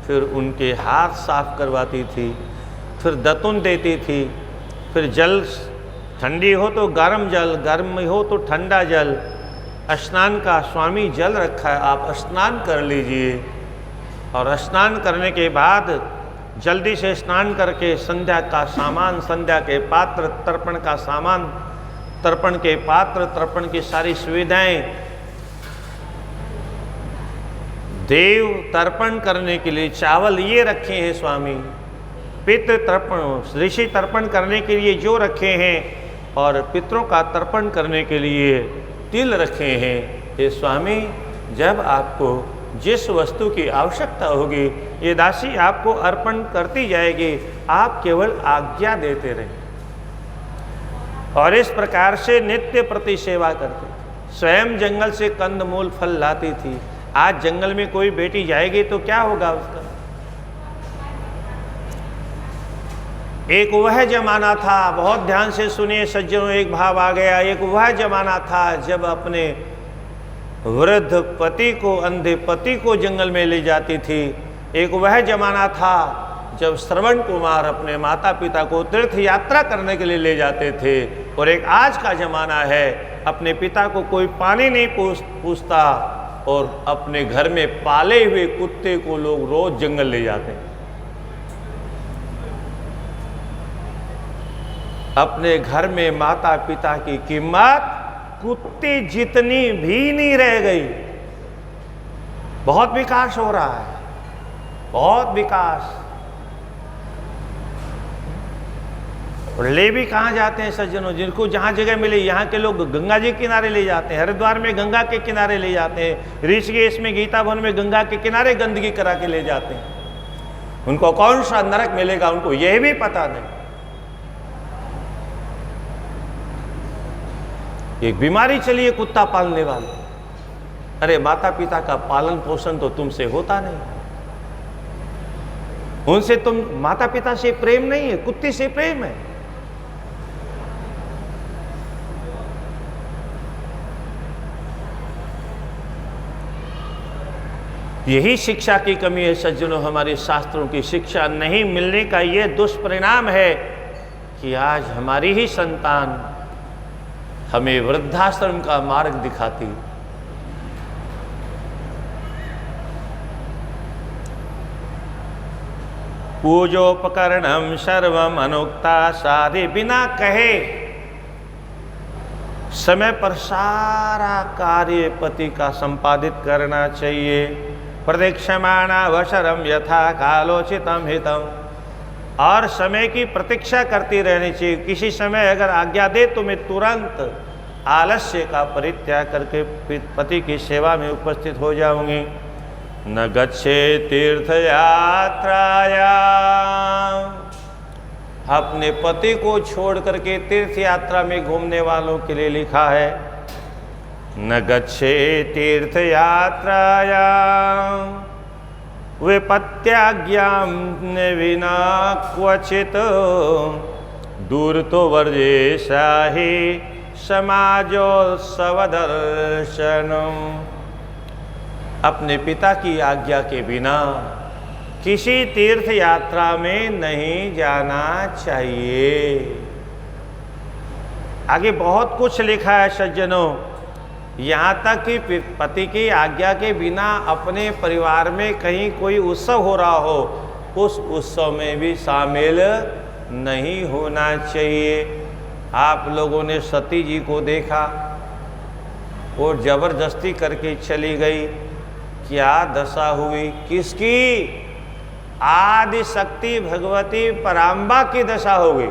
फिर उनके हाथ साफ करवाती थी, फिर दतुन देती थी, फिर जल ठंडी हो तो गर्म जल, गर्म हो तो ठंडा जल, स्नान का स्वामी जल रखा है आप स्नान कर लीजिए। और स्नान करने के बाद जल्दी से स्नान करके संध्या का सामान, संध्या के पात्र, तर्पण का सामान, तर्पण के पात्र, तर्पण की सारी सुविधाएं, देव तर्पण करने के लिए चावल ये रखे हैं स्वामी, पितृ तर्पण, ऋषि तर्पण करने के लिए जो रखे हैं और पितरों का तर्पण करने के लिए तिल रखे हैं। ये स्वामी जब आपको जिस वस्तु की आवश्यकता होगी ये दासी आपको अर्पण करती जाएगी, आप केवल आज्ञा देते रहें। और इस प्रकार से नित्य प्रति सेवा करते। स्वयं जंगल से कंदमूल फल लाती थी। आज जंगल में कोई बेटी जाएगी तो क्या होगा उसका? एक वह जमाना था, बहुत ध्यान से सुनिए सज्जनों, एक भाव आ गया। एक वह जमाना था जब अपने वृद्ध पति को, अंधे पति को जंगल में ले जाती थी। एक वह जमाना था जब श्रवण कुमार अपने माता पिता को तीर्थ यात्रा करने के लिए ले जाते थे। और एक आज का जमाना है, अपने पिता को कोई पानी नहीं पूछता और अपने घर में पाले हुए कुत्ते को लोग रोज जंगल ले जाते हैं। अपने घर में माता पिता की कीमत कुत्ते जितनी भी नहीं रह गई। बहुत विकास हो रहा है, बहुत विकास। और ले भी कहाँ जाते हैं सज्जनों, जिनको जहाँ जगह मिले, यहाँ के लोग गंगा जी के किनारे ले जाते हैं, हरिद्वार में गंगा के किनारे ले जाते हैं, ऋषिकेश में गीता भवन में गंगा के किनारे गंदगी करा के ले जाते हैं। उनको कौन सा नरक मिलेगा उनको यह भी पता नहीं। एक बीमारी चली है कुत्ता पालने वाले। अरे माता पिता का पालन पोषण तो तुमसे होता नहीं, उनसे तुम, माता पिता से प्रेम नहीं है, कुत्ते से प्रेम है। यही शिक्षा की कमी है सज्जनों, हमारे शास्त्रों की शिक्षा नहीं मिलने का यह दुष्परिणाम है कि आज हमारी ही संतान हमें वृद्धाश्रम का मार्ग दिखाती। पूजोपकरणम सर्वम अनुक्ता साधे, बिना कहे समय पर सारा कार्य पति का संपादित करना चाहिए। प्रतीक्षमाणावसरम यथा कालोचितम हितम, और समय की प्रतीक्षा करती रहनी चाहिए। किसी समय अगर आज्ञा दे तो मैं तुरंत आलस्य का परित्याग करके पति की सेवा में उपस्थित हो जाऊंगी। न गच्छे तीर्थ यात्राया, अपने पति को छोड़ करके तीर्थ यात्रा में घूमने वालों के लिए लिखा है। न गच्छे तीर्थ यात्राया विपत्याज्ञां विना क्वचित, दूर तो वर्जेशा ही समाजोत्सव दर्शनम। अपने पिता की आज्ञा के बिना किसी तीर्थ यात्रा में नहीं जाना चाहिए। आगे बहुत कुछ लिखा है सज्जनों, यहाँ तक कि पति की आज्ञा के बिना अपने परिवार में कहीं कोई उत्सव हो रहा हो, उस उत्सव में भी शामिल नहीं होना चाहिए। आप लोगों ने सती जी को देखा, वो जबरदस्ती करके चली गई, क्या दशा हुई किसकी? आदि शक्ति भगवती पराम्बा की दशा हो गई।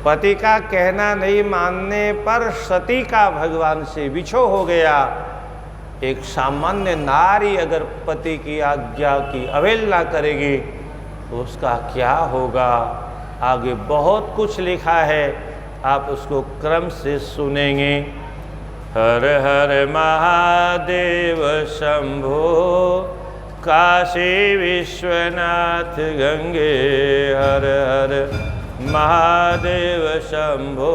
पति का कहना नहीं मानने पर सती का भगवान से विछोह हो गया। एक सामान्य नारी अगर पति की आज्ञा की अवहेलना करेगी तो उसका क्या होगा? आगे बहुत कुछ लिखा है, आप उसको क्रम से सुनेंगे। हर हर महादेव शंभो, काशी विश्वनाथ गंगे। हर हर महादेव शंभो,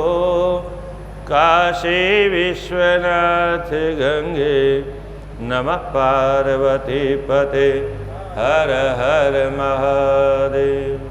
काशी विश्वनाथ गंगे। नमः पार्वती पते, हर हर महादेव।